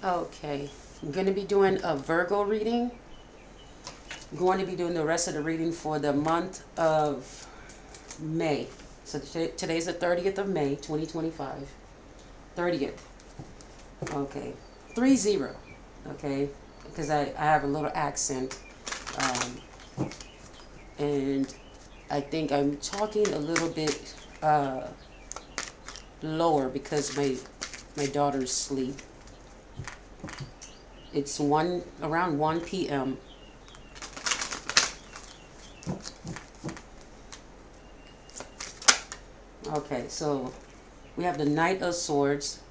Okay, I'm going to be doing a Virgo reading. I'm going to be doing the rest of the reading for the month of May. So today's the 30th of May, 2025. 30th. Okay. 30. Okay. Because I have a little accent. Um, and I think I'm talking a little bit lower because my daughter's asleep. It's around 1 p.m. Okay, so we have the Knight of Swords.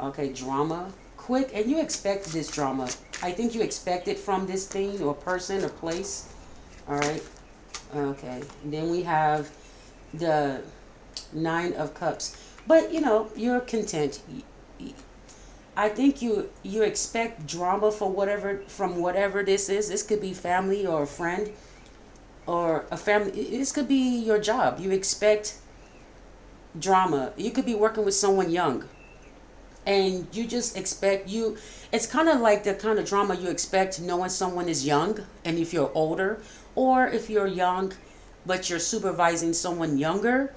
Okay, drama. Quick, and you expect this drama. I think you expect it from this thing or person or place. All right. Okay. Then we have the Nine of Cups. But you're content. I think you expect drama for whatever from whatever this is. This could be family or a friend or a family. This could be your job. You expect drama. You could be working with someone young and you just expect you it's kind of like the kind of drama you expect knowing someone is young, and if you're older, or if you're young but you're supervising someone younger,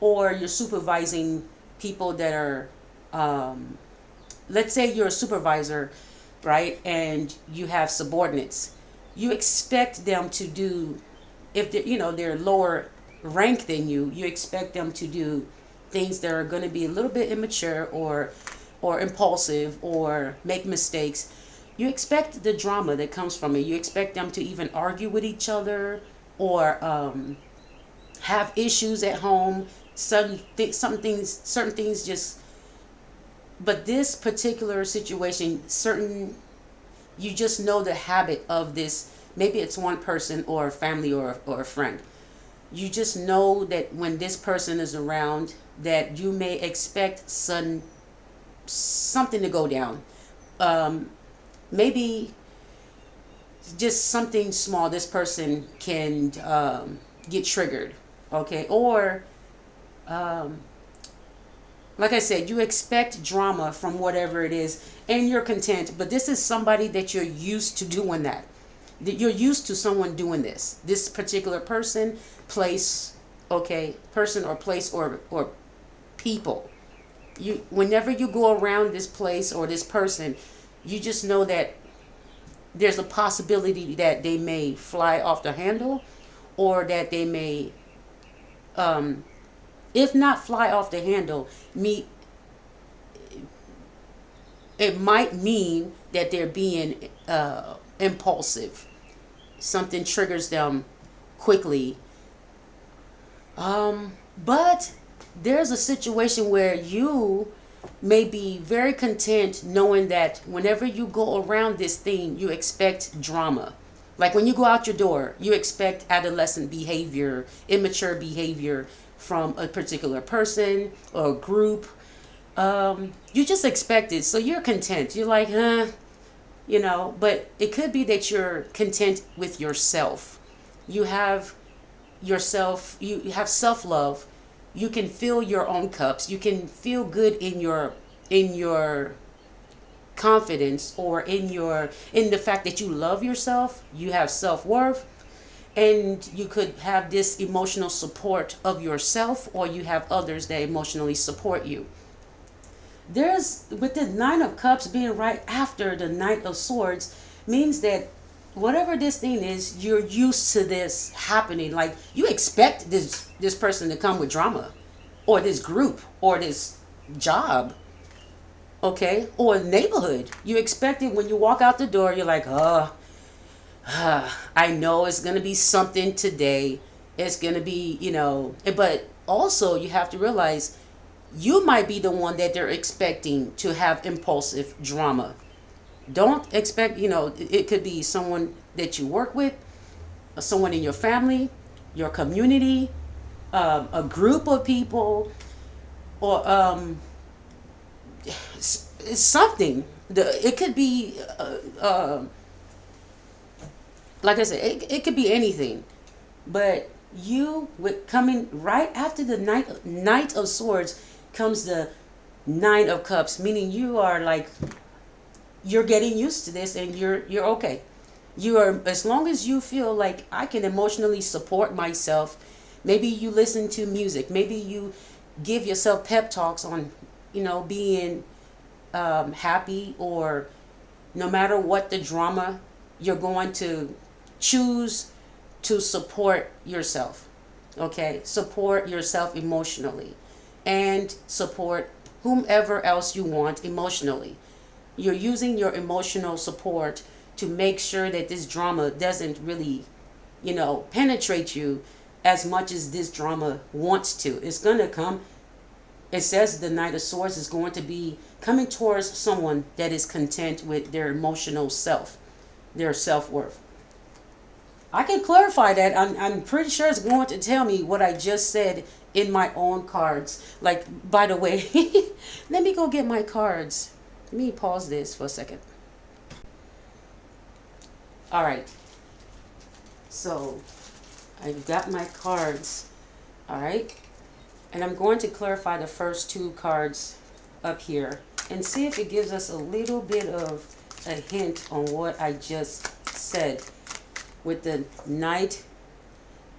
or you're supervising people that are let's say you're a supervisor, right, and you have subordinates. You expect them to do, if they're lower rank than you expect them to do things that are going to be a little bit immature or impulsive or make mistakes. You expect the drama that comes from it. You expect them to even argue with each other or have issues at home. Certain things just. But this particular situation, you just know the habit of this. Maybe it's one person or a family or a friend. You just know that when this person is around, that you may expect something to go down. Maybe just something small. This person can get triggered, okay? Or like I said, you expect drama from whatever it is, and you're content. But this is somebody that you're used to doing that. That you're used to someone doing this. This particular person, place, okay, person or place or people. Whenever you go around this place or this person, you just know that there's a possibility that they may fly off the handle, or that they may, if not fly off the handle, it might mean that they're being impulsive. Something triggers them quickly. But there's a situation where you may be very content knowing that whenever you go around this thing, you expect drama. Like when you go out your door, you expect adolescent behavior, immature behavior from a particular person or a group. You just expect it. So you're content. You're like, but it could be that you're content with yourself. You have you have self-love. You can fill your own cups. You can feel good in your confidence, or in the fact that you love yourself. You have self-worth, and you could have this emotional support of yourself, or you have others that emotionally support you. There's with the Nine of Cups being right after the Knight of Swords means that whatever this thing is, you're used to this happening. Like you expect this person to come with drama, or this group, or this job, okay, or neighborhood. You expect it when you walk out the door. You're like, oh, I know it's gonna be something today. It's gonna be, but also you have to realize you might be the one that they're expecting to have impulsive drama. Don't expect, it could be someone that you work with, someone in your family, your community, a group of people, or it's something. It could be, like I said, it could be anything. But you, with coming right after the Knight of Swords, comes the Nine of Cups, meaning you are like you're getting used to this and you're okay. You are, as long as you feel like I can emotionally support myself. Maybe you listen to music. Maybe you give yourself pep talks on, being happy, or no matter what the drama, you're going to choose to support yourself. Okay? Support yourself emotionally and support whomever else you want emotionally. You're using your emotional support to make sure that this drama doesn't really, penetrate you as much as this drama wants to. It's going to come. It says the Knight of Swords is going to be coming towards someone that is content with their emotional self, their self-worth. I can clarify that. I'm pretty sure it's going to tell me what I just said in my own cards. Like, by the way, let me go get my cards. Let me pause this for a second. All right. So, I've got my cards. All right. And I'm going to clarify the first two cards up here and see if it gives us a little bit of a hint on what I just said with the Knight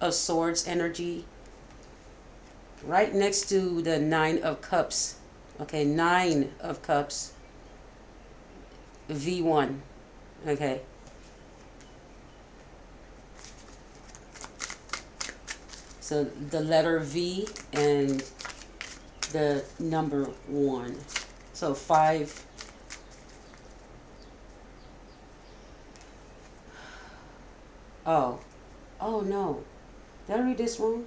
of Swords energy right next to the Nine of Cups. Okay, Nine of Cups, V1. Okay. So the letter V and the number 1. So 5. Oh. Oh no. Did I read this wrong?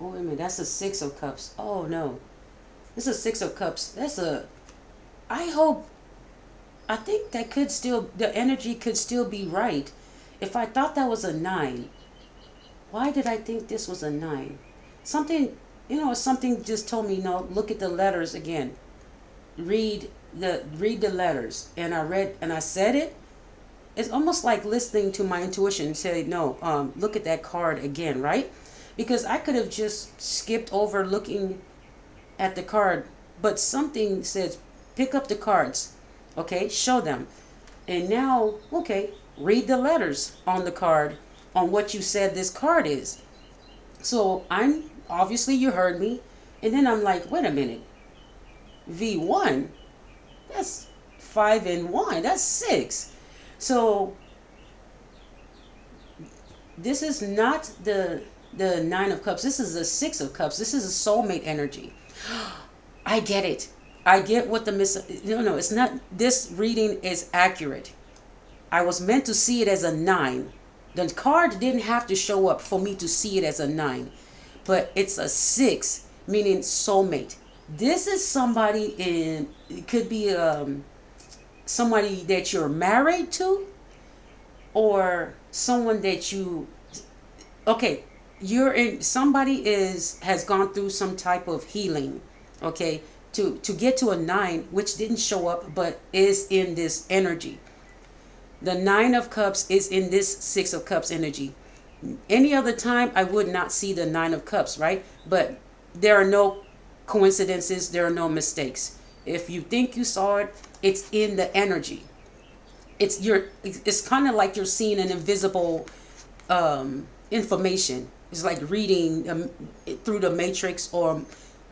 Oh, wait a minute. That's a 6 of Cups. Oh no. This is a 6 of Cups. That's a... I hope... I think that could still... The energy could still be right. If I thought that was a 9, why did I think this was a 9? Something... something just told me, no, look at the letters again. Read the letters. And I said it. It's almost like listening to my intuition say, no, look at that card again, right? Because I could have just skipped over looking at the card, but something says, pick up the cards, okay, show them. And now, okay, read the letters on the card on what you said this card is. So obviously you heard me. And then I'm like, wait a minute. V1, that's 5 and 1, that's 6. So this is not the 9 of Cups. This is the 6 of Cups. This is a soulmate energy. I get it. I get what no, it's not. This reading is accurate. I was meant to see it as a 9. The card didn't have to show up for me to see it as a 9. But it's a 6, meaning soulmate. This is somebody it could be somebody that you're married to, or someone that you're in, somebody has gone through some type of healing, okay, to get to a 9, which didn't show up but is in this energy. The 9 of Cups is in this 6 of Cups energy. Any other time I would not see the 9 of Cups, right? But there are no coincidences, there are no mistakes. If you think you saw it, it's in the energy. It's kind of like you're seeing an invisible information. It's like reading through the Matrix or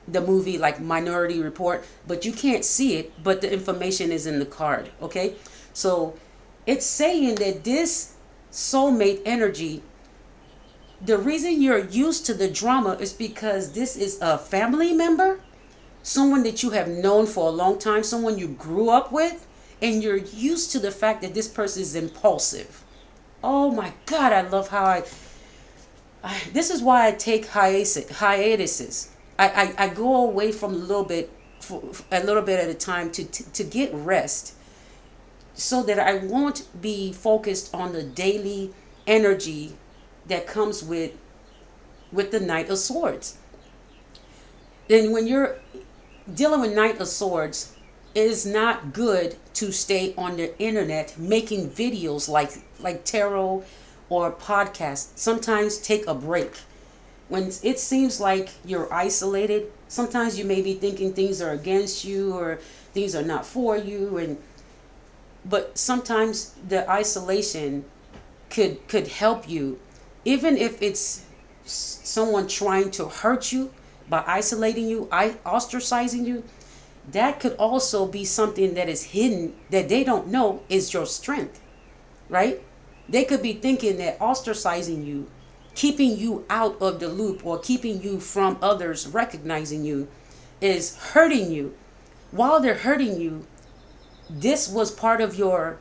the movie like Minority Report, but you can't see it, but the information is in the card, okay? So it's saying that this soulmate energy, the reason you're used to the drama is because this is a family member, someone that you have known for a long time, someone you grew up with, and you're used to the fact that this person is impulsive. Oh my God, I love how this is why I take hiatuses. I go away from a little bit at a time to get rest, so that I won't be focused on the daily energy that comes with the Knight of Swords. And when you're dealing with Knight of Swords, it is not good to stay on the internet making videos like tarot or podcasts. Sometimes take a break. when it seems like you're isolated, sometimes you may be thinking things are against you or things are not for you, and but sometimes the isolation could help you, even if it's someone trying to hurt you by isolating you, ostracizing you. That could also be something that is hidden that they don't know is your strength, right? They could be thinking that ostracizing you, keeping you out of the loop, or keeping you from others recognizing you is hurting you. While they're hurting you, this was part of your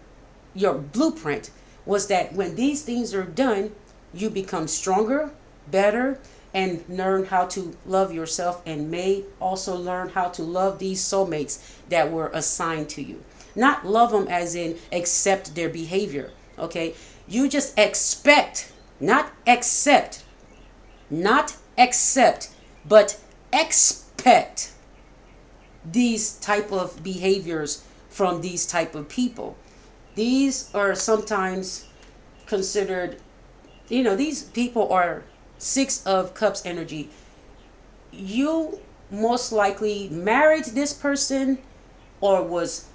blueprint, was that when these things are done, you become stronger, better, and learn how to love yourself, and may also learn how to love these soulmates that were assigned to you. Not love them as in accept their behavior, okay? You just expect, not accept, not accept, but expect these type of behaviors from these type of people. These are sometimes considered, these people are Six of Cups energy. You most likely married this person or was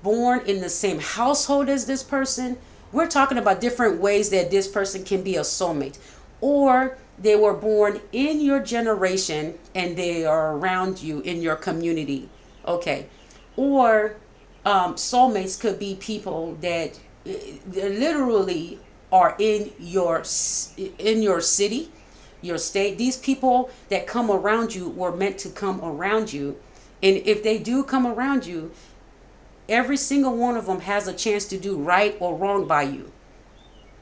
born in the same household as this person. We're talking about different ways that this person can be a soulmate. Or they were born in your generation and they are around you in your community. Okay. Or soulmates could be people that literally are in your city, your state. These people that come around you were meant to come around you, and if they do come around you, every single one of them has a chance to do right or wrong by you.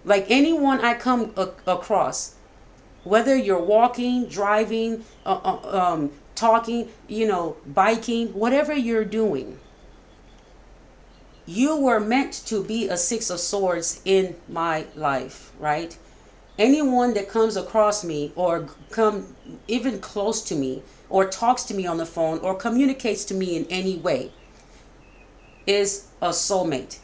Like anyone I come across, whether you're walking, driving, talking, biking, whatever you're doing, you were meant to be a Six of Swords in my life, right? Anyone that comes across me or come even close to me or talks to me on the phone or communicates to me in any way is a soulmate.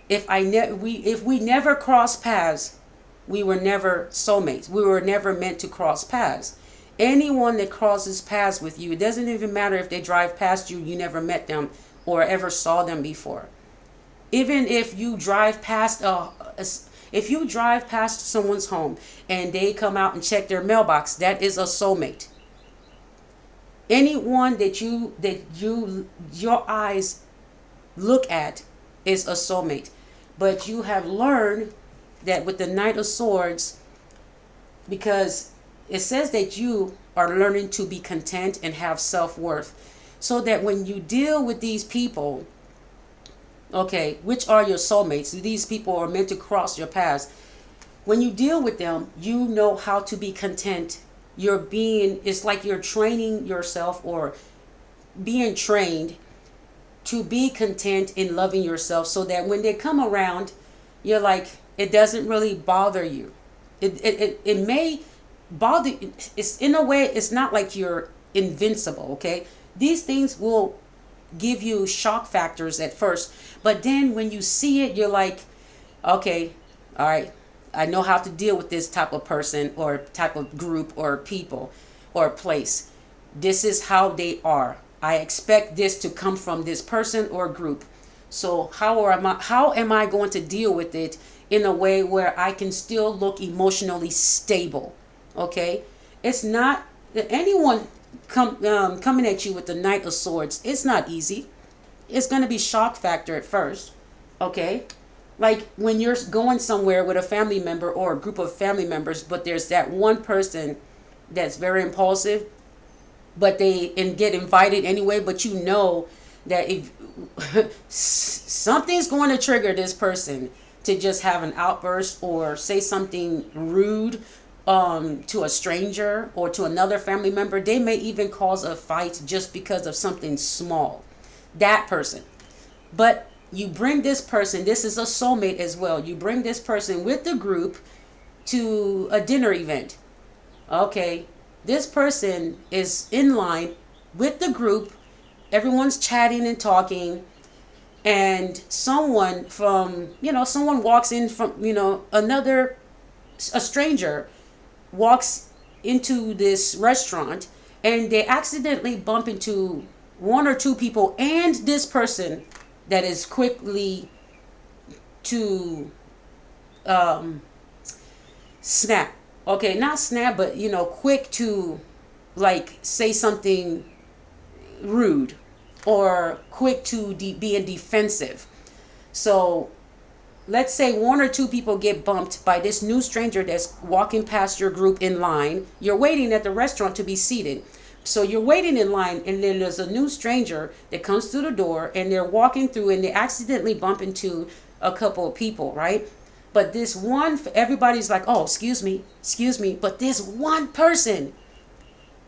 If we never cross paths, we were never soulmates. We were never meant to cross paths. Anyone that crosses paths with you, it doesn't even matter if they drive past you, you never met them or ever saw them before. Even if you drive past someone's home and they come out and check their mailbox, that is a soulmate. Anyone that your eyes look at is a soulmate. But you have learned that with the Knight of Swords, because it says that you are learning to be content and have self-worth, so that when you deal with these people, okay, which are your soulmates, these people are meant to cross your paths. When you deal with them, you know how to be content. It's like you're training yourself or being trained to be content in loving yourself, so that when they come around, you're like, it doesn't really bother you. It may bother you. It's in a way, it's not like you're invincible, okay? These things will give you shock factors at first, but then when you see it, you're like, okay, all right, I know how to deal with this type of person or type of group or people or place. This is how they are. I expect this to come from this person or group. So how am I going to deal with it in a way where I can still look emotionally stable? Okay, it's not anyone coming at you with the Knight of Swords. It's not easy. It's going to be shock factor at first. Okay, like when you're going somewhere with a family member or a group of family members, but there's that one person that's very impulsive, but they get invited anyway, but you know that if something's going to trigger this person to just have an outburst or say something rude to a stranger or to another family member, they may even cause a fight just because of something small. That person. But you bring this person, this is a soulmate as well. You bring this person with the group to a dinner event. Okay, this person is in line with the group. Everyone's chatting and talking, and someone walks in from, a stranger walks into this restaurant, and they accidentally bump into one or two people and this person that is quickly to um, snap. Okay, not snap, but quick to like say something rude or quick to being defensive. So let's say one or two people get bumped by this new stranger that's walking past your group in line. You're waiting at the restaurant to be seated. So you're waiting in line, and then there's a new stranger that comes through the door, and they're walking through, and they accidentally bump into a couple of people, right? But this one, everybody's like, oh, excuse me. But this one person,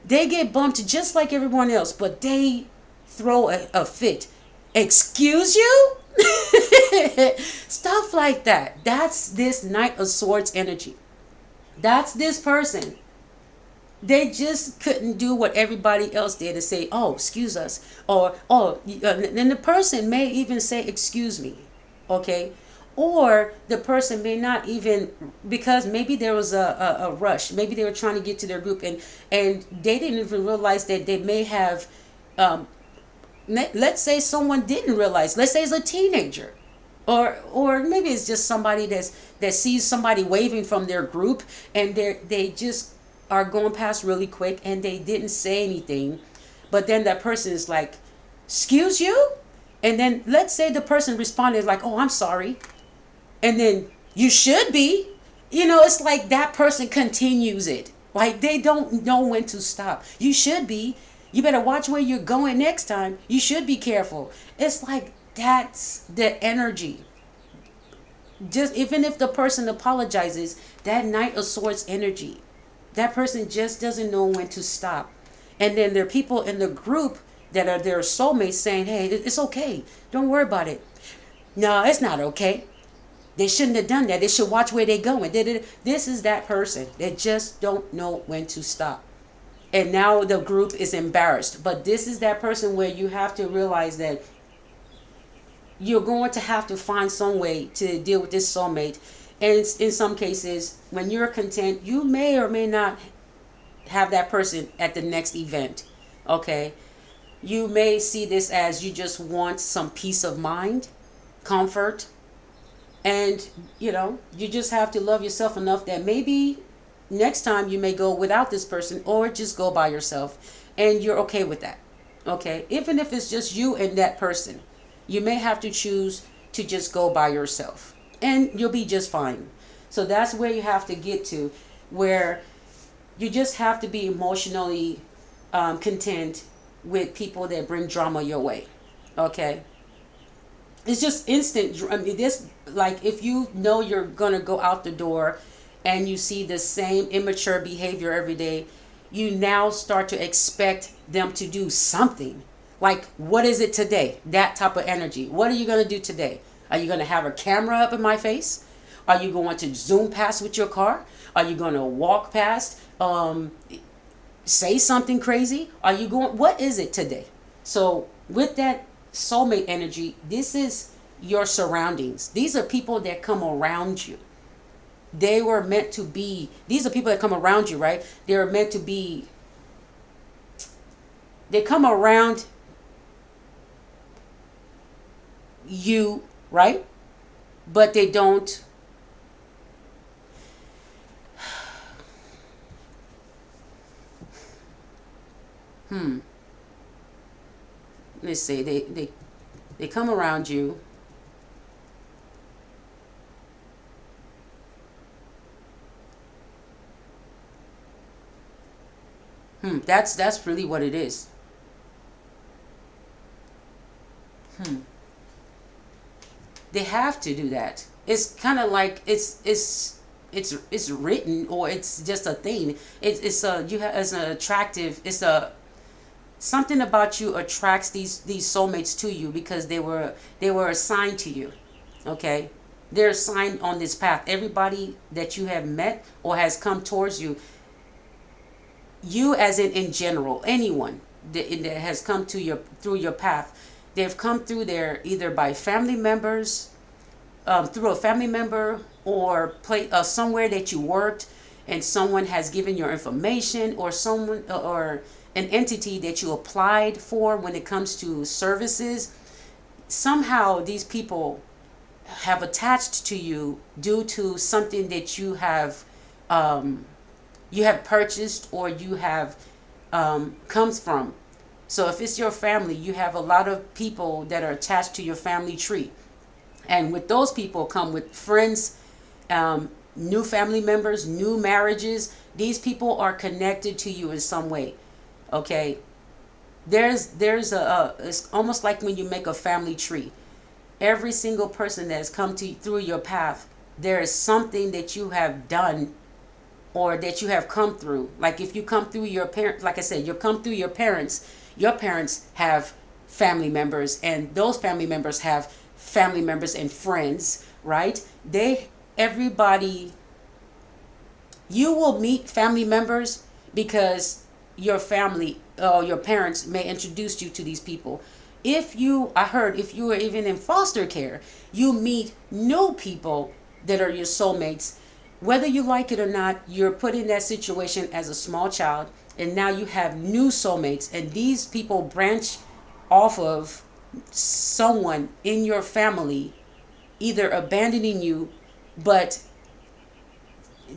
they get bumped just like everyone else, but they throw a fit. Excuse you? Stuff like that. That's this Knight of Swords energy. That's this person. They just couldn't do what everybody else did and say, oh, excuse us. Or, oh, and the person may even say, excuse me. Okay? Or the person may not even, because maybe there was a rush. Maybe they were trying to get to their group, and they didn't even realize that they may have, let's say someone didn't realize. Let's say it's a teenager. Or maybe it's just somebody that sees somebody waving from their group, and they just are going past really quick, and they didn't say anything. But then that person is like, excuse you? And then let's say the person responded like, oh, I'm sorry. And then you should be. It's like that person continues it. Like they don't know when to stop. You should be. You better watch where you're going next time. You should be careful. It's like that's the energy. Just even if the person apologizes, that Knight of Swords energy, that person just doesn't know when to stop. And then there are people in the group that are their soulmates saying, hey, it's okay. Don't worry about it. No, it's not okay. They shouldn't have done that. They should watch where they're going. This is that person that just don't know when to stop. And now the group is embarrassed. But this is that person where you have to realize that you're going to have to find some way to deal with this soulmate. And in some cases, when you're content, you may or may not have that person at the next event. Okay? You may see this as you just want some peace of mind, comfort. And, you just have to love yourself enough that maybe next time you may go without this person or just go by yourself. And you're okay with that. Okay? Even if it's just you and that person, you may have to choose to just go by yourself. And you'll be just fine. So that's where you have to get to, where you just have to be emotionally content with people that bring drama your way. Okay? It's just instant. I mean, this, like, if you know you're going to go out the door and you see the same immature behavior every day, you now start to expect them to do something. Like, what is it today? That type of energy. What are you going to do today? Are you going to have a camera up in my face? Are you going to zoom past with your car? Are you going to walk past, say something crazy? Are you going, what is it today? So with that soulmate energy, this is your surroundings. These are people that come around you. They were meant to be, these are people that come around you, right? They're meant to be, they come around you, right? But they don't, let's say they come around you. That's really what it is. They have to do that. It's kind of like it's written, or it's just a thing. It's a, you have as an attractive. It's a, something about you attracts these soulmates to you because they were assigned to you. Okay, they're assigned on this path. Everybody that you have met or has come towards you, you as in general, anyone that has come to your through your path, they've come through there either by family members, through a family member, or somewhere that you worked, and someone has given your information, or someone or an entity that you applied for when it comes to services, somehow these people have attached to you due to something that you have purchased, or you have comes from. So if it's your family, you have a lot of people that are attached to your family tree. And with those people come with friends, new family members, new marriages. These people are connected to you in some way. Okay. There's it's almost like when you make a family tree. Every single person that has come to through your path, there is something that you have done or that you have come through. Like if you come through your parents, like I said, you come through your parents have family members, and those family members have family members and friends, right? Everybody, you will meet family members because your family, your parents may introduce you to these people. I heard if you were even in foster care, you meet new people that are your soulmates. Whether you like it or not, you're put in that situation as a small child, and now you have new soulmates, and these people branch off of someone in your family, either abandoning you, but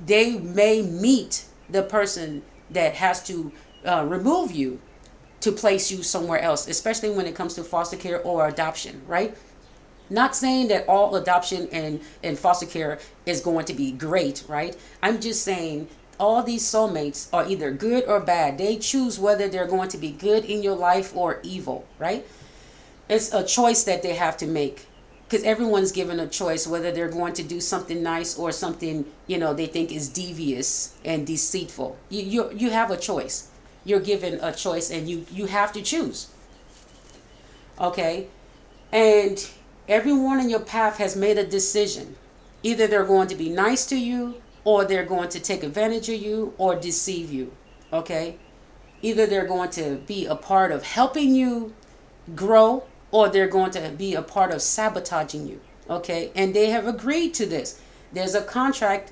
they may meet the person that has to remove you to place you somewhere else, especially when it comes to foster care or adoption, right? Not saying that all adoption and foster care is going to be great, right? I'm just saying all these soulmates are either good or bad. They choose whether they're going to be good in your life or evil, right? It's a choice that they have to make, because everyone's given a choice whether they're going to do something nice or something, they think is devious and deceitful. You have a choice. You're given a choice, and you have to choose. Okay? And everyone in your path has made a decision. Either they're going to be nice to you, or they're going to take advantage of you or deceive you. Okay? Either they're going to be a part of helping you grow, or they're going to be a part of sabotaging you. Okay? And they have agreed to this. There's a contract,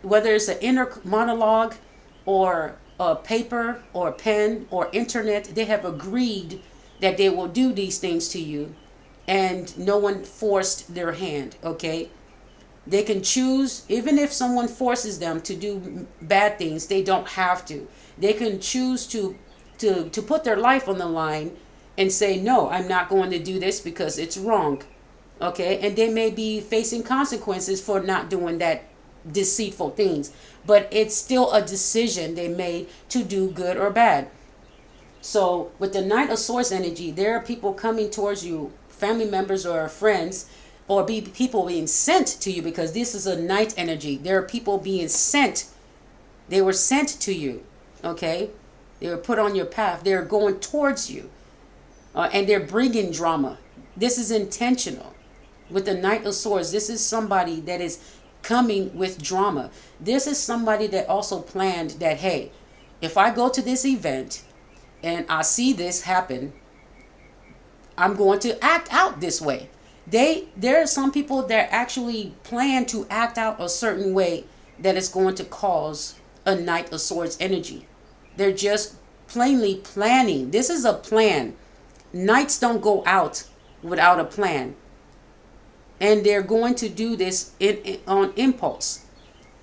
whether it's an inner monologue or a paper or a pen or internet, they have agreed that they will do these things to you, and no one forced their hand. Okay? They can choose. Even if someone forces them to do bad things, they don't have to. They can choose to put their life on the line and say, no, I'm not going to do this because it's wrong. Okay? And they may be facing consequences for not doing that deceitful things, but it's still a decision they made to do good or bad. So with the Knight of Swords energy, there are people coming towards you, family members or friends, or people being sent to you, because this is a Knight energy. There are people being sent. They were sent to you. Okay? They were put on your path. They're going towards you. And they're bringing drama. This is intentional. With the Knight of Swords, this is somebody that is coming with drama. This is somebody that also planned that, hey, if I go to this event and I see this happen, I'm going to act out this way. There are some people that actually plan to act out a certain way that is going to cause a Knight of Swords energy. They're just plainly planning. This is a plan. Knights don't go out without a plan. And they're going to do this on impulse.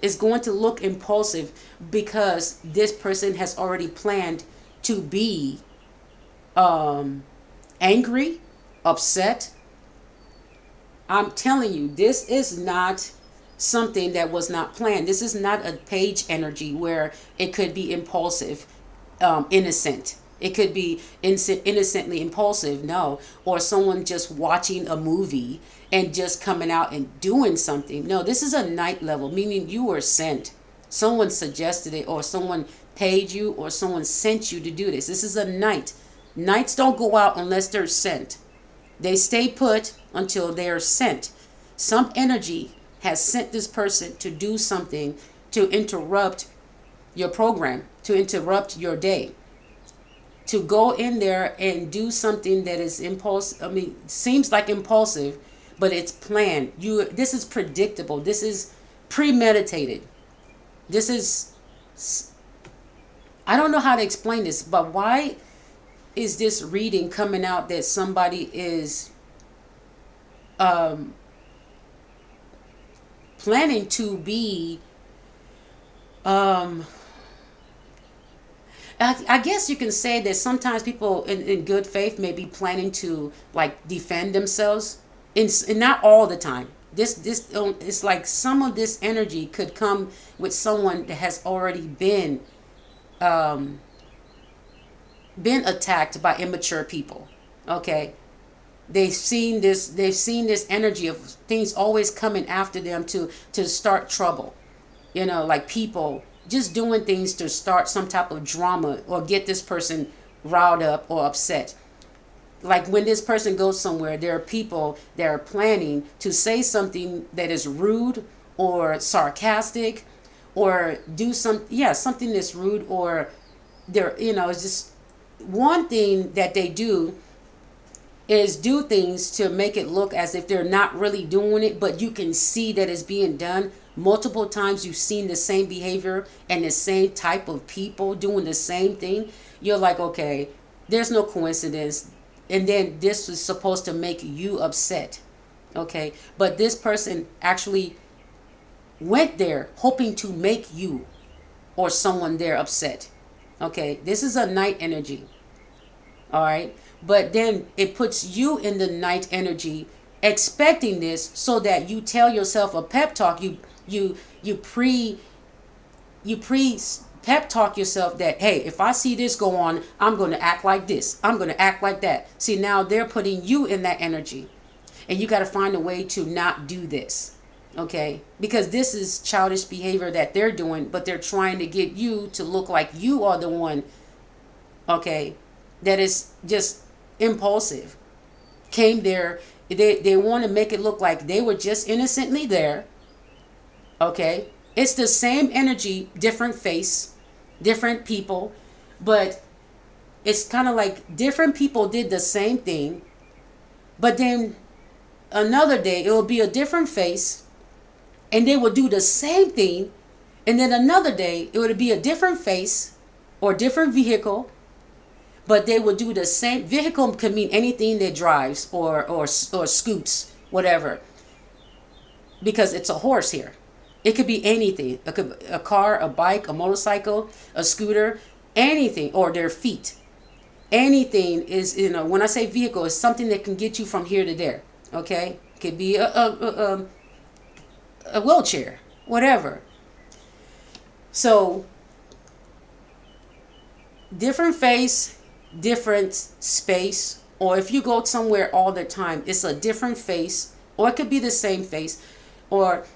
It's going to look impulsive because this person has already planned to be angry, upset. I'm telling you, this is not something that was not planned. This is not a page energy where it could be impulsive, innocent. It could be innocently impulsive, no. Or someone just watching a movie and just coming out and doing something. No, this is a Knight level, meaning you were sent. Someone suggested it, or someone paid you, or someone sent you to do this. This is a Knight. Knights don't go out unless they're sent. They stay put until they are sent. Some energy has sent this person to do something to interrupt your program, to interrupt your day, to go in there and do something that is impulsive. I mean, seems like impulsive, but it's planned. This is predictable. This is premeditated. This is I don't know how to explain this, but why is this reading coming out that somebody is um, planning to be um, I guess you can say that sometimes people in good faith may be planning to like defend themselves, and not all the time. This it's like some of this energy could come with someone that has already um, been attacked by immature people. Okay, they've seen this energy of things always coming after them to start trouble, like people just doing things to start some type of drama or get this person riled up or upset. Like when this person goes somewhere, there are people that are planning to say something that is rude or sarcastic, or do something that's rude, or it's just one thing that they do is do things to make it look as if they're not really doing it, but you can see that it's being done multiple times. You've seen the same behavior and the same type of people doing the same thing. You're like, okay, there's no coincidence. And then this was supposed to make you upset. Okay, but this person actually went there hoping to make you or someone there upset. Okay, this is a night energy. All right, but then it puts you in the night energy expecting this, so that you tell yourself a pep talk. You pre pep talk yourself that, hey, if I see this go on, I'm going to act like this, I'm going to act like that. See, now they're putting you in that energy, and you got to find a way to not do this. Okay, because this is childish behavior that they're doing, but they're trying to get you to look like you are the one, okay, that is just impulsive. Came there, they want to make it look like they were just innocently there. Okay, it's the same energy, different face, different people, but it's kind of like different people did the same thing, but then another day it will be a different face, and they will do the same thing, and then another day it would be a different face or different vehicle, but they will do the same. Vehicle could mean anything that drives or scoots, whatever, because it's a horse here. It could be anything. It could be a car, a bike, a motorcycle, a scooter, anything, or their feet. Anything is, when I say vehicle, it's something that can get you from here to there. Okay, it could be a wheelchair, whatever. So different face, different space, or if you go somewhere all the time, it's a different face, or it could be the same face, or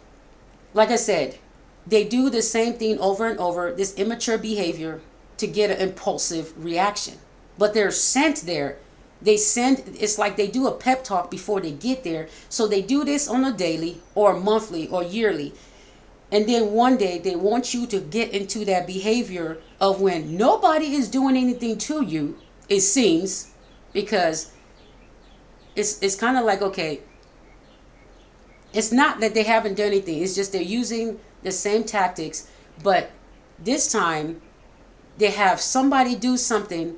like I said, they do the same thing over and over, this immature behavior, to get an impulsive reaction. But they're sent there. It's like they do a pep talk before they get there. So they do this on a daily or monthly or yearly. And then one day they want you to get into that behavior of when nobody is doing anything to you, it seems, because it's kind of like, okay, it's not that they haven't done anything. It's just they're using the same tactics, but this time they have somebody do something,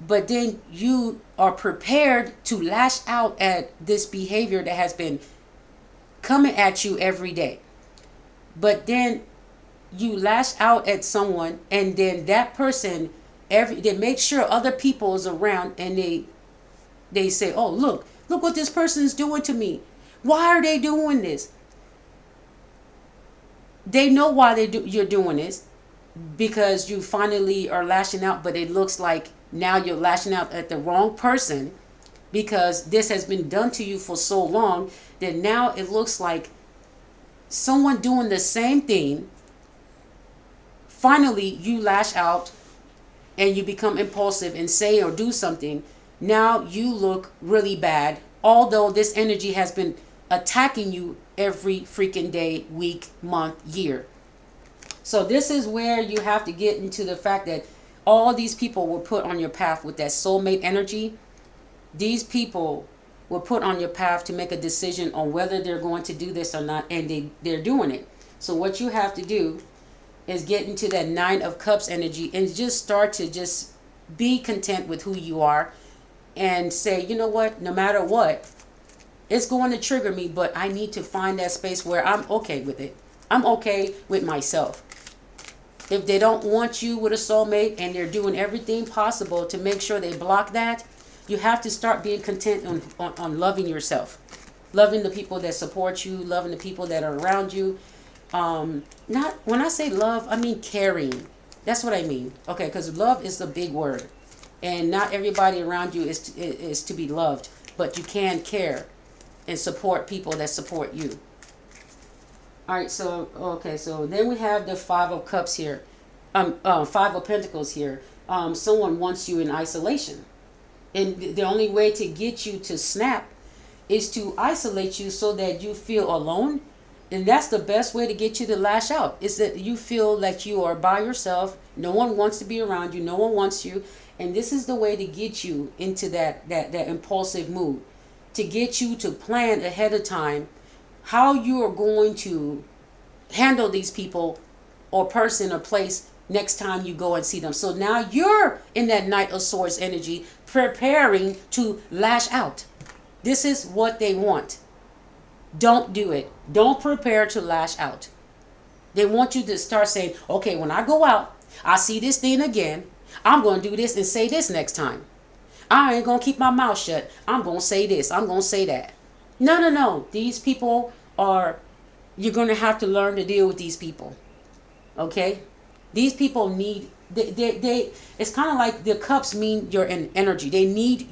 but then you are prepared to lash out at this behavior that has been coming at you every day. But then you lash out at someone, and then that person, they make sure other people is around, and they say, oh, look what this person is doing to me. Why are they doing this? They know why you're doing this, because you finally are lashing out, but it looks like now you're lashing out at the wrong person, because this has been done to you for so long that now it looks like someone doing the same thing. Finally, you lash out and you become impulsive and say or do something. Now you look really bad, although this energy has been attacking you every freaking day, week, month, year. So this is where you have to get into the fact that all these people were put on your path with that soulmate energy. These people were put on your path to make a decision on whether they're going to do this or not, and they're doing it. So what you have to do is getting to that Nine of Cups energy and just start to just be content with who you are and say, you know what, no matter what, it's going to trigger me, but I need to find that space where I'm okay with it. I'm okay with myself. If they don't want you with a soulmate and they're doing everything possible to make sure they block that, you have to start being content on loving yourself. Loving the people that support you, loving the people that are around you. Not when I say love, I mean caring. That's what I mean. Okay, because love is a big word. And not everybody around you is to be loved, but you can care and support people that support you. All right, so okay, so then we have the Five of Cups here, Five of Pentacles here. Someone wants you in isolation, and the only way to get you to snap is to isolate you so that you feel alone, and that's the best way to get you to lash out. Is that you feel like you are by yourself. No one wants to be around you. No one wants you, and this is the way to get you into that impulsive mood, to get you to plan ahead of time how you are going to handle these people or person or place next time you go and see them. So now you're in that Knight of Swords energy, preparing to lash out. This is what they want. Don't do it. Don't prepare to lash out. They want you to start saying, okay, when I go out, I see this thing again, I'm going to do this and say this next time. I ain't going to keep my mouth shut. I'm going to say this. I'm going to say that. No. These people are, you're going to have to learn to deal with these people. Okay? These people need, they it's kind of like the cups mean your energy. They need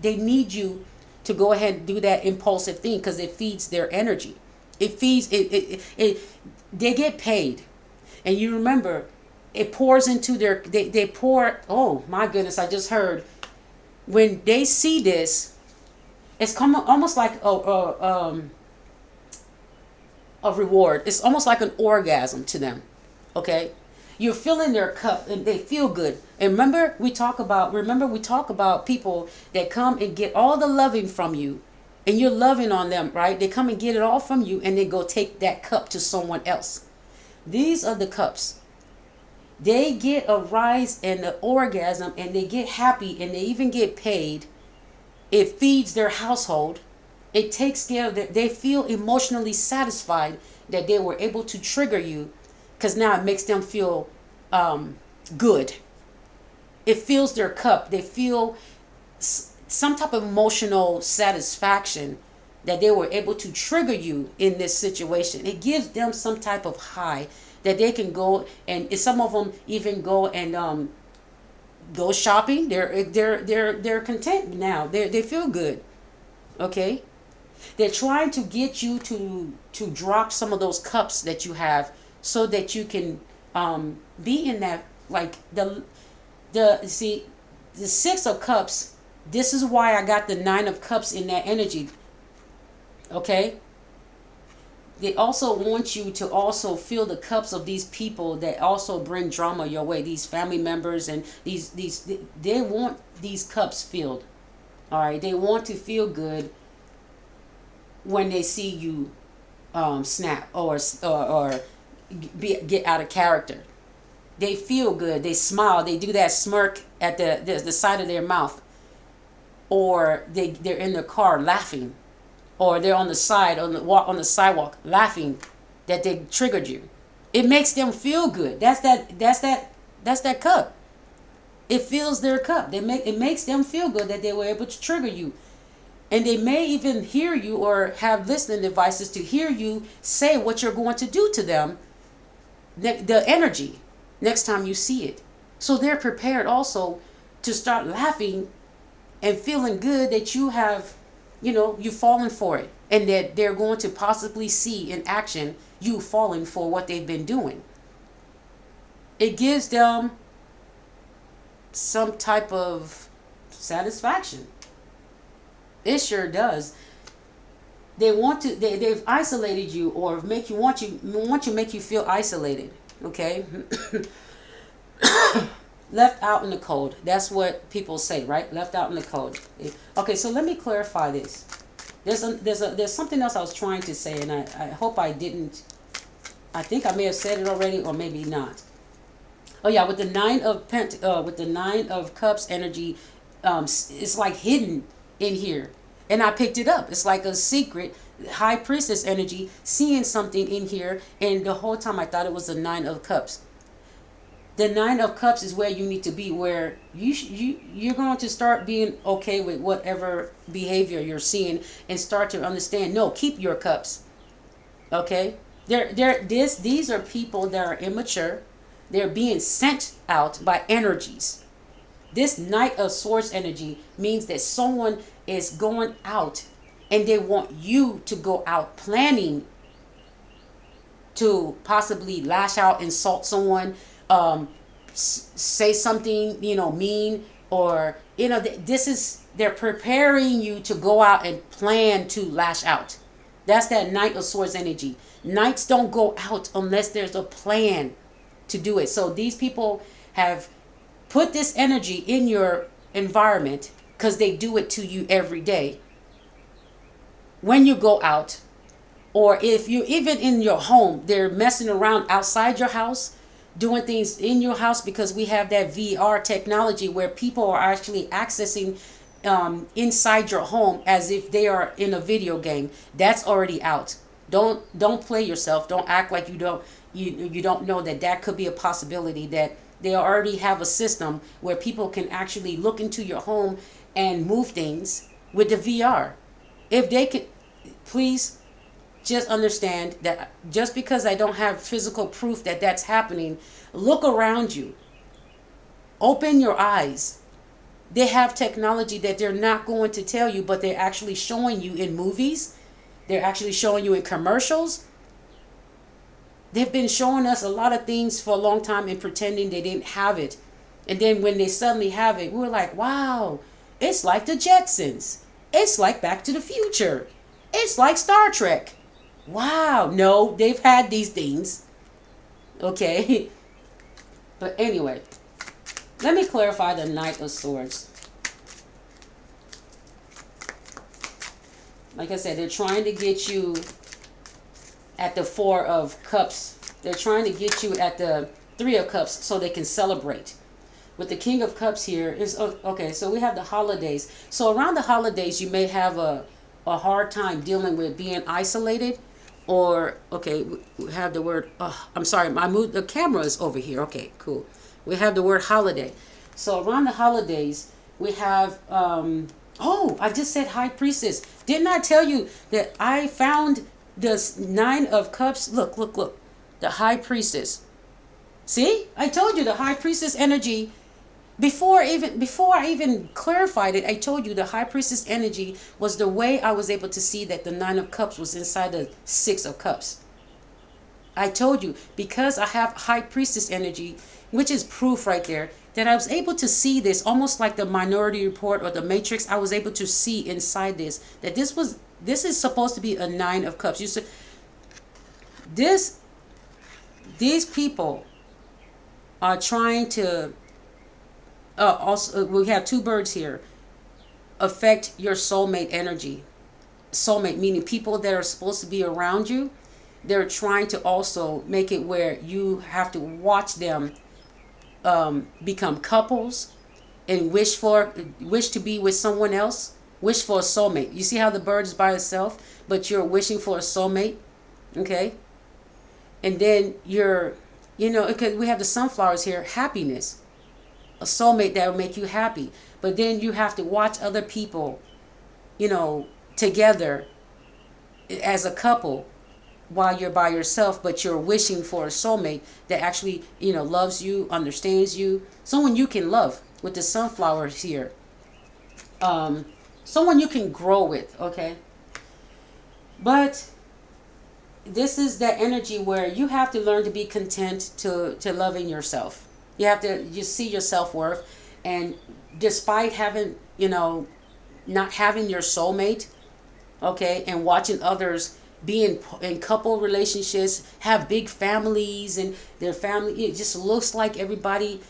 they need you to go ahead and do that impulsive thing because it feeds their energy. It feeds, they get paid. And you remember, it pours into their, they pour, oh my goodness, I just heard, when they see this, it's almost like a reward. It's almost like an orgasm to them. Okay, you're filling their cup and they feel good. And remember we talk about people that come and get all the loving from you, and you're loving on them, right? They come and get it all from you, and they go take that cup to someone else. These are the cups. They get a rise and an orgasm, and they get happy, and they even get paid. It feeds their household. It takes care of them. They feel emotionally satisfied that they were able to trigger you, because now it makes them feel good. It fills their cup. They feel some type of emotional satisfaction that they were able to trigger you in this situation. It gives them some type of high that they can go, and some of them even go and go shopping. They're content now. They feel good. Okay, they're trying to get you to drop some of those cups that you have, so that you can be in that, like the Six of Cups. This is why I got the Nine of Cups in that energy. Okay. They also want you to also fill the cups of these people that also bring drama your way. These family members and they want these cups filled. All right. They want to feel good when they see you snap or get out of character. They feel good. They smile. They do that smirk at the side of their mouth, or they're in their car laughing, or they're on the side on the sidewalk laughing that they triggered you. It makes them feel good. That's that cup. It fills their cup. It makes them feel good that they were able to trigger you. And they may even hear you or have listening devices to hear you say what you're going to do to them, the energy, next time you see it. So they're prepared also to start laughing and feeling good that you have, you've fallen for it. And that they're going to possibly see in action you falling for what they've been doing. It gives them some type of satisfaction. It sure does. They've isolated you, or make you feel isolated. Okay. Left out in the cold. That's what people say, right? Left out in the cold. Okay, so let me clarify this. There's something else I was trying to say, and I hope I didn't I think I may have said it already, or maybe not. Oh yeah, with the nine of cups energy, it's like hidden in here, and I picked it up. It's like a secret. High priestess energy, seeing something in here, and the whole time I thought it was the nine of cups. The nine of cups is where you need to be, where you're going to start being okay with whatever behavior you're seeing, and start to understand, no, keep your cups. Okay, these are people that are immature. They're being sent out by energies. This Knight of Swords energy means that someone is going out, and they want you to go out planning to possibly lash out, insult someone, say something, mean, or, this is, they're preparing you to go out and plan to lash out. That's that Knight of Swords energy. Knights don't go out unless there's a plan to do it. So these people have put this energy in your environment because they do it to you every day. When you go out, or if you even in your home, they're messing around outside your house, doing things in your house, because we have that VR technology where people are actually accessing inside your home as if they are in a video game. That's already out. Don't play yourself. Don't act like you don't know that could be a possibility, that they already have a system where people can actually look into your home and move things with the VR. If they can, please just understand that just because I don't have physical proof that that's happening, look around you. Open your eyes. They have technology that they're not going to tell you, but they're actually showing you in movies. They're actually showing you in commercials. They've been showing us a lot of things for a long time and pretending they didn't have it. And then when they suddenly have it, we're like, wow, it's like the Jetsons. It's like Back to the Future. It's like Star Trek. Wow, no, they've had these things. Okay. But anyway, let me clarify the Knight of Swords. Like I said, they're trying to get you at the Four of Cups. They're trying to get you at the Three of Cups so they can celebrate. With the King of Cups here is, okay, so we have the holidays. So around the holidays, you may have a hard time dealing with being isolated. Or, okay, we have the word, I'm sorry, the camera is over here. Okay, cool. We have the word holiday. So around the holidays, we have, I just said High Priestess. Didn't I tell you that I found this Nine of Cups? Look. The High Priestess. See? I told you the High Priestess energy. Before I even clarified it, I told you the High Priestess energy was the way I was able to see that the Nine of Cups was inside the Six of Cups. I told you, because I have High Priestess energy, which is proof right there, that I was able to see this almost like the Minority Report or the Matrix. I was able to see inside this that this is supposed to be a Nine of Cups. You said these people are trying to also, we have two birds here, affect your soulmate energy. Soulmate meaning people that are supposed to be around you. They're trying to also make it where you have to watch them become couples and wish to be with someone else. Wish for a soulmate. You see how the bird is by itself, but you're wishing for a soulmate. Okay. And then because we have the sunflowers here, happiness. A soulmate that will make you happy. But then you have to watch other people, together as a couple while you're by yourself, but you're wishing for a soulmate that actually, loves you, understands you, someone you can love with the sunflowers here. Someone you can grow with, okay? But this is that energy where you have to learn to be content to loving yourself. You have to see your self-worth, and despite having, not having your soulmate, okay, and watching others be in couple relationships, have big families, and their family, it just looks like everybody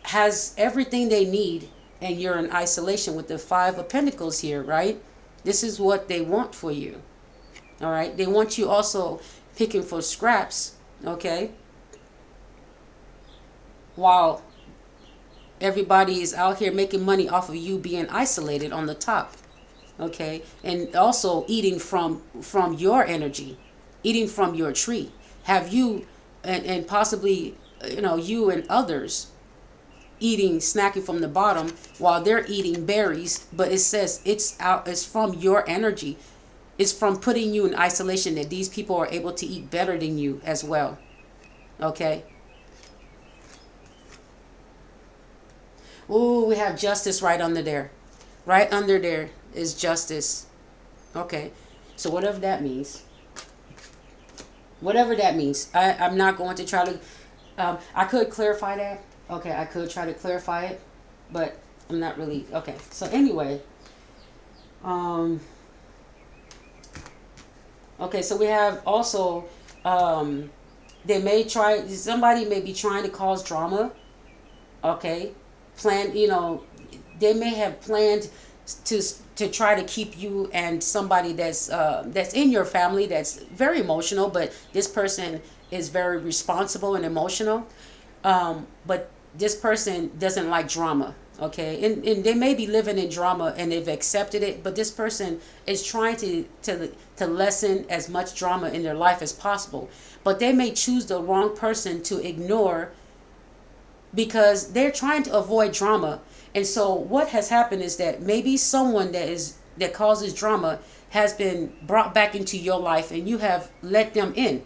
has everything they need, and you're in isolation with the Five of Pentacles here, right? This is what they want for you. All right. They want you also picking for scraps, okay, while everybody is out here making money off of you being isolated on the top, okay, and also eating from your energy, eating from your tree. Have you and possibly, you and others eating, snacking from the bottom while they're eating berries, but it says it's from your energy. It's from putting you in isolation that these people are able to eat better than you as well. Okay. Ooh, we have justice right under there. Right under there is justice. Okay. So whatever that means. Whatever that means. I'm not going to try to I could clarify that. Okay, I could try to clarify it, but I'm not really. Okay. So anyway, okay, so we have also, somebody may be trying to cause drama. Okay, they may have planned to try to keep you and somebody that's in your family that's very emotional, but this person is very responsible and emotional. But this person doesn't like drama. Okay, and they may be living in drama and they've accepted it, but this person is trying to lessen as much drama in their life as possible. But they may choose the wrong person to ignore because they're trying to avoid drama. And so what has happened is that maybe someone that causes drama has been brought back into your life and you have let them in.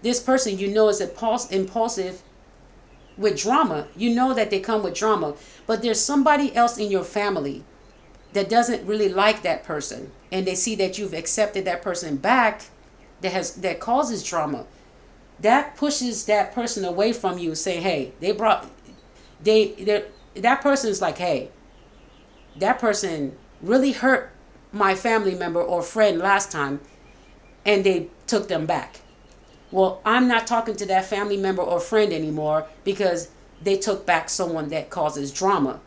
This person is impulsive with drama. You know that they come with drama, but there's somebody else in your family that doesn't really like that person, and they see that you've accepted that person back that causes drama. That pushes that person away from you, saying, hey, that person is like, hey, that person really hurt my family member or friend last time, and they took them back. Well, I'm not talking to that family member or friend anymore because they took back someone that causes drama.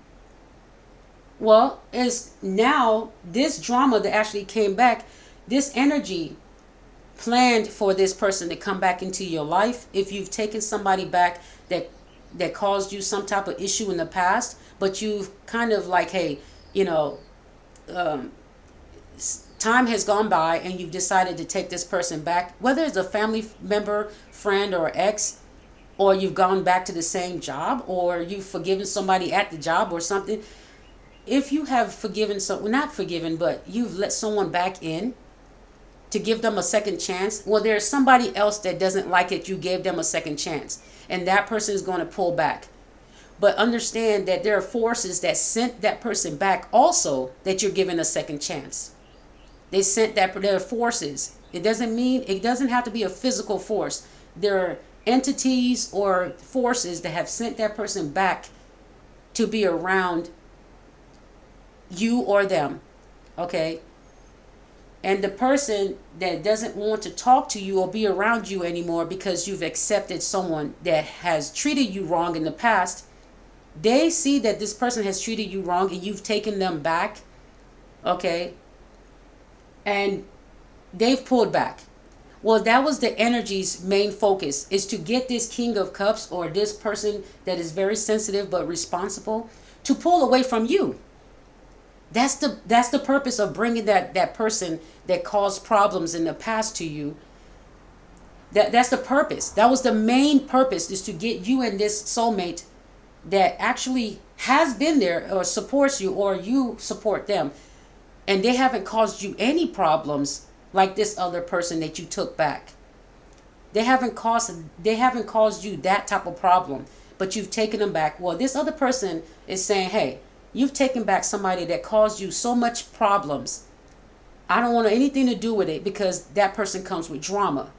Well, it's now this drama that actually came back, this energy planned for this person to come back into your life. If you've taken somebody back that caused you some type of issue in the past, but you've kind of like, hey, time has gone by and you've decided to take this person back, whether it's a family member, friend, or ex, or you've gone back to the same job, or you've forgiven somebody at the job or something. If you have forgiven not forgiven, but you've let someone back in to give them a second chance, well, there's somebody else that doesn't like it. You gave them a second chance, and that person is going to pull back. But understand that there are forces that sent that person back also that you're giving a second chance. They sent there are forces. It doesn't have to be a physical force. There are entities or forces that have sent that person back to be around you or them. Okay? And the person that doesn't want to talk to you or be around you anymore because you've accepted someone that has treated you wrong in the past, they see that this person has treated you wrong and you've taken them back. Okay? And they've pulled back. Well, that was the energy's main focus, is to get this King of Cups or this person that is very sensitive but responsible to pull away from you. That's the purpose of bringing that person that caused problems in the past to you. That's the purpose. That was the main purpose, is to get you and this soulmate that actually has been there or supports you, or you support them. And they haven't caused you any problems like this other person that you took back. They haven't caused you that type of problem, but you've taken them back. Well, this other person is saying, hey, you've taken back somebody that caused you so much problems. I don't want anything to do with it because that person comes with drama.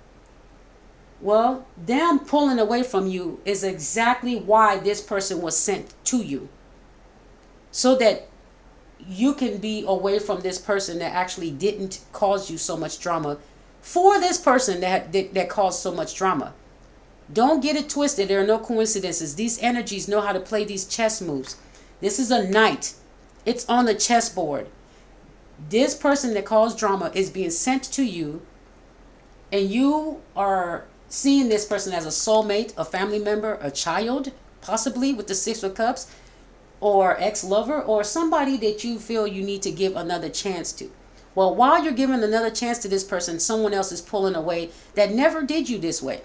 Well, them pulling away from you is exactly why this person was sent to you. So that you can be away from this person that actually didn't cause you so much drama, for this person that caused so much drama. Don't get it twisted. There are no coincidences. These energies know how to play these chess moves. This is a knight. It's on the chessboard. This person that caused drama is being sent to you and you are seeing this person as a soulmate, a family member, a child, possibly with the Six of Cups, or ex-lover, or somebody that you feel you need to give another chance to. Well, while you're giving another chance to this person, someone else is pulling away that never did you this way.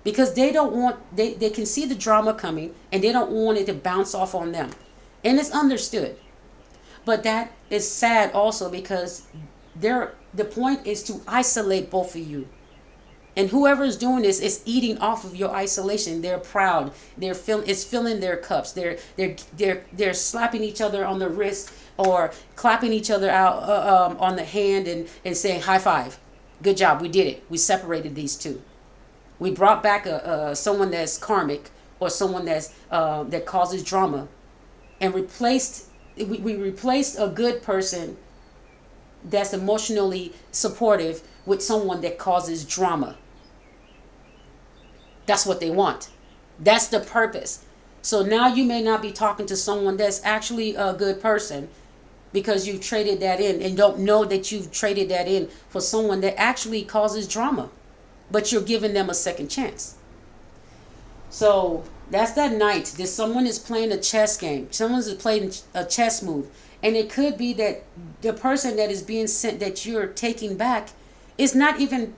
Because they don't want, they can see the drama coming and they don't want it to bounce off on them. And it's understood. But that is sad also because the point is to isolate both of you. And whoever is doing this is eating off of your isolation. They're proud. It's filling their cups. They're slapping each other on the wrist or clapping each other out on the hand and saying high five. Good job. We did it. We separated these two. We brought back someone that's karmic or someone that causes drama, and we replaced a good person that's emotionally supportive with someone that causes drama. That's what they want. That's the purpose. So now you may not be talking to someone that's actually a good person because you traded that in and don't know that you've traded that in for someone that actually causes drama, but you're giving them a second chance. So that's that night. Someone is playing a chess game. Someone's playing a chess move. And it could be that the person that is being sent, that you're taking back, is not even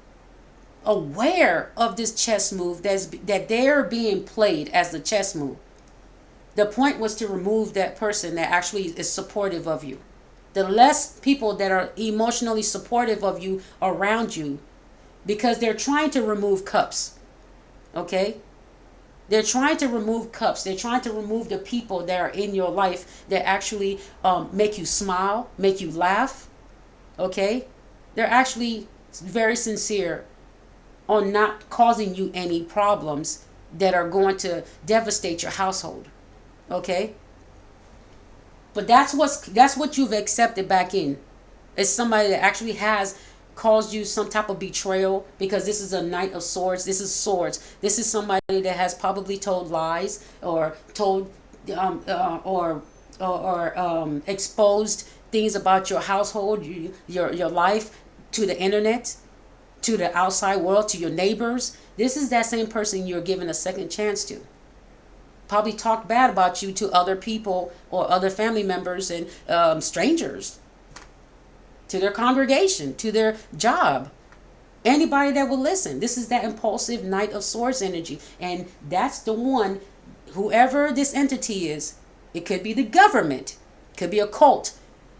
aware of this chess move that they're being played as the chess move. The point was to remove that person that actually is supportive of you. The less people that are emotionally supportive of you around you, because they're trying to remove cups. Okay? They're trying to remove cups. They're trying to remove the people that are in your life that actually make you smile, make you laugh. Okay? They're actually very sincere on not causing you any problems that are going to devastate your household. Okay? But that's what you've accepted back in. It's somebody that actually has caused you some type of betrayal, because this is a Knight of Swords. This is swords. This is somebody that has probably told lies or told exposed things about your household, your life, to the internet, to the outside world, to your neighbors. This is that same person you're giving a second chance to. Probably talked bad about you to other people or other family members and strangers, to their congregation, to their job, anybody that will listen. This is that impulsive Knight of Swords energy. And that's the one, whoever this entity is, it could be the government, it could be a cult,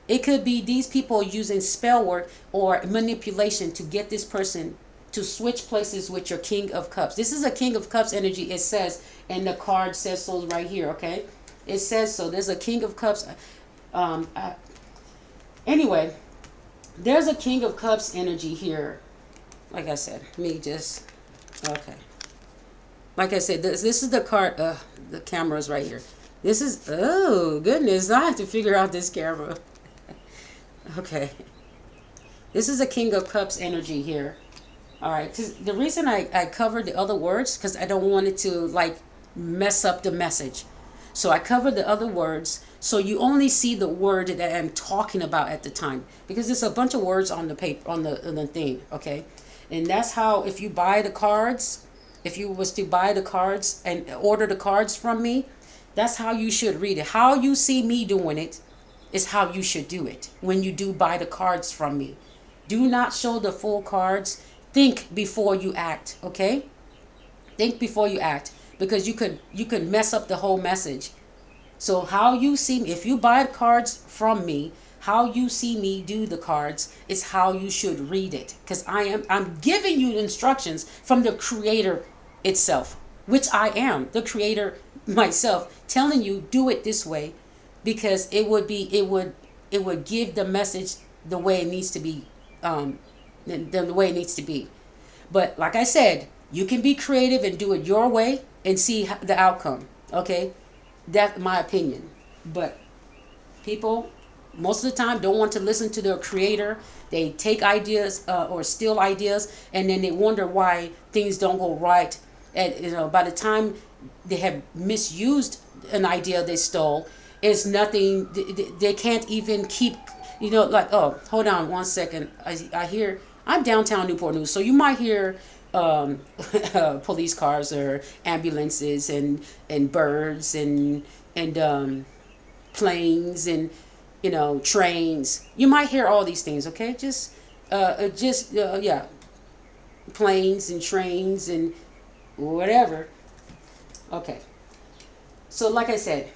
it could be these people using spell work or manipulation to get this person to switch places with your King of Cups. This is a King of Cups energy, it says, and the card says so right here, okay? It says so. There's a King of Cups. Anyway, there's a King of Cups energy here. Like I said, okay. Like I said, this is the card. The camera's right here. This is, oh goodness, I have to figure out this camera. Okay. This is a King of Cups energy here. All right. The reason I covered the other words, because I don't want it to like mess up the message. So I covered the other words, so you only see the word that I'm talking about at the time, because there's a bunch of words on the paper, on the thing, okay? And that's how, if you buy the cards, if you was to buy the cards and order the cards from me, that's how you should read it. How you see me doing it is how you should do it when you do buy the cards from me. Do not show the full cards. Think before you act, okay? Think before you act, because you could mess up the whole message. So how you see me, if you buy cards from me, how you see me do the cards is how you should read it, because I'm giving you instructions from the creator itself, which I am the creator myself, telling you do it this way, because it would give the message the way it needs to be, the way it needs to be. But like I said, you can be creative and do it your way and see the outcome. Okay, that's my opinion. But people, most of the time, don't want to listen to their creator. They take ideas or steal ideas, and then they wonder why things don't go right. And by the time they have misused an idea they stole, it's nothing. They can't even keep. Like, oh, hold on one second. I hear I'm downtown Newport News, so you might hear um, police cars or ambulances and birds and planes and trains. You might hear all these things. Okay, just yeah, planes and trains and whatever. Okay, so like I said,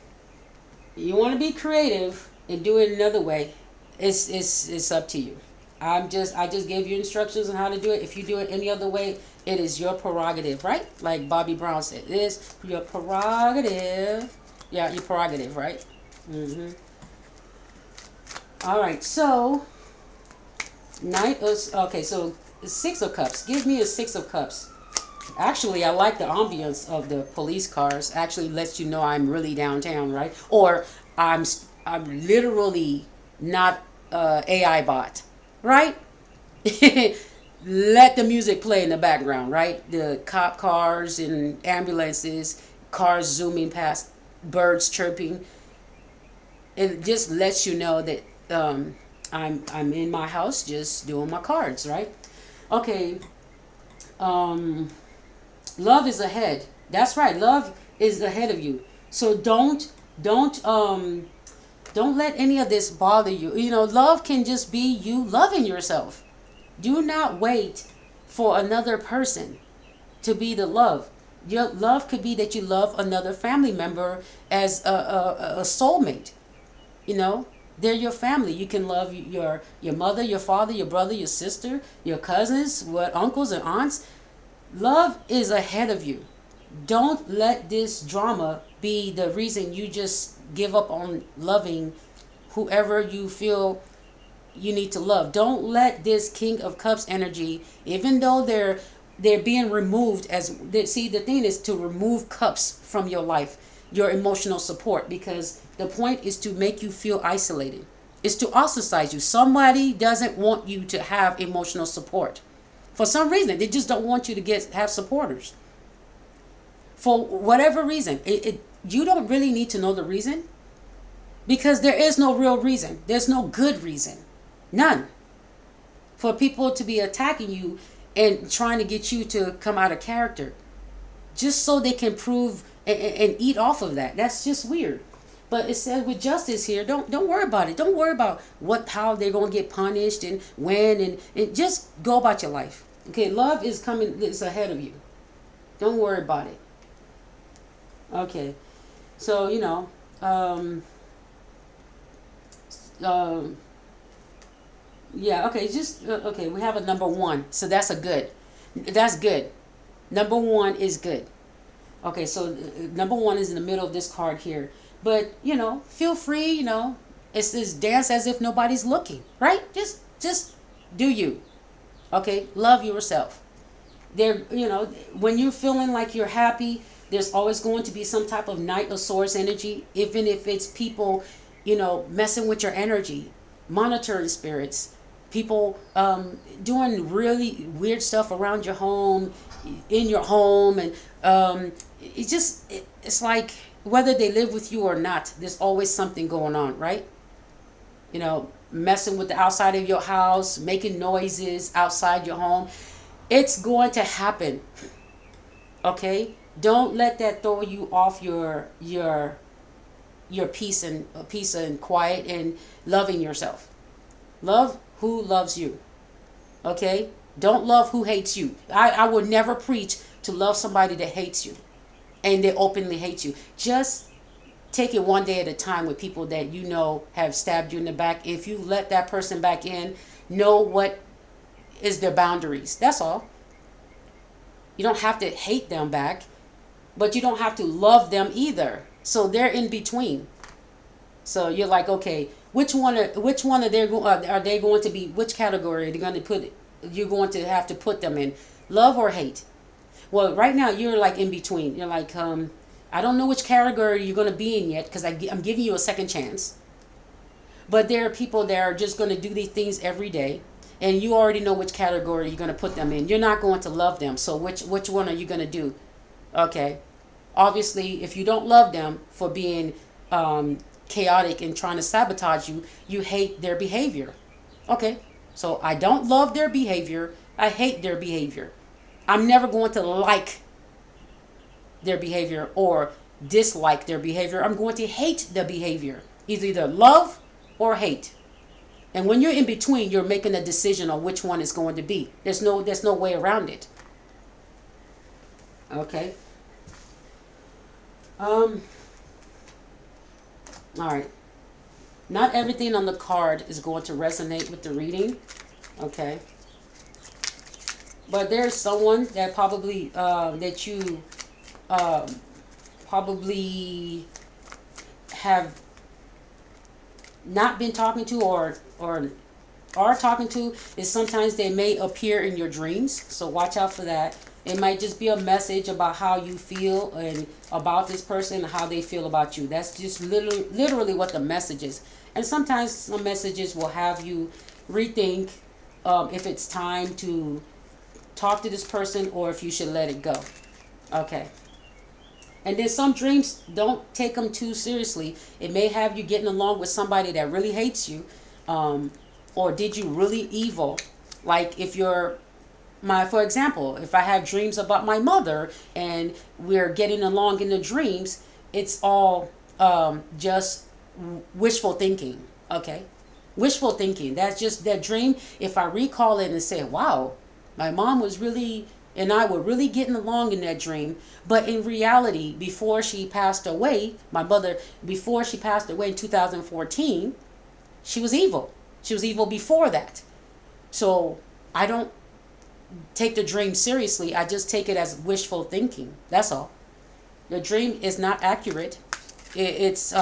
you want to be creative and do it another way. It's up to you. I just gave you instructions on how to do it. If you do it any other way, it is your prerogative, right? Like Bobby Brown said, it is your prerogative. Yeah, your prerogative, right? Mm-hmm. All right, so okay, so Six of Cups. Give me a Six of Cups. Actually, I like the ambience of the police cars. Actually, lets you know I'm really downtown, right? Or I'm I'm literally not AI bot, right? Let the music play in the background, right? The cop cars and ambulances, cars zooming past, birds chirping. It just lets you know that I'm in my house just doing my cards, right? Okay. Um, Love is ahead. That's right. Love is ahead of you. So don't don't let any of this bother you. Love can just be you loving yourself. Do not wait for another person to be the love. Your love could be that you love another family member as a soulmate. You know, they're your family. You can love your mother, your father, your brother, your sister, your cousins, what uncles and aunts. Love is ahead of you. Don't let this drama be the reason you just give up on loving whoever you feel you need to love. Don't let this King of Cups energy, even though they're being removed see, the thing is to remove cups from your life, your emotional support, because the point is to make you feel isolated. It's to ostracize you. Somebody doesn't want you to have emotional support. For some reason, they just don't want you to have supporters. For whatever reason, you don't really need to know the reason, because there is no real reason. There's no good reason. None. For people to be attacking you and trying to get you to come out of character just so they can prove and eat off of that. That's just weird. But it says with justice here, don't worry about it. Don't worry about how they're gonna get punished and when and just go about your life. Okay, love is coming. It's ahead of you. Don't worry about it. Okay, so um, yeah. Okay, just okay. We have a number one, so that's a good. That's good. Number one is good. Okay, so number one is in the middle of this card here. But feel free. It's dance as if nobody's looking, right? Just do you. Okay, love yourself. When you're feeling like you're happy, there's always going to be some type of Knight of Swords energy, even if it's people, messing with your energy, monitoring spirits, people doing really weird stuff around your home, in your home, and it's like whether they live with you or not, there's always something going on, right? Messing with the outside of your house, making noises outside your home. It's going to happen. Okay? Don't let that throw you off your peace and quiet and loving yourself. Love who loves you. Okay? Don't love who hates you. I would never preach to love somebody that hates you and they openly hate you. Just take it one day at a time with people that have stabbed you in the back. If you let that person back in, know what is their boundaries. That's all. You don't have to hate them back, but you don't have to love them either. So they're in between. So you're like, okay, which one are they going to be? Which category are they going to put? You're going to have to put them in, love or hate. Well, right now you're like in between. You're like, I don't know which category you're going to be in yet because I'm giving you a second chance. But there are people that are just going to do these things every day, and you already know which category you're going to put them in. You're not going to love them. So which one are you going to do? Okay. Obviously, if you don't love them for being chaotic and trying to sabotage you, you hate their behavior. Okay. So I don't love their behavior. I hate their behavior. I'm never going to like their behavior or dislike their behavior. I'm going to hate the behavior. It's either love or hate. And when you're in between, you're making a decision on which one is going to be. There's no way around it. Okay. All right. Not everything on the card is going to resonate with the reading. Okay. But there's someone that probably that you probably have not been talking to or are talking to. Is sometimes they may appear in your dreams, so watch out for that. It might just be a message about how you feel and about this person and how they feel about you. That's just literally what the message is. And sometimes some messages will have you rethink if it's time to talk to this person or if you should let it go. Okay. And then some dreams, don't take them too seriously. It may have you getting along with somebody that really hates you, or did you really evil. Like if you're for example, if I have dreams about my mother and we're getting along in the dreams, it's all just wishful thinking. Okay, wishful thinking. That's just that dream. If I recall it and say, wow, my mom was really and I were really getting along in that dream. But in reality, before she passed away, my mother, before she passed away in 2014, she was evil. She was evil before that. So I don't take the dream seriously. I just take it as wishful thinking. That's all. The dream is not accurate. It's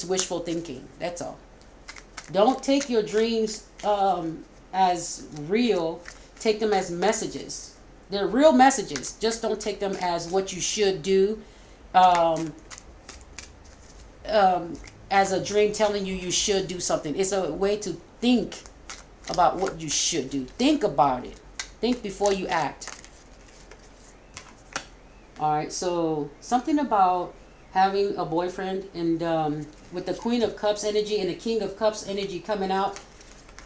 wishful thinking. That's all. Don't take your dreams as real. Take them as messages. They're real messages. Just don't take them as what you should do. As a dream telling you should do something. It's a way to think about what you should do. Think about it. Think before you act. All right. So something about having a boyfriend, and with the Queen of Cups energy and the King of Cups energy coming out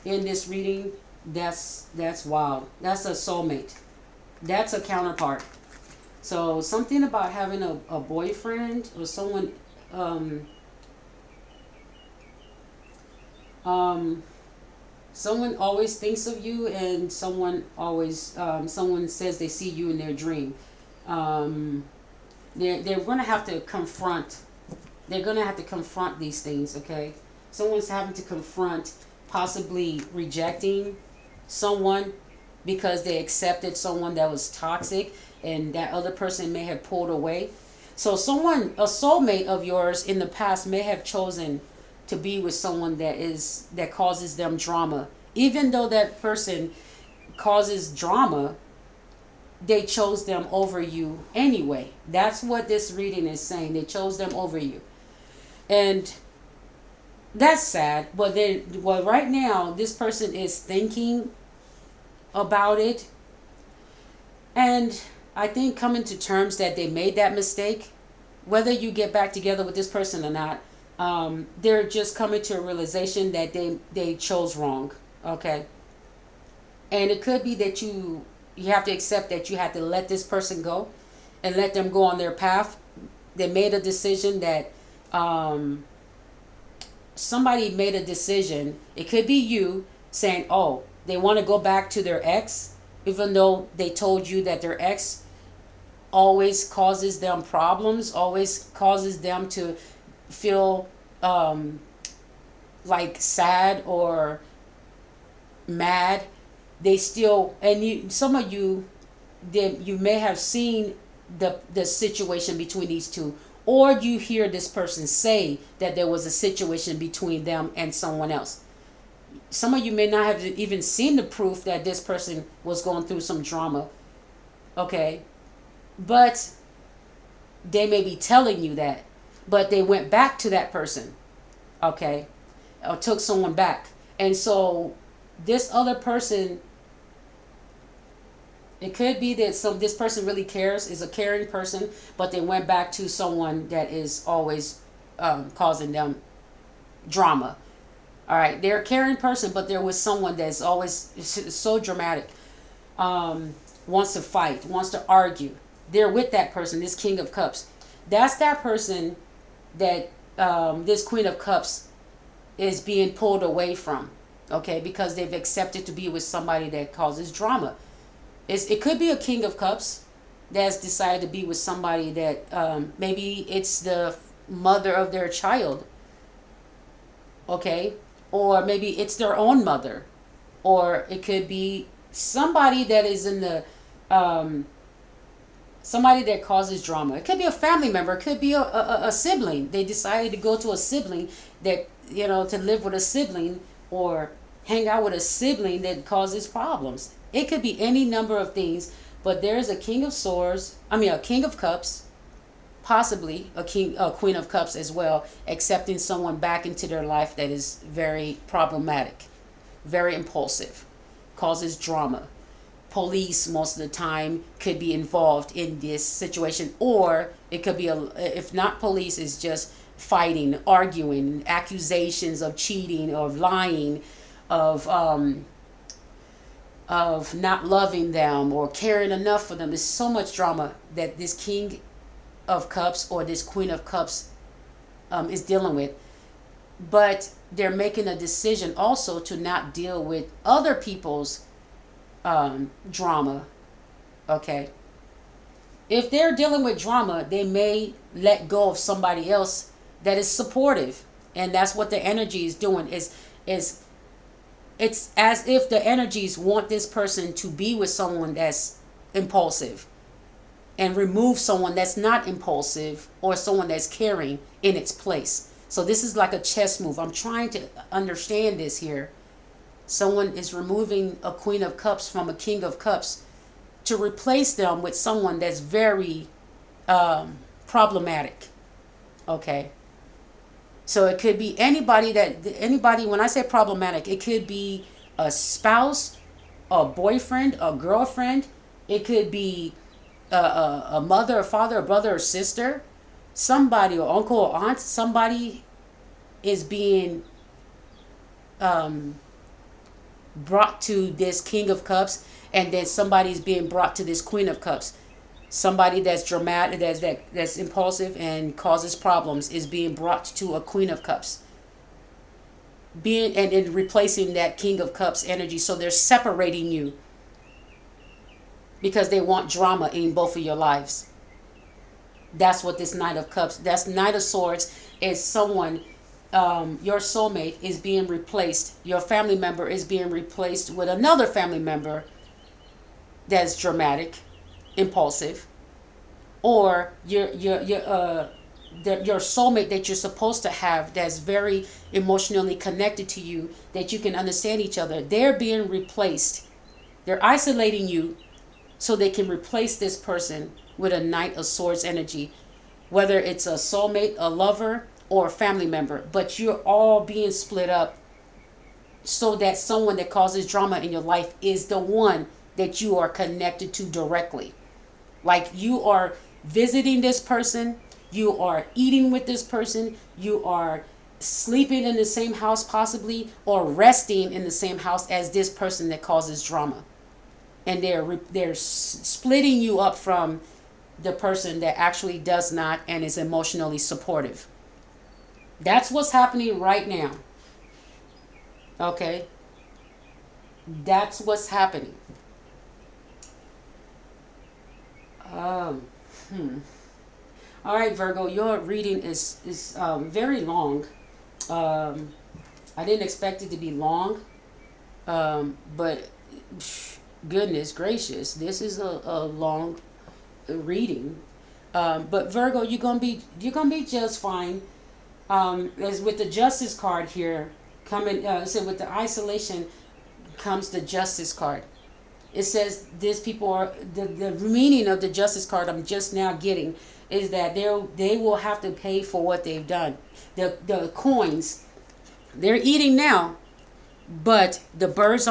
in this reading, that's wild. That's a soulmate. That's a counterpart. So something about having a boyfriend or someone someone always thinks of you, and someone always someone says they see you in their dream. They're going to have to confront. They're going to have to confront these things. Okay, someone's having to confront possibly rejecting someone because they accepted someone that was toxic, and that other person may have pulled away. So someone, a soulmate of yours in the past, may have chosen to be with someone that causes them drama. Even though that person causes drama, they chose them over you anyway. That's what this reading is saying. They chose them over you. And that's sad. But right now, this person is thinking about it. And I think coming to terms that they made that mistake, whether you get back together with this person or not, they're just coming to a realization that they chose wrong. Okay. And it could be that you have to accept that you have to let this person go and let them go on their path. They made a decision that somebody made a decision. It could be you saying, oh, they want to go back to their ex, even though they told you that their ex always causes them problems, always causes them to feel like sad or mad. They still, and some of you, you may have seen the situation between these two, or you hear this person say that there was a situation between them and someone else. Some of you may not have even seen the proof that this person was going through some drama. Okay. But they may be telling you that. But they went back to that person. Okay. Or took someone back. And so this other person, it could be that this person really cares, is a caring person, but they went back to someone that is always causing them drama. All right, they're a caring person, but they're with someone that's always so dramatic, wants to fight, wants to argue. They're with that person, this King of Cups. That's that person that this Queen of Cups is being pulled away from, okay, because they've accepted to be with somebody that causes drama. It could be a King of Cups that's decided to be with somebody that maybe it's the mother of their child, okay, or maybe it's their own mother, or it could be somebody that is in the somebody that causes drama. It could be a family member. It could be a sibling. They decided to go to a sibling that, to live with a sibling or hang out with a sibling that causes problems. It could be any number of things, but there's a King of Swords, a King of Cups, possibly a Queen of Cups as well, accepting someone back into their life that is very problematic, very impulsive, causes drama. Police most of the time could be involved in this situation, or it could be if not police, it's just fighting, arguing, accusations of cheating, of lying, of not loving them or caring enough for them. There's so much drama that this King of Cups or this Queen of Cups is dealing with. But they're making a decision also to not deal with other people's drama. Okay. If they're dealing with drama, they may let go of somebody else that is supportive. And that's what the energy is doing. Is it's as if the energies want this person to be with someone that's impulsive and remove someone that's not impulsive or someone that's caring in its place. So this is like a chess move. I'm trying to understand this here. Someone is removing a Queen of Cups from a King of Cups to replace them with someone that's very problematic. Okay. So it could be anybody, when I say problematic, it could be a spouse, a boyfriend, a girlfriend. It could be a mother, a father, a brother, or sister. Somebody, or uncle or aunt, somebody is being brought to this King of Cups, and then somebody's being brought to this Queen of Cups. Somebody that's dramatic, that's impulsive and causes problems is being brought to a Queen of Cups. And replacing that King of Cups energy. So they're separating you because they want drama in both of your lives. That's what this Knight of Cups, that's Knight of Swords, is someone, your soulmate is being replaced. Your family member is being replaced with another family member that's dramatic, impulsive, or your soulmate that you're supposed to have that's very emotionally connected to you, that you can understand each other. They're being replaced. They're isolating you so they can replace this person with a Knight of Swords energy, whether it's a soulmate, a lover, or a family member. But you're all being split up so that someone that causes drama in your life is the one that you are connected to directly. Like you are visiting this person, you are eating with this person, you are sleeping in the same house possibly, or resting in the same house as this person that causes drama. And they're splitting you up from the person that actually does not and is emotionally supportive. That's what's happening right now. Okay? That's what's happening. All right, Virgo, your reading is very long. I didn't expect it to be long, but goodness gracious, this is a long reading. But Virgo, you're gonna be just fine. As with the Justice card here coming, so with the isolation comes the Justice card. It says these people are the meaning of the Justice card I'm just now getting is that they will have to pay for what they've done. The coins they're eating now, but the birds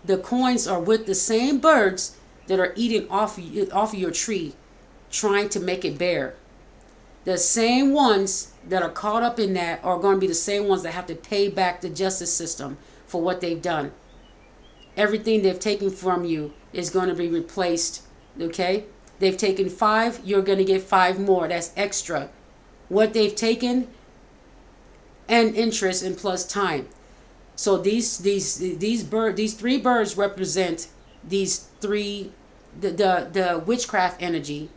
the coins are with the same birds that are eating off of your tree, trying to make it bare. The same ones that are caught up in that are going to be the same ones that have to pay back the justice system for what they've done. Everything they've taken from you is going to be replaced. Okay? They've taken 5, you're going to get 5 more. That's extra. What they've taken, and interest, and plus time. So these 3 birds represent these 3, the witchcraft energy,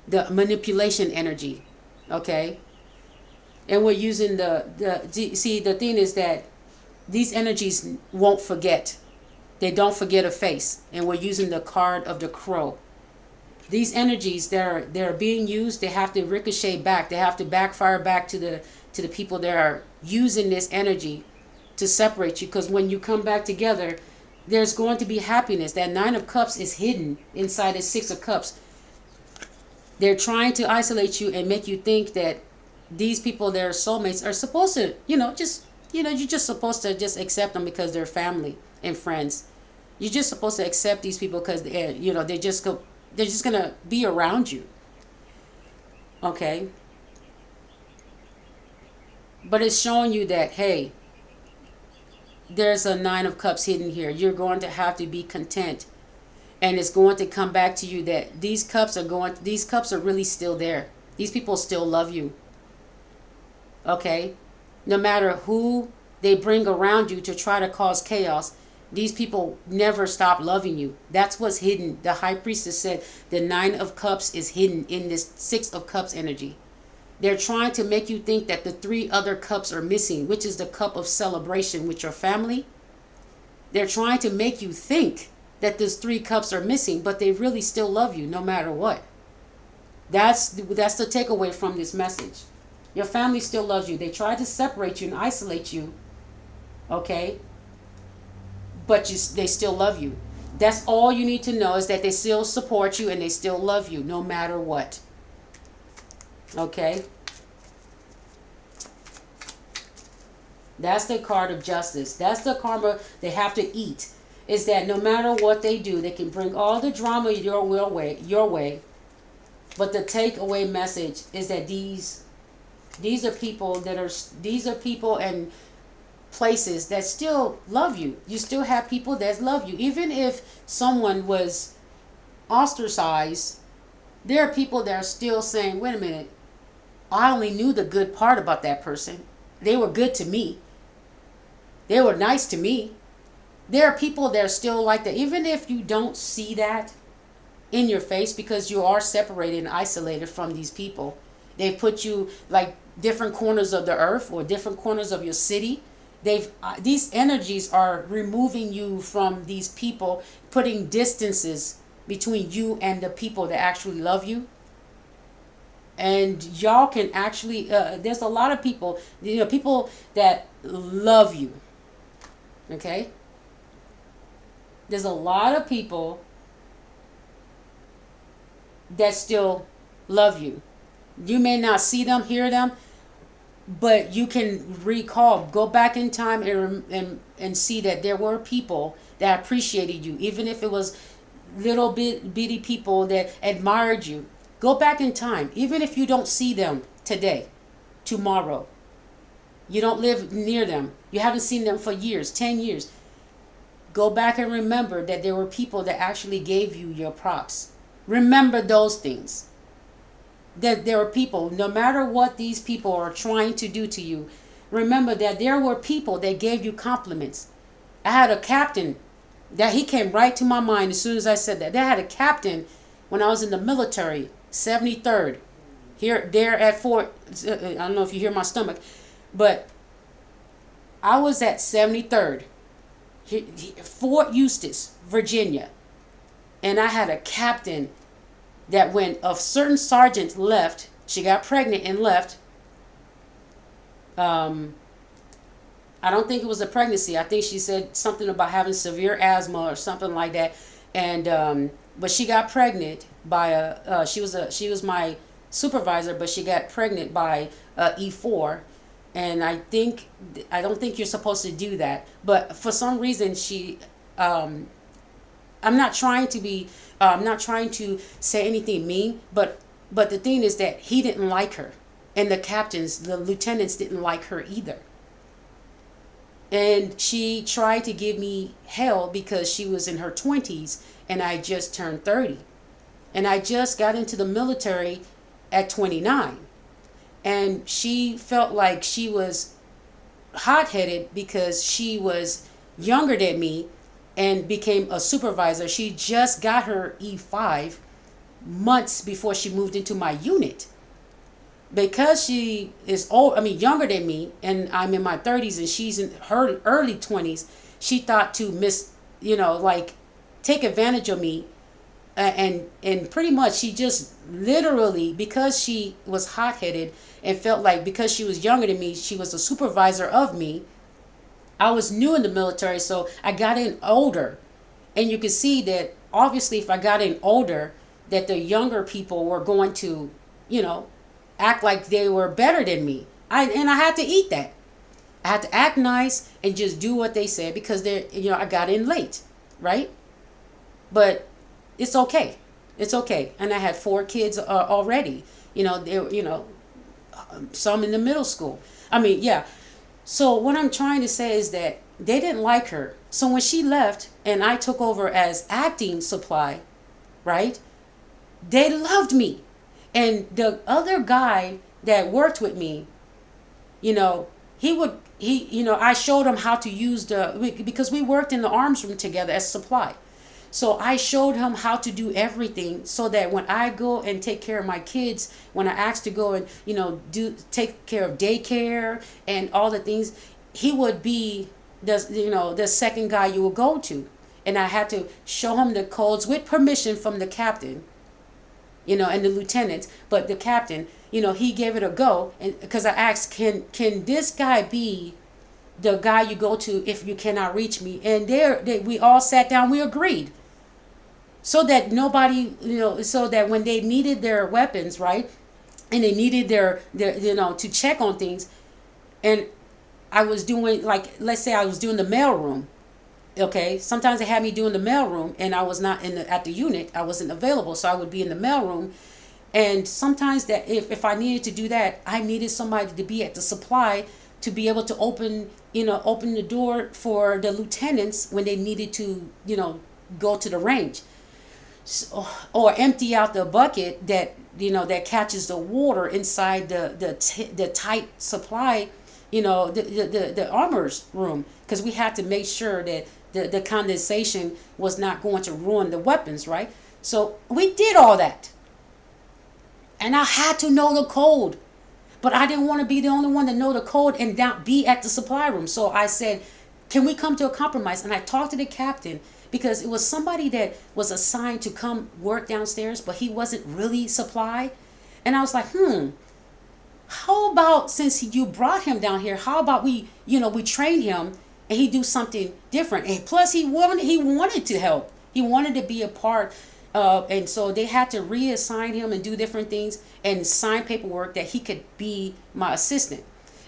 the manipulation energy. Okay? And we're using the thing is that these energies won't forget. They don't forget a face. And we're using the card of the crow. These energies they're being used, they have to ricochet back. They have to backfire back to the people that are using this energy to separate you. Because when you come back together, there's going to be happiness. That 9 of Cups is hidden inside the 6 of Cups. They're trying to isolate you and make you think that these people, their soulmates, are supposed to, you're just supposed to just accept them because they're family and friends. You're just supposed to accept these people because they're just gonna be around you. Okay. But it's showing you that, hey, there's a 9 of Cups hidden here. You're going to have to be content. And it's going to come back to you that these cups are really still there. These people still love you. Okay? No matter who they bring around you to try to cause chaos, these people never stop loving you. That's what's hidden. The High Priestess said the 9 of Cups is hidden in this 6 of Cups energy. They're trying to make you think that the 3 other cups are missing, which is the cup of celebration with your family. They're trying to make you think that those 3 cups are missing, but they really still love you no matter what. That's the takeaway from this message. Your family still loves you. They tried to separate you and isolate you, okay? But they still love you. That's all you need to know, is that they still support you and they still love you no matter what. Okay? That's the card of justice. That's the karma they have to eat. Is that no matter what they do, they can bring all the drama your way. But the takeaway message is that these are people and places that still love you. You still have people that love you. Even if someone was ostracized, there are people that are still saying, wait a minute, I only knew the good part about that person. They were good to me. They were nice to me. There are people that are still like that. Even if you don't see that in your face, because you are separated and isolated from these people. They put you like different corners of the earth or different corners of your city. These energies are removing you from these people, putting distances between you and the people that actually love you. And y'all can actually, there's a lot of people, people that love you. Okay? There's a lot of people that still love you. You may not see them, hear them, but you can recall, go back in time and see that there were people that appreciated you, even if it was little bitty people that admired you. Go back in time, even if you don't see them today, tomorrow. You don't live near them. You haven't seen them for years, 10 years. Go back and remember that there were people that actually gave you your props. Remember those things. That there were people, no matter what these people are trying to do to you, remember that there were people that gave you compliments. I had a captain that he came right to my mind as soon as I said that. They had a captain when I was in the military, 73rd, there at Fort, I don't know if you hear my stomach, but I was at 73rd, Fort Eustis, Virginia. And I had a captain that when a certain sergeant left, she got pregnant and left. I don't think it was a pregnancy. I think she said something about having severe asthma or something like that. And but she got pregnant by she was my supervisor, but she got pregnant by E4. And I don't think you're supposed to do that. But for some reason she I'm not trying to say anything mean, but the thing is that he didn't like her. And the lieutenants didn't like her either. And she tried to give me hell because she was in her 20s and I just turned 30. And I just got into the military at 29. And she felt like she was hot-headed because she was younger than me and became a supervisor. She just got her E5 months before she moved into my unit. Because she is younger than me, and I'm in my 30s and she's in her early 20s, she thought to take advantage of me. And pretty much she just literally, because she was hot-headed and felt like because she was younger than me, she was a supervisor of me. I was new in the military, so I got in older. And you can see that obviously if I got in older, that the younger people were going to, act like they were better than me. I had to eat that. I had to act nice and just do what they said because I got in late, right? But it's okay. It's okay. And I had 4 kids already. Some in the middle school. So what I'm trying to say is that they didn't like her. So when she left and I took over as acting supply, right? They loved me. And the other guy that worked with me, I showed him how to use because we worked in the arms room together as supply. So I showed him how to do everything so that when I go and take care of my kids, when I asked to go and, take care of daycare and all the things, he would be the second guy you would go to. And I had to show him the codes with permission from the captain, and the lieutenant, but the captain, he gave it a go. And because I asked, can this guy be the guy you go to if you cannot reach me? And we all sat down, we agreed. So that nobody, so that when they needed their weapons, right? And they needed their to check on things. And I was doing, let's say I was doing the mailroom. Okay, sometimes they had me doing the mailroom and I was not at the unit. I wasn't available, so I would be in the mailroom. And sometimes that if I needed to do that, I needed somebody to be at the supply to be able to open the door for the lieutenants when they needed to, go to the range. So, or empty out the bucket that catches the water inside the tight supply, the armor's room, because we had to make sure that the condensation was not going to ruin the weapons, right? So we did all that. And I had to know the code. But I didn't want to be the only one to know the code and not be at the supply room. So I said, can we come to a compromise? And I talked to the captain because it was somebody that was assigned to come work downstairs, but he wasn't really supply. And I was like, how about, since you brought him down here, how about we train him and he do something different? And plus he wanted to help. He wanted to be a part. And so they had to reassign him and do different things and sign paperwork that he could be my assistant.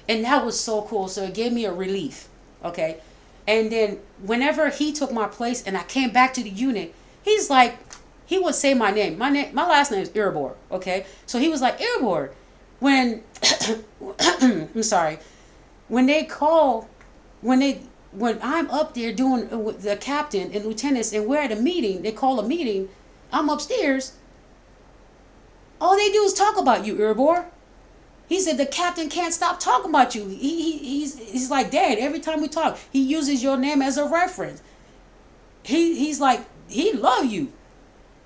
And that was so cool. So it gave me a relief. Okay. And then whenever he took my place and I came back to the unit, he's like, he would say my name. My last name is Iribor. Okay. So he was like, Iribor, when, I'm sorry, when I'm up there doing with the captain and lieutenants and we're at a meeting, they call a meeting, I'm upstairs, all they do is talk about you, Iribor. He said the captain can't stop talking about you. He's like, Dad, every time we talk, he uses your name as a reference. He's like, he love you.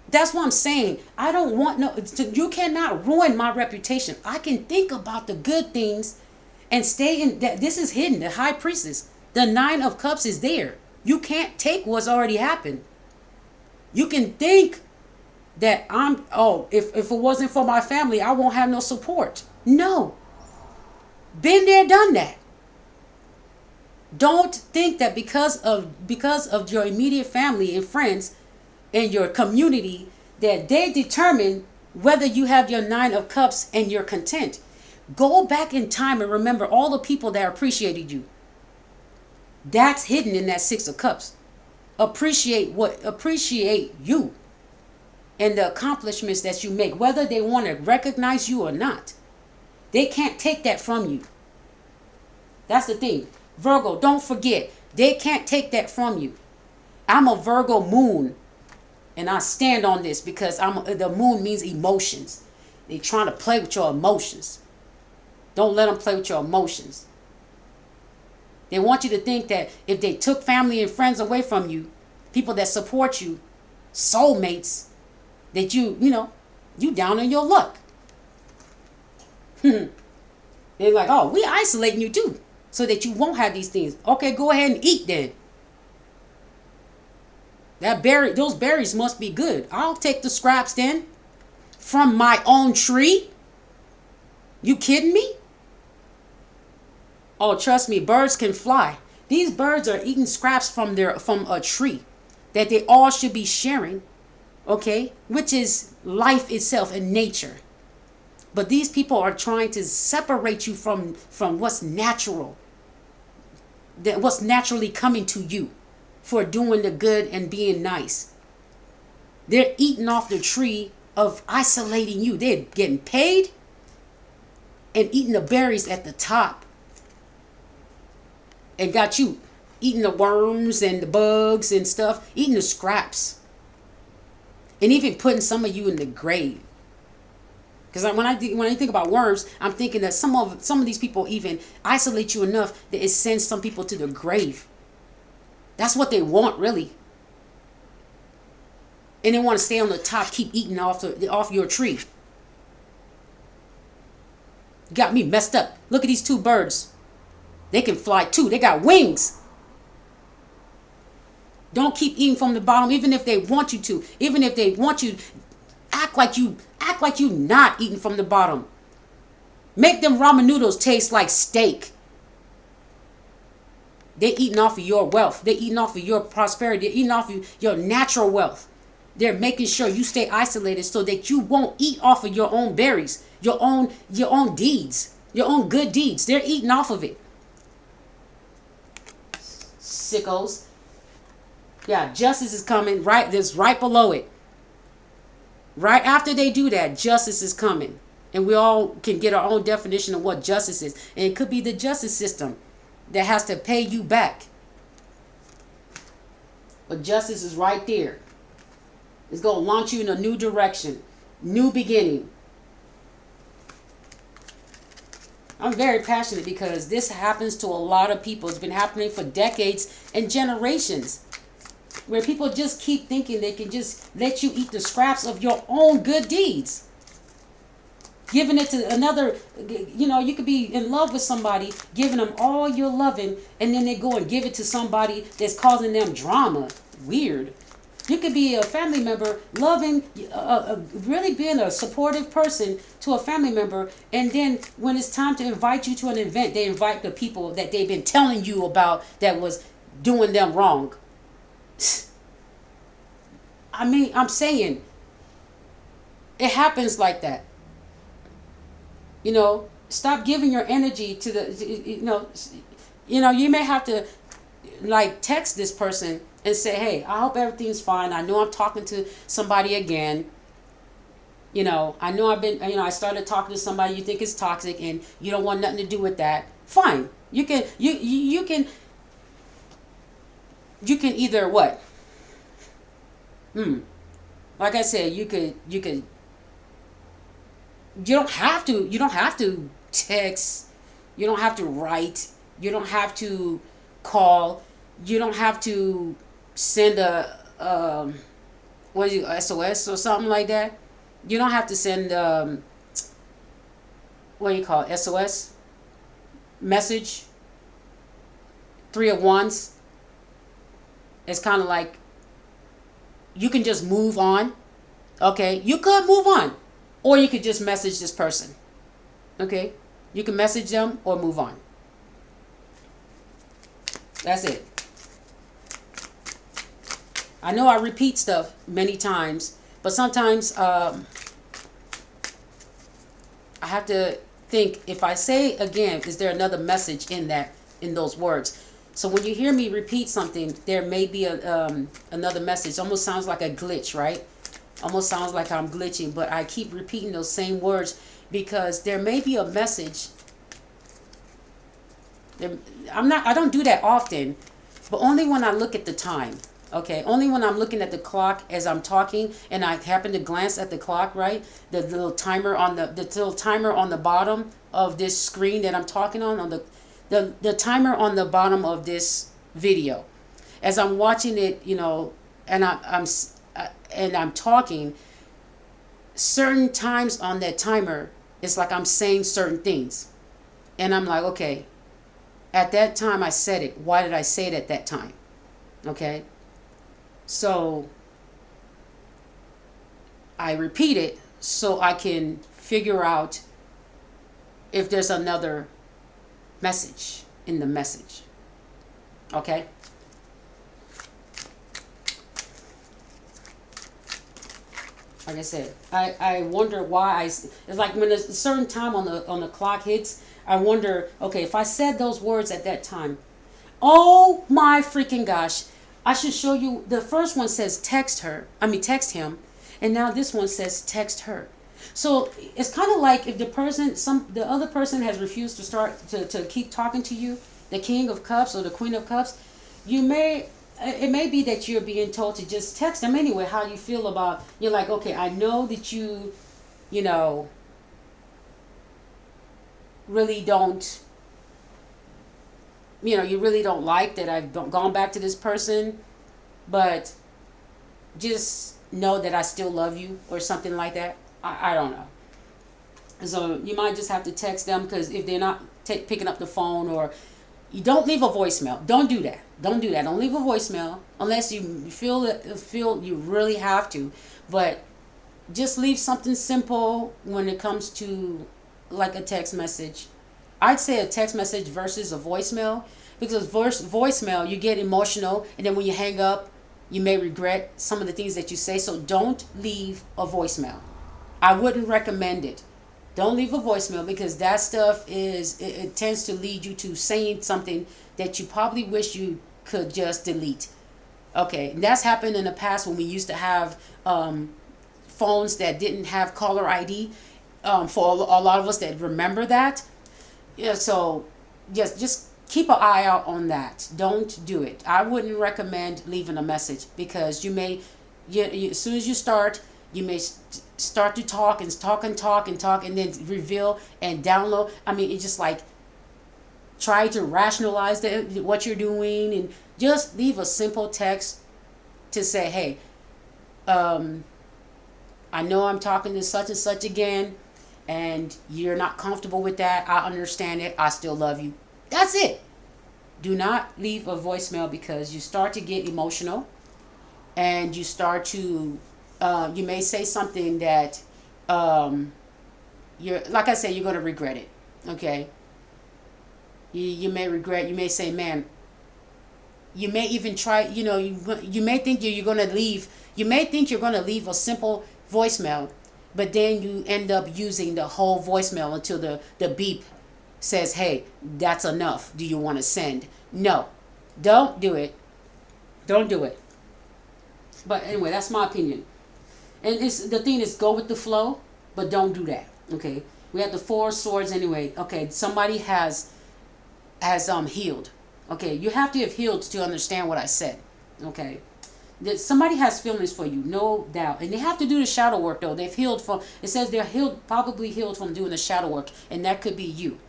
That's what I'm saying. I don't want you cannot ruin my reputation. I can think about the good things and stay in that. This is hidden. The high priestess, the 9 of cups is there. You can't take what's already happened. You can think that if it wasn't for my family, I won't have no support. No. Been there, done that. Don't think that because of your immediate family and friends and your community that they determine whether you have your 9 of cups and you're content. Go back in time and remember all the people that appreciated you. That's hidden in that 6 of cups. Appreciate you and the accomplishments that you make, whether they want to recognize you or not. They can't take that from you. That's the thing. Virgo, don't forget, they can't take that from you. I'm a Virgo moon, and I stand on this because the moon means emotions. They trying to play with your emotions. Don't let them play with your emotions. They want you to think that if they took family and friends away from you, people that support you, soulmates, that you down in your luck. They're like, oh, we isolating you too, so that you won't have these things. Okay, go ahead and eat then. Those berries must be good. I'll take the scraps then from my own tree. You kidding me? Oh, trust me, birds can fly. These birds are eating scraps from a tree that they all should be sharing, okay? Which is life itself and nature. But these people are trying to separate you from what's natural, what's naturally coming to you for doing the good and being nice. They're eating off the tree of isolating you. They're getting paid and eating the berries at the top. And got you eating the worms and the bugs and stuff, eating the scraps. And even putting some of you in the grave. Because when I think about worms, I'm thinking that some of these people even isolate you enough that it sends some people to the grave. That's what they want, really. And they want to stay on the top, keep eating off your tree. Got me messed up. Look at these two birds. They can fly too. They got wings. Don't keep eating from the bottom, even if they want you to. Even if they want you, act like you not eating from the bottom. Make them ramen noodles taste like steak. They're eating off of your wealth. They're eating off of your prosperity. They're eating off of your natural wealth. They're making sure you stay isolated so that you won't eat off of your own berries, your own deeds, your own good deeds. They're eating off of it. Sickos. Yeah, justice is coming right below it. Right after they do that, justice is coming. And we all can get our own definition of what justice is. And it could be the justice system that has to pay you back. But justice is right there. It's going to launch you in a new direction. New beginning. I'm very passionate because this happens to a lot of people. It's been happening for decades and generations. Where people just keep thinking they can just let you eat the scraps of your own good deeds. Giving it to another, you could be in love with somebody, giving them all your loving, and then they go and give it to somebody that's causing them drama. Weird. You could be a family member loving, really being a supportive person to a family member, and then when it's time to invite you to an event, they invite the people that they've been telling you about that was doing them wrong. I mean, I'm saying it happens like that. Stop giving your energy to the, you may have to text this person and say, hey, I hope everything's fine. I know I'm talking to somebody again. I know I started talking to somebody you think is toxic and you don't want nothing to do with that. Fine. You can either what? Like I said, you don't have to text, you don't have to write, you don't have to call, you don't have to send a SOS or something like that. You don't have to send SOS message, 3 of Wands. It's kind of like you can just move on. Okay, you could move on, or you could just message this person. Okay, you can message them or move on. That's it. I know I repeat stuff many times, but sometimes I have to think, if I say again, is there another message in those words? So when you hear me repeat something, there may be another message. Almost sounds like a glitch, right? Almost sounds like I'm glitching, but I keep repeating those same words because there may be a message. I don't do that often, but only when I look at the time. Okay, only when I'm looking at the clock as I'm talking and I happen to glance at the clock, right? The little timer on the bottom of this screen that I'm talking on the timer on the bottom of this video. As I'm watching it, and I'm talking, certain times on that timer, it's like I'm saying certain things. And I'm like, okay, at that time I said it. Why did I say it at that time? Okay? So I repeat it so I can figure out if there's another message in the message. Okay? Like I said, I wonder why it's like when a certain time on the clock hits, I wonder, okay, if I said those words at that time, oh my freaking gosh, I should show you. The first one says text him, and now this one says text her. So it's kind of like if the other person has refused to keep talking to you, the King of Cups or the Queen of Cups, it may be that you're being told to just text them anyway how you feel about. You're like, okay, I know that you really don't, you really don't like that I've gone back to this person, but just know that I still love you or something like that. I don't know. So you might just have to text them, because if they're not picking up the phone, or you don't leave a voicemail. Don't do that. Don't do that. Don't leave a voicemail unless you feel you really have to. But just leave something simple when it comes to like a text message. I'd say a text message versus a voicemail, because voicemail you get emotional, and then when you hang up, you may regret some of the things that you say. So don't leave a voicemail. I wouldn't recommend it. Don't leave a voicemail, because that stuff it tends to lead you to saying something that you probably wish you could just delete. Okay, and that's happened in the past when we used to have phones that didn't have caller ID. For a lot of us that remember that, yeah. So just keep an eye out on that. Don't do it. I wouldn't recommend leaving a message, because as soon as you start, you may start to talk and talk and talk and talk, and then reveal and download. I mean, it's just like try to rationalize what you're doing, and just leave a simple text to say, hey, I know I'm talking to such and such again, and you're not comfortable with that. I understand it. I still love you. That's it. Do not leave a voicemail, because you start to get emotional, and you start to you may say something that like I said, you're going to regret it. Okay. You may regret. You may say, man. You may even try. You may think you're going to leave. You may think you're going to leave a simple voicemail, but then you end up using the whole voicemail until the beep says, hey, that's enough. Do you want to send? No, don't do it. Don't do it. But anyway, that's my opinion. And the thing is, go with the flow, but don't do that. Okay, we have the 4 of Swords anyway. Okay, somebody has healed. Okay, you have to have healed to understand what I said. Okay, that somebody has feelings for you, no doubt, and they have to do the shadow work though. They've healed from. It says they're probably healed from doing the shadow work, and that could be you.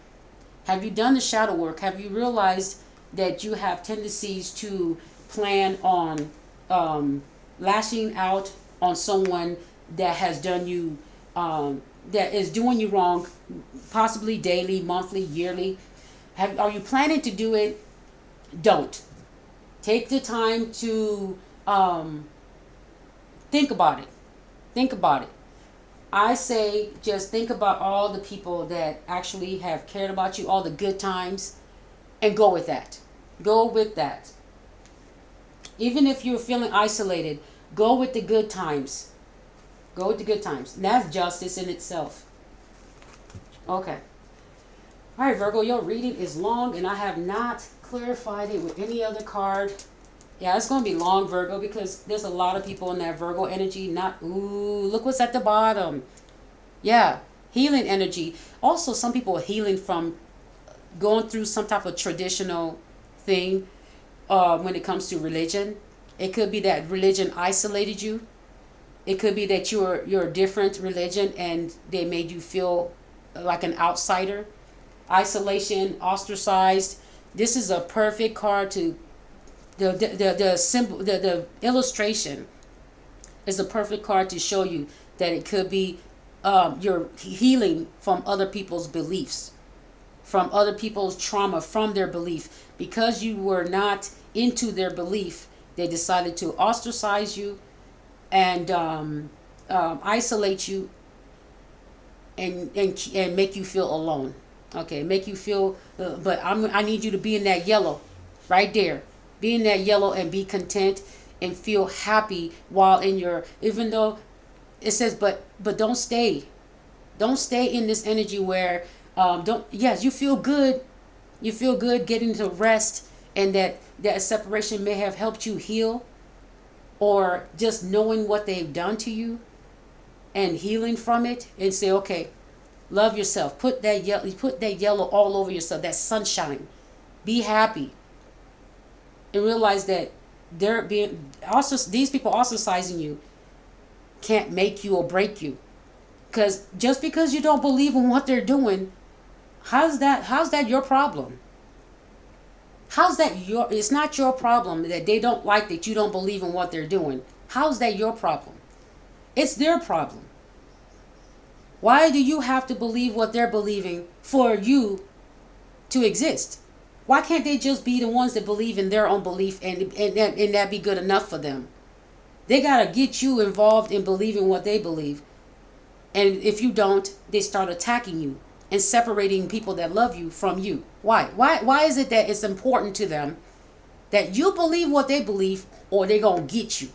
Have you done the shadow work? Have you realized that you have tendencies to plan on lashing out on someone that has done you, that is doing you wrong, possibly daily, monthly, yearly? Are you planning to do it? Don't. Take the time to think about it. Think about it. I say just think about all the people that actually have cared about you, all the good times, and go with that. Go with that. Even if you're feeling isolated, go with the good times. Go with the good times. And that's justice in itself. Okay. All right, Virgo, your reading is long, and I have not clarified it with any other card Yeah, it's going to be long, Virgo, because there's a lot of people in that Virgo energy. Not, ooh, look what's at the bottom. Yeah, healing energy. Also, some people are healing from going through some type of traditional thing when it comes to religion. It could be that religion isolated you. It could be that you're a different religion and they made you feel like an outsider. Isolation, ostracized. This is a perfect card to the symbol, the illustration is a perfect card to show you that it could be you're healing from other people's beliefs, from other people's trauma, from their belief. Because you were not into their belief, they decided to ostracize you and isolate you and make you feel alone. Okay, make you feel, I need you to be in that yellow right there. Be in that yellow and be content and feel happy while in your, even though it says, but don't stay. Don't stay in this energy where, yes, you feel good. You feel good getting to rest, and that separation may have helped you heal, or just knowing what they've done to you and healing from it, and say, okay, love yourself. Put that yellow all over yourself, that sunshine. Be happy. And realize that they're being also, these people ostracizing you can't make you or break you. Because just because you don't believe in what they're doing, how's that your problem? It's not your problem that they don't like that you don't believe in what they're doing. How's that your problem? It's their problem. Why do you have to believe what they're believing for you to exist? Why can't they just be the ones that believe in their own belief and that be good enough for them? They got to get you involved in believing what they believe. And if you don't, they start attacking you and separating people that love you from you. Why? Why is it that it's important to them that you believe what they believe, or they're going to get you?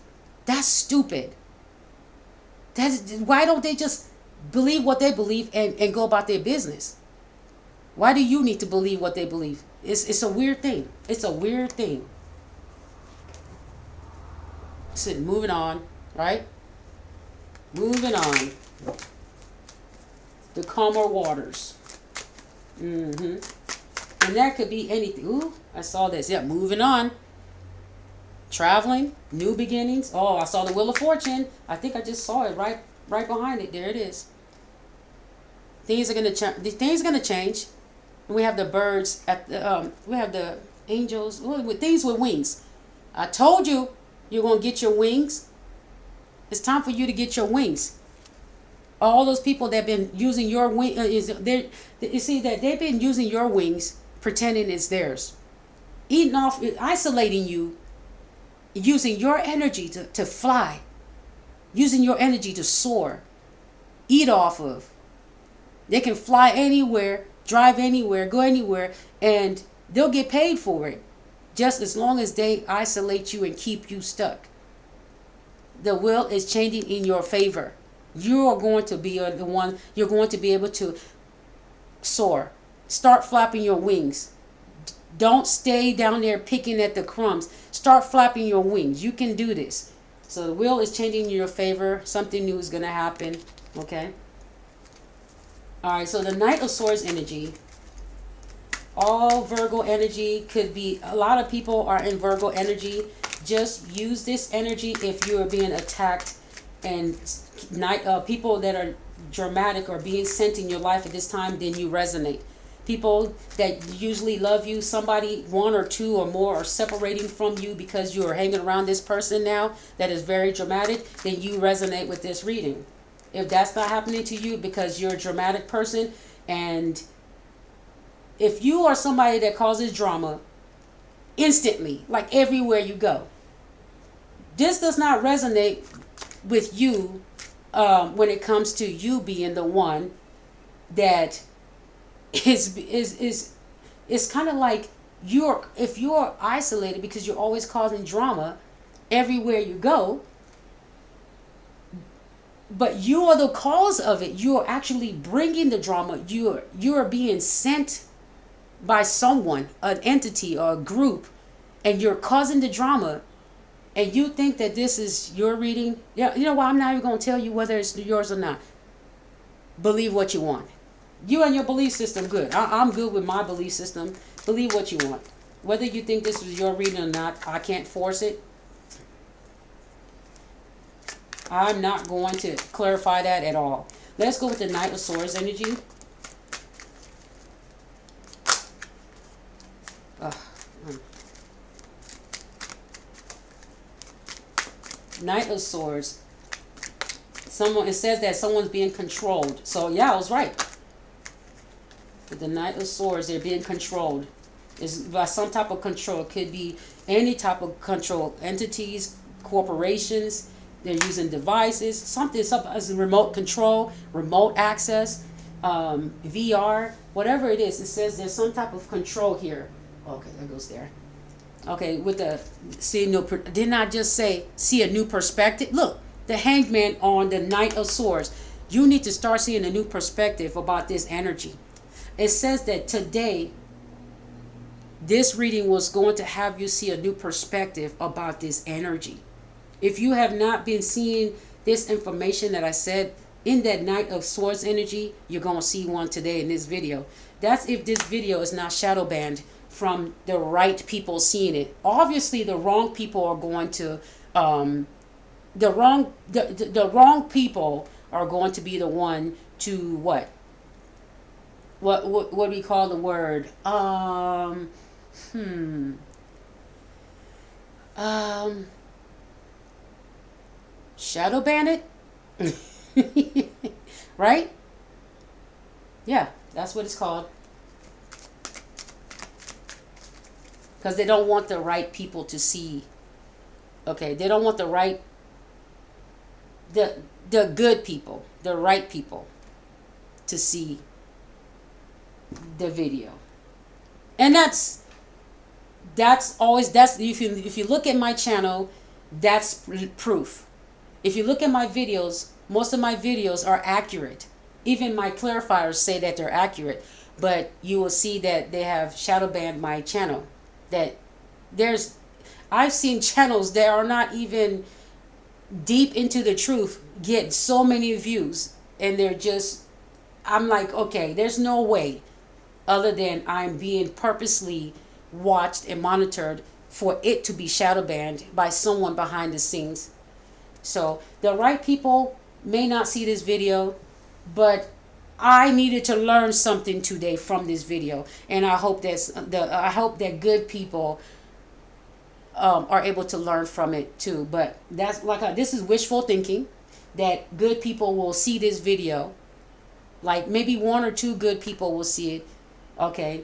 That's stupid. Why don't they just believe what they believe and go about their business? Why do you need to believe what they believe? It's a weird thing. It's a weird thing. So moving on, right? Moving on. The calmer waters. And that could be anything. Ooh, I saw this. Yeah, moving on. Traveling, new beginnings. Oh, I saw the Wheel of Fortune. I think I just saw it right behind it. There it is. Things are gonna change. Things are gonna change. We have the birds at the. We have the angels with things with wings. I told you you're gonna get your wings. It's time for you to get your wings. All those people that have been using your wing you see that they've been using your wings, pretending it's theirs, eating off, isolating you, using your energy to fly, using your energy to soar, eat off of. They can fly anywhere, drive anywhere, go anywhere, and they'll get paid for it, just as long as they isolate you and keep you stuck. The wheel is changing in your favor. You are going to be the one, you're going to be able to soar. Start flapping your wings. Don't stay down there picking at the crumbs. Start flapping your wings. You can do this. So the wheel is changing in your favor. Something new is going to happen. Okay? All right, so the Knight of Swords energy. All Virgo energy could be, a lot of people are in Virgo energy. Just use this energy if you are being attacked, and people that are dramatic or being sent in your life at this time, then you resonate. People that usually love you, somebody, one or two or more, are separating from you because you are hanging around this person now that is very dramatic, then you resonate with this reading. If that's not happening to you because you're a dramatic person, and if you are somebody that causes drama instantly, like everywhere you go, this does not resonate with you when it comes to you being the one that is kind of like if you're isolated because you're always causing drama everywhere you go, but you are the cause of it. You are actually bringing the drama. You are being sent by someone, an entity or a group, and you're causing the drama. and you think that this is your reading, yeah, you know what? I'm not even going to tell you whether it's yours or not. Believe what you want. You and your belief system, good. I'm good with my belief system. Believe what you want. Whether you think this is your reading or not, I can't force it. I'm not going to clarify that at all. Let's go with the Knight of Swords energy. Knight of Swords. It says that someone's being controlled. So yeah, I was right. With the Knight of Swords, they're being controlled. It's by some type of control. It could be any type of control. Entities, corporations. They're using devices. Something as remote control, remote access, VR, whatever it is. It says there's some type of control here. Okay, that goes there. Okay, with the didn't I just say see a new perspective? Look, the Hangman on the Knight of Swords. You need to start seeing a new perspective about this energy. It says that today, this reading was going to have you see a new perspective about this energy. If you have not been seeing this information that I said in that Knight of Swords energy, you're going to see one today in this video. That's if this video is not shadow banned from the right people seeing it. Obviously, the wrong people are going to, the wrong people are going to be the one to what do we call the word? Shadow ban it? Right? Yeah, that's what it's called. Because they don't want the right people to see. Okay, they don't want the good people, the right people to see the video. And that's if you look at my channel, that's proof. If you look at my videos, most of my videos are accurate. Even my clarifiers say that they're accurate, but you will see that they have shadow banned my channel. I've seen channels that are not even deep into the truth get so many views, and I'm like, okay, there's no way other than I'm being purposely watched and monitored for it to be shadow banned by someone behind the scenes. So the right people may not see this video, but I needed to learn something today from this video, and I hope that good people are able to learn from it too. But that's this is wishful thinking, that good people will see this video, like maybe one or two good people will see it, okay,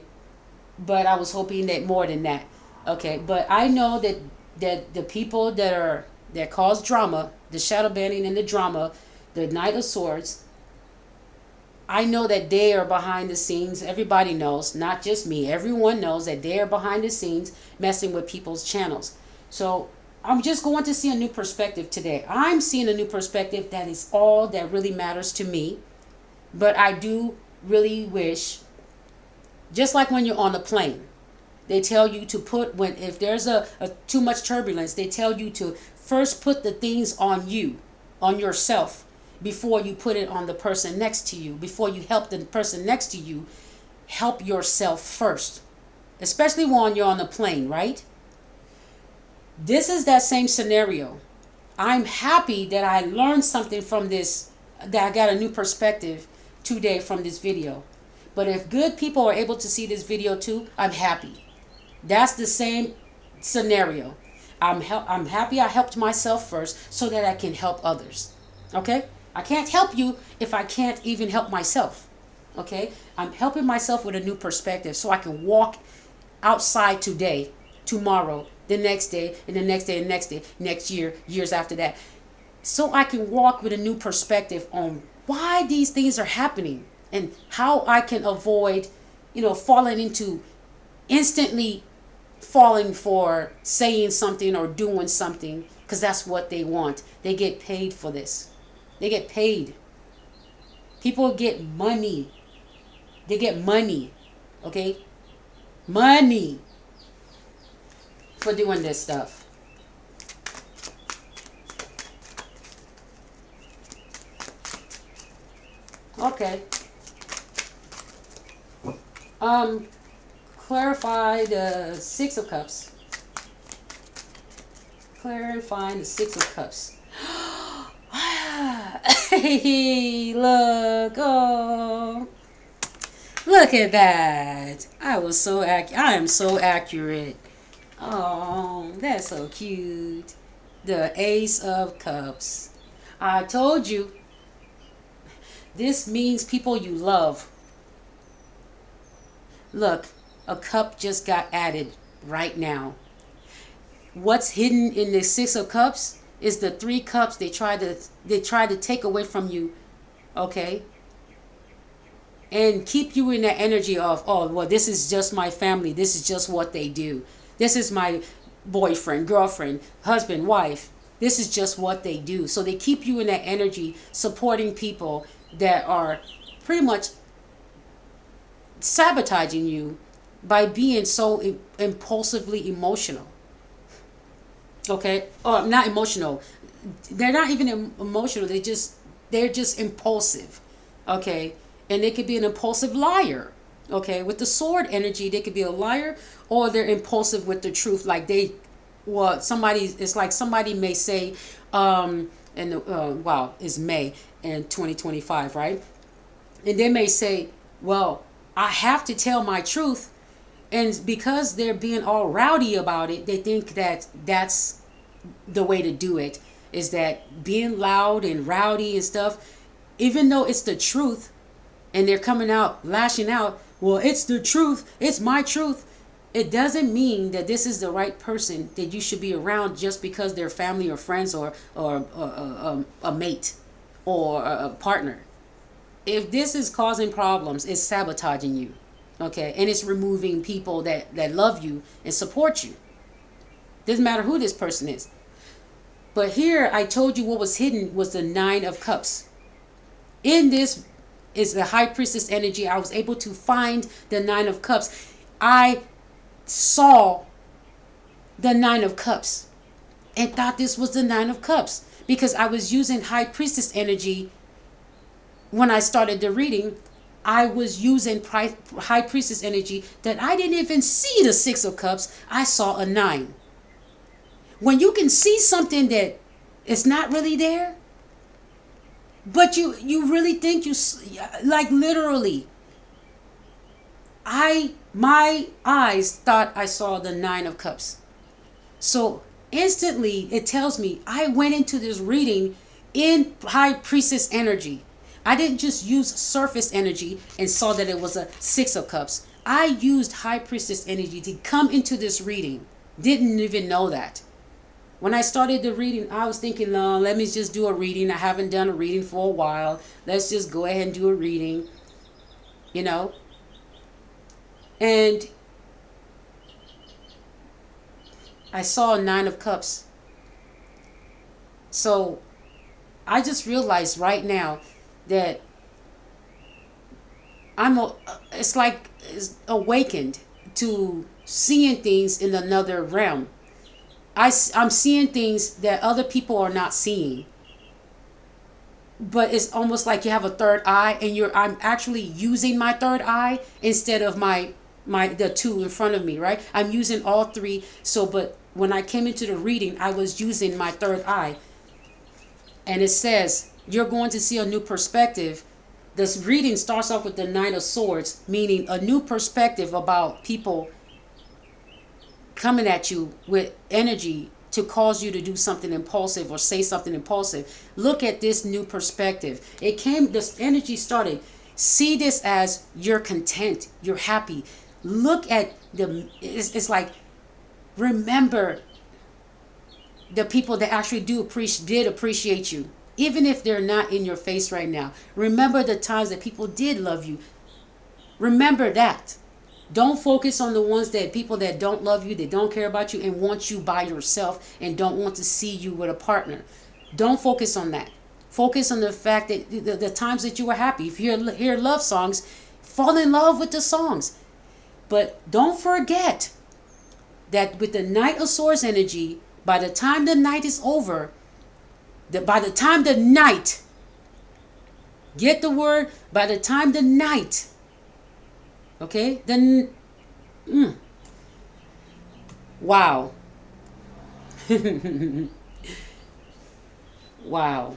but I was hoping that more than that, okay. But I know that the people that cause drama, the shadow banning and the drama, the Knight of Swords, I know that they are behind the scenes. Everybody knows, not just me. Everyone knows that they are behind the scenes messing with people's channels. So I'm just going to see a new perspective today. I'm seeing a new perspective. That is all that really matters to me. But I do really wish, just like when you're on a plane, they tell you to put, if there's a too much turbulence, they tell you to first put the things on you, on yourself, before you put it on the person next to you. Before you help the person next to you, help yourself first. Especially when you're on the plane, right? This is that same scenario. I'm happy that I learned something from this, that I got a new perspective today from this video. But if good people are able to see this video too, I'm happy. That's the same scenario. I'm happy I helped myself first so that I can help others. Okay? I can't help you if I can't even help myself. Okay? I'm helping myself with a new perspective so I can walk outside today, tomorrow, the next day, and the next day, and next day, next year, years after that. So I can walk with a new perspective on why these things are happening and how I can avoid, falling into instantly falling for saying something or doing something, because that's what they want. They get paid for this. They get paid. People get money. They get money. Okay? Money for doing this stuff. Okay. Um, clarify the Six of Cups. Clarifying the Six of Cups. Hey, look. Oh, look at that. I am so accurate. Oh, that's so cute. The Ace of Cups. I told you. This means people you love. Look, a cup just got added right now. What's hidden in the Six of Cups is the three cups they try to take away from you, okay? And keep you in that energy of, oh, well, this is just my family. This is just what they do. This is my boyfriend, girlfriend, husband, wife. This is just what they do. So they keep you in that energy, supporting people that are pretty much sabotaging you by being so impulsively emotional. Okay? Or not emotional. They're not even emotional. They're just impulsive. Okay? And they could be an impulsive liar. Okay? With the sword energy, they could be a liar, or they're impulsive with the truth. Like it's like somebody may say, wow, it's May in 2025, right? And they may say, well, I have to tell my truth. And because they're being all rowdy about it, they think that that's the way to do it, is that being loud and rowdy and stuff, even though it's the truth, and they're coming out, lashing out, well, it's the truth, it's my truth. It doesn't mean that this is the right person that you should be around just because they're family or friends or a mate or a partner. If this is causing problems, it's sabotaging you, okay? And it's removing people that love you and support you. Doesn't matter who this person is. But here, I told you what was hidden was the Nine of Cups. In this is the High Priestess energy. I was able to find the Nine of Cups. I saw the Nine of Cups and thought this was the Nine of Cups because I was using High Priestess energy. When I started the reading, I was using High Priestess energy that I didn't even see the Six of Cups. I saw a 9. When you can see something that is not really there, but you really think like literally, my eyes thought I saw the Nine of Cups. So instantly it tells me I went into this reading in High Priestess energy. I didn't just use surface energy and saw that it was a Six of Cups. I used High Priestess energy to come into this reading. Didn't even know that. When I started the reading, I was thinking, no, let me just do a reading. I haven't done a reading for a while. Let's just go ahead and do a reading, you know. And I saw a Nine of Cups. So I just realized right now that it's like it's awakened to seeing things in another realm. I'm seeing things that other people are not seeing. But it's almost like you have a third eye, and I'm actually using my third eye instead of the two in front of me, right? I'm using all three. So, but when I came into the reading, I was using my third eye. And it says, you're going to see a new perspective. This reading starts off with the Nine of Swords, meaning a new perspective about people coming at you with energy to cause you to do something impulsive or say something impulsive. Look at this new perspective. This energy started. See this as you're content, you're happy. Look at it's like, remember the people that actually did appreciate you. Even if they're not in your face right now. Remember the times that people did love you. Remember that. Don't focus on the people that don't love you, that don't care about you, and want you by yourself and don't want to see you with a partner. Don't focus on that. Focus on the fact that the times that you were happy. If you hear love songs, fall in love with the songs. But don't forget that with the Knight of Swords energy, by the time the night is over, by the time the night Get the word by the time the night. Okay? Then, wow. Wow.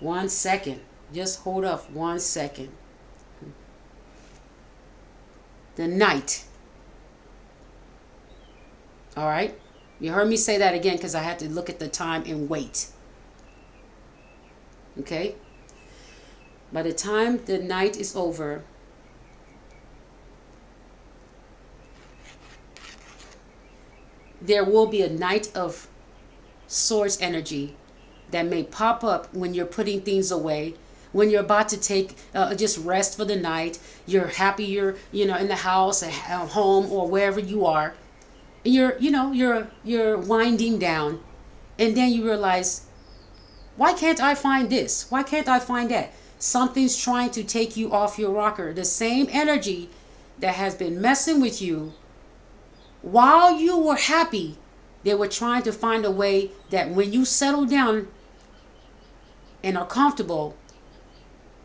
1 second. Just hold up 1 second. The night. All right? You heard me say that again because I had to look at the time and wait. Okay? By the time the night is over, there will be a Knight of Swords energy that may pop up when you're putting things away, when you're about to take just rest for the night. You're happy you're in the house, at home, or wherever you are. You're winding down, and then you realize, why can't I find this? Why can't I find that? Something's trying to take you off your rocker. The same energy that has been messing with you while you were happy, they were trying to find a way that when you settle down and are comfortable,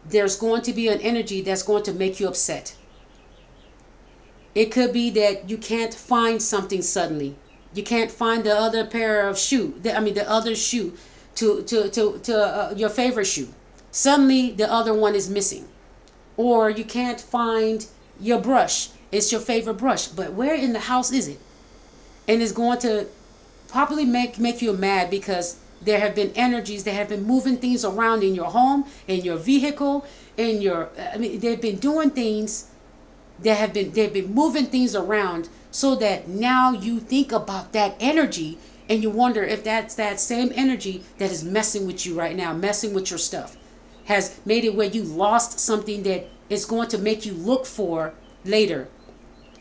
there's going to be an energy that's going to make you upset. It could be that you can't find something suddenly. You can't find the other pair of shoe. The other shoe to your favorite shoe. Suddenly, the other one is missing, or you can't find your brush. It's your favorite brush, but where in the house is it? And it's going to probably make you mad because there have been energies that have been moving things around in your home, in your vehicle, they've been doing things they've been moving things around so that now you think about that energy and you wonder if that's that same energy that is messing with you right now, messing with your stuff, has made it where you lost something that is going to make you look for later.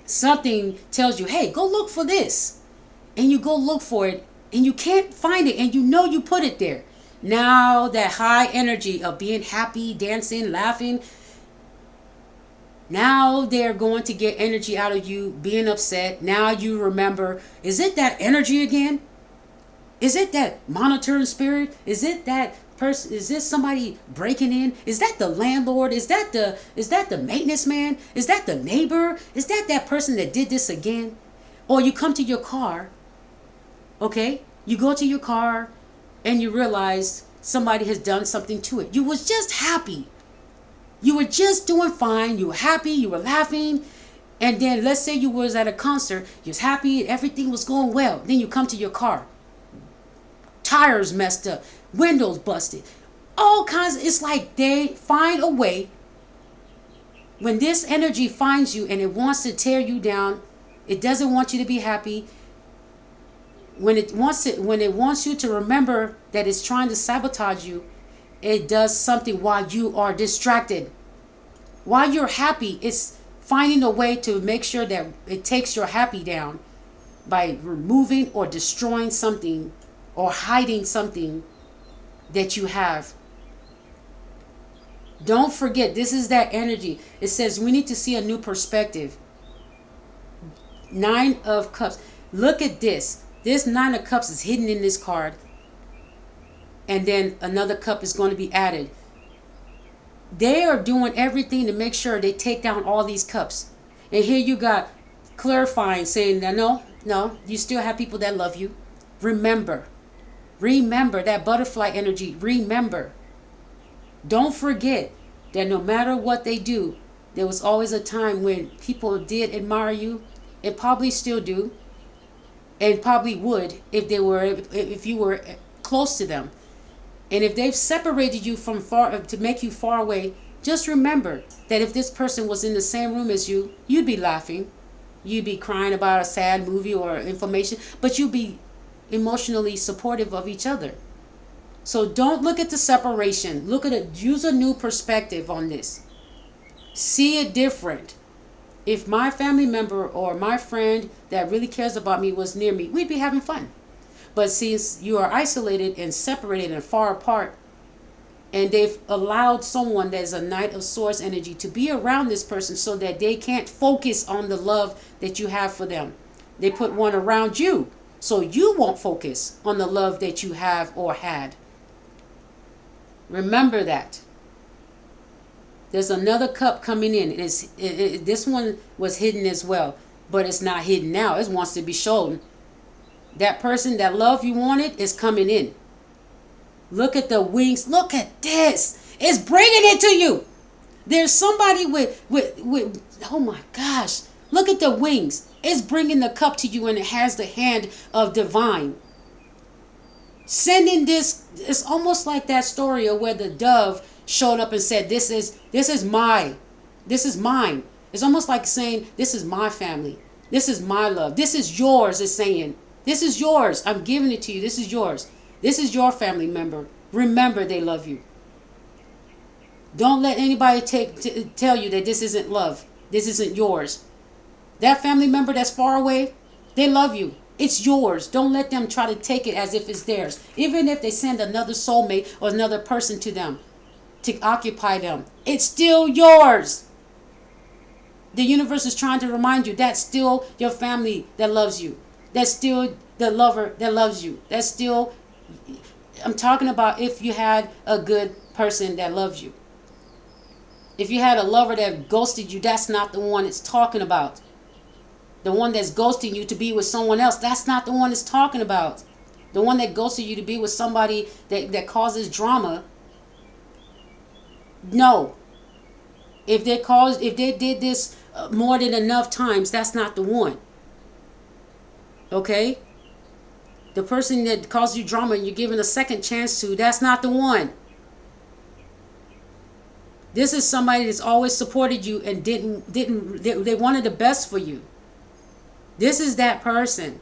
Something tells you, hey, go look for this. And you go look for it and you can't find it, and you put it there. Now that high energy of being happy, dancing, laughing, now they're going to get energy out of you being upset. Now you remember, is it that energy again? Is it that monitoring spirit? Is it that person? Is this somebody breaking in? Is that the landlord? Is that the maintenance man? Is that the neighbor? Is that person that did this again? Or you come to your car, okay? You go to your car and you realize somebody has done something to it. You was just happy. You were just doing fine. You were happy. You were laughing. And then let's say you was at a concert. You was happy. Everything was going well. Then you come to your car. Tires messed up. Windows busted. All kinds. It's like they find a way. When this energy finds you and it wants to tear you down, it doesn't want you to be happy. When it wants you to remember that it's trying to sabotage you, it does something while you are distracted. While you're happy, it's finding a way to make sure that it takes your happy down by removing or destroying something or hiding something that you have. Don't forget, this is that energy. It says we need to see a new perspective. 9 of Cups. Look at this. This 9 of Cups is hidden in this card. And then another cup is going to be added. They are doing everything to make sure they take down all these cups. And here you got clarifying, saying that no, you still have people that love you. Remember that butterfly energy. Remember. Don't forget that no matter what they do, there was always a time when people did admire you, and probably still do, and probably would if you were close to them. And if they've separated you from far to make you far away, just remember that if this person was in the same room as you, you'd be laughing. You'd be crying about a sad movie or information, but you'd be emotionally supportive of each other. So don't look at the separation. Look at it. Use a new perspective on this. See it different. If my family member or my friend that really cares about me was near me, we'd be having fun. But since you are isolated and separated and far apart, and they've allowed someone that is a Knight of Swords energy to be around this person so that they can't focus on the love that you have for them. They put one around you so you won't focus on the love that you have or had. Remember that. There's another cup coming in. This one was hidden as well, but it's not hidden now. It wants to be shown. That person, that love you wanted, is coming in. Look at the wings. Look at this. It's bringing it to you. There's somebody with oh my gosh. Look at the wings. It's bringing the cup to you, and it has the hand of divine. Sending this, it's almost like that story of where the dove showed up and said, this is mine. It's almost like saying, this is my family. This is my love. This is yours. It's saying, this is yours. I'm giving it to you. This is yours. This is your family member. Remember, they love you. Don't let anybody tell you that this isn't love. This isn't yours. That family member that's far away, they love you. It's yours. Don't let them try to take it as if it's theirs. Even if they send another soulmate or another person to them to occupy them, it's still yours. The universe is trying to remind you that's still your family that loves you. That's still the lover that loves you. That's still, I'm talking about if you had a good person that loves you. If you had a lover that ghosted you, that's not the one it's talking about. The one that's ghosting you to be with someone else, that's not the one it's talking about. The one that ghosted you to be with somebody that causes drama. No. If they did this more than enough times, that's not the one. Okay? The person that caused you drama and you're giving a second chance to, that's not the one. This is somebody that's always supported you and they wanted the best for you. This is that person.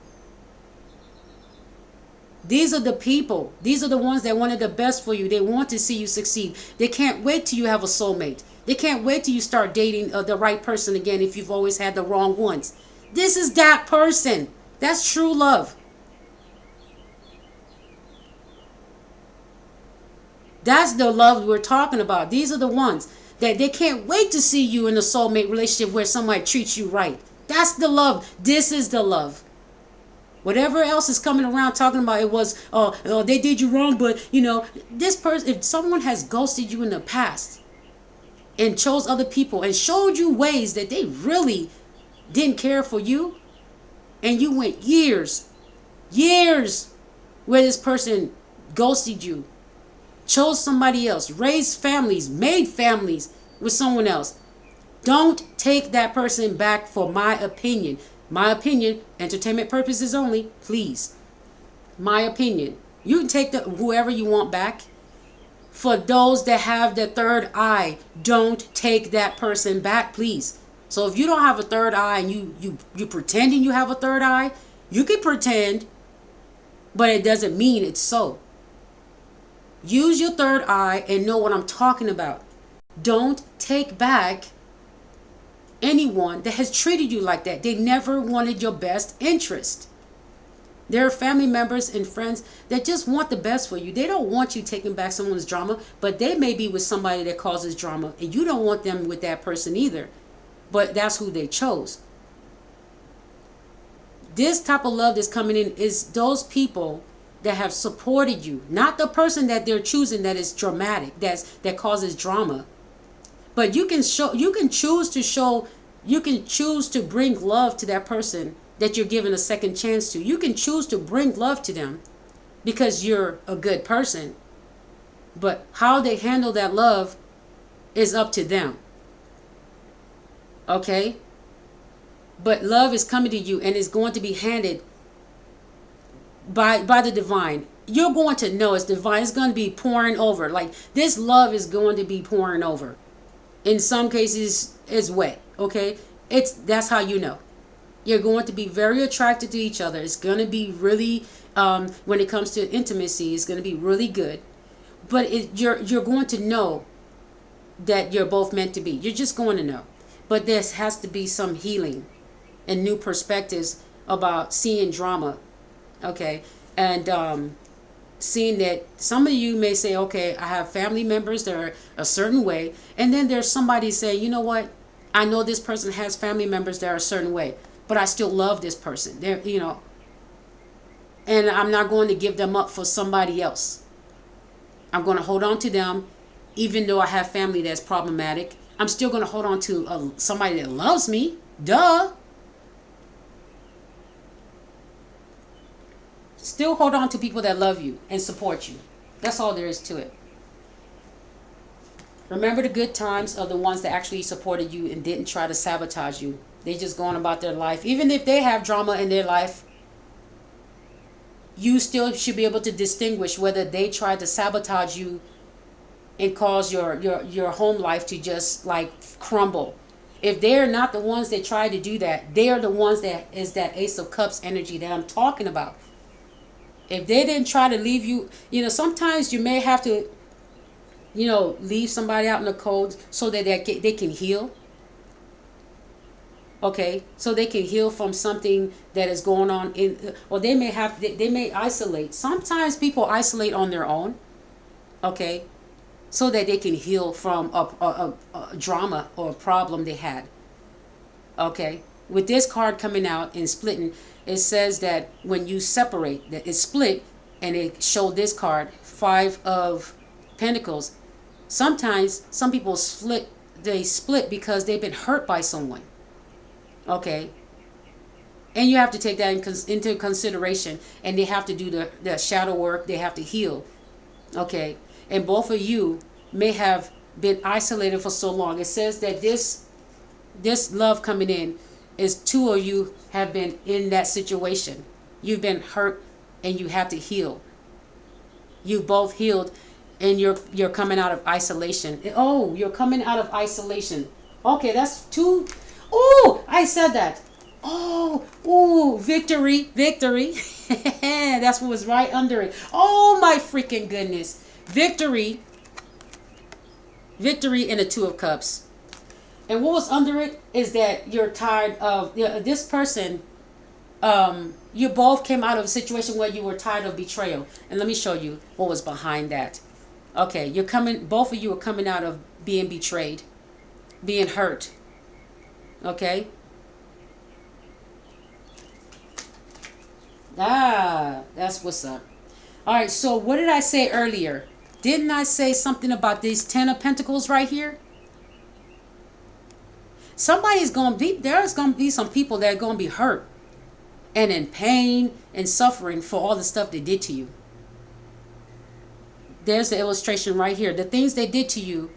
These are the people. These are the ones that wanted the best for you. They want to see you succeed. They can't wait till you have a soulmate. They can't wait till you start dating the right person again if you've always had the wrong ones. This is that person. That's true love. That's the love we're talking about. These are the ones that they can't wait to see you in a soulmate relationship where somebody treats you right. That's the love. This is the love. Whatever else is coming around talking about it was, they did you wrong, but this person, if someone has ghosted you in the past and chose other people and showed you ways that they really didn't care for you, and you went years where this person ghosted you, chose somebody else, raised families, made families with someone else. Don't take that person back for my opinion. My opinion, entertainment purposes only, please. My opinion. You can take whoever you want back. For those that have the third eye, don't take that person back, please. So if you don't have a third eye and you pretending you have a third eye, you can pretend, but it doesn't mean it's so. Use your third eye and know what I'm talking about. Don't take back anyone that has treated you like that. They never wanted your best interest. There are family members and friends that just want the best for you. They don't want you taking back someone's drama, but they may be with somebody that causes drama, and you don't want them with that person either. But that's who they chose. This type of love that's coming in is those people that have supported you, not the person that they're choosing that is dramatic, that causes drama. But you can choose to bring love to that person that you're giving a second chance to. You can choose to bring love to them because you're a good person. But how they handle that love is up to them. Okay? But love is coming to you and is going to be handed by the divine. You're going to know it's divine. It's going to be pouring over. Like, this love is going to be pouring over. In some cases, it's wet. Okay? That's how you know. You're going to be very attracted to each other. It's going to be really, when it comes to intimacy, it's going to be really good. But you're going to know that you're both meant to be. You're just going to know. But there has to be some healing and new perspectives about seeing drama. Okay? And seeing that some of you may say, okay, I have family members that are a certain way. And then there's somebody saying, you know what? I know this person has family members that are a certain way, but I still love this person. And I'm not going to give them up for somebody else. I'm going to hold on to them, even though I have family that's problematic, I'm still going to hold on to somebody that loves me. Duh. Still hold on to people that love you and support you. That's all there is to it. Remember the good times of the ones that actually supported you and didn't try to sabotage you. They just going about their life. Even if they have drama in their life, you still should be able to distinguish whether they tried to sabotage you and cause your home life to just like crumble. If they're not the ones that try to do that, they are the ones that is that Ace of Cups energy that I'm talking about. If they didn't try to leave you, sometimes you may have to, leave somebody out in the cold so that they can heal. Okay, so they can heal from something that is going on or they may isolate. Sometimes people isolate on their own. Okay, so that they can heal from a drama or a problem they had. Okay, with this card coming out and splitting, it says that when you separate, that it's split, and it showed this card, 5 of Pentacles. Sometimes some people split because they've been hurt by someone. Okay, and you have to take that into consideration, and they have to do the shadow work. They have to heal. Okay, and both of you may have been isolated for so long. It says that this love coming in is 2 of you have been in that situation. You've been hurt and you have to heal. You both healed, and you're coming out of isolation. Oh, you're coming out of isolation. Okay, that's 2. Oh, I said that. Oh, victory. That's what was right under it. Oh my freaking goodness. Victory and a 2 of Cups. And what was under it is that you're tired of this person. You both came out of a situation where you were tired of betrayal. And let me show you what was behind that. Okay, both of you are coming out of being betrayed, being hurt. Okay? That's what's up. All right, so what did I say earlier? Didn't I say something about these 10 of Pentacles right here? There's going to be some people that are going to be hurt and in pain and suffering for all the stuff they did to you. There's the illustration right here. The things they did to you,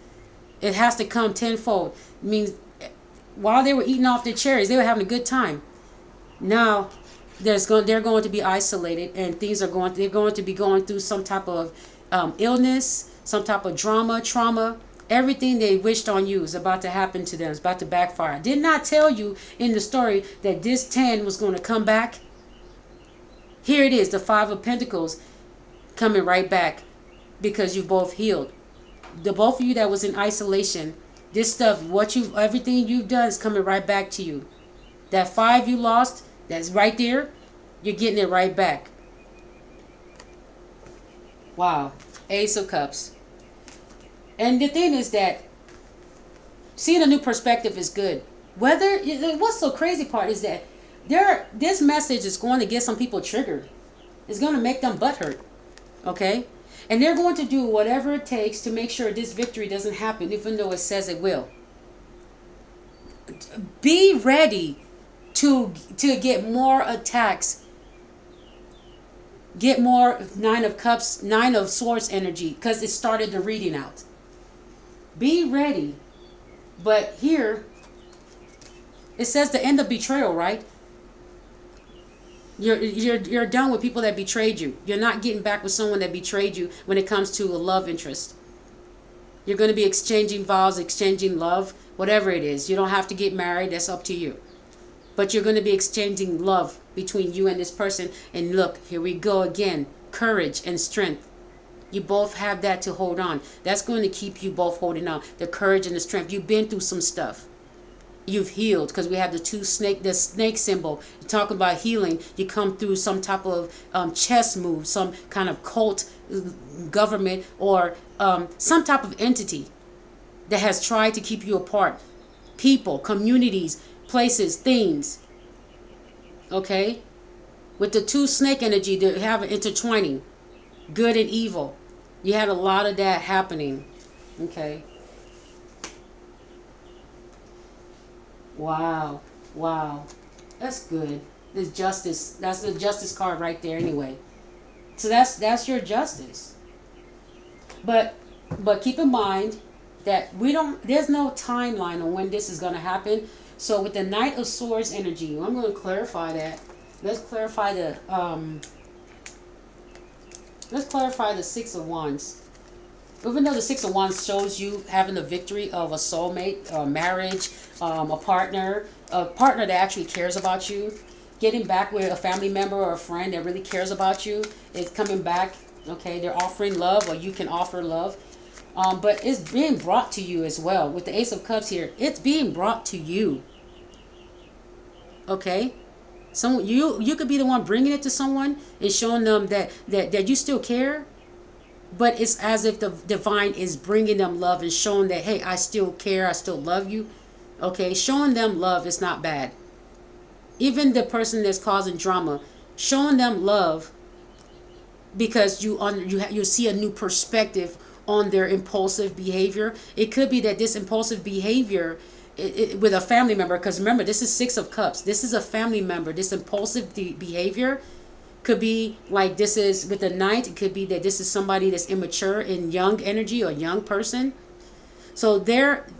it has to come tenfold. It means while they were eating off their cherries, they were having a good time. Now, they're going to be isolated, and they're going to be going through some type of illness, some type of trauma. Everything they wished on you is about to happen to them. It's about to backfire. Did not tell you in the story that this 10 was going to come back. Here it is, the 5 of Pentacles coming right back because you both healed. The both of you that was in isolation, this stuff, everything you've done is coming right back to you. That 5 you lost, that's right there, you're getting it right back. Wow. Ace of Cups. And the thing is that seeing a new perspective is good. What's so crazy part is that this message is going to get some people triggered. It's going to make them butthurt. Okay? And they're going to do whatever it takes to make sure this victory doesn't happen, even though it says it will. Be ready to get more attacks. Get more 9 of Cups, 9 of Swords energy, because it started the reading out. Be ready. But here, it says the end of betrayal, right? You're done with people that betrayed you. You're not getting back with someone that betrayed you when it comes to a love interest. You're going to be exchanging vows, exchanging love, whatever it is. You don't have to get married. That's up to you. But you're going to be exchanging love between you and this person. And look, here we go again. Courage and strength. You both have that to hold on. That's going to keep you both holding on. The courage and the strength. You've been through some stuff. You've healed, because we have the snake symbol. You talk about healing. You come through some type of chess move, some kind of cult, government, or some type of entity that has tried to keep you apart. People, communities, places, things. Okay? With the 2 snake energy, they have an intertwining. Good and evil. You had a lot of that happening. Okay? Wow. Wow. That's good. This justice. That's the justice card right there. Anyway, so that's your justice. But keep in mind that we don't. There's no timeline on when this is going to happen. So with the Knight of Swords energy, I'm going to clarify that. Let's clarify the Six of Wands. Even though the Six of Wands shows you having the victory of a soulmate, a marriage, a partner that actually cares about you, getting back with a family member or a friend that really cares about you, is coming back. Okay, they're offering love, or you can offer love. But it's being brought to you as well. With the Ace of Cups here, it's being brought to you. Okay, you could be the one bringing it to someone and showing them that you still care. But it's as if the divine is bringing them love and showing that, hey, I still care, I still love you. Okay, showing them love is not bad. Even the person that's causing drama, showing them love because you see a new perspective on their impulsive behavior. It could be that this impulsive behavior with a family member, because remember, this is Six of Cups. This is a family member. This impulsive behavior could be like, this is with the Knight. It could be that this is somebody that's immature in young energy or young person. So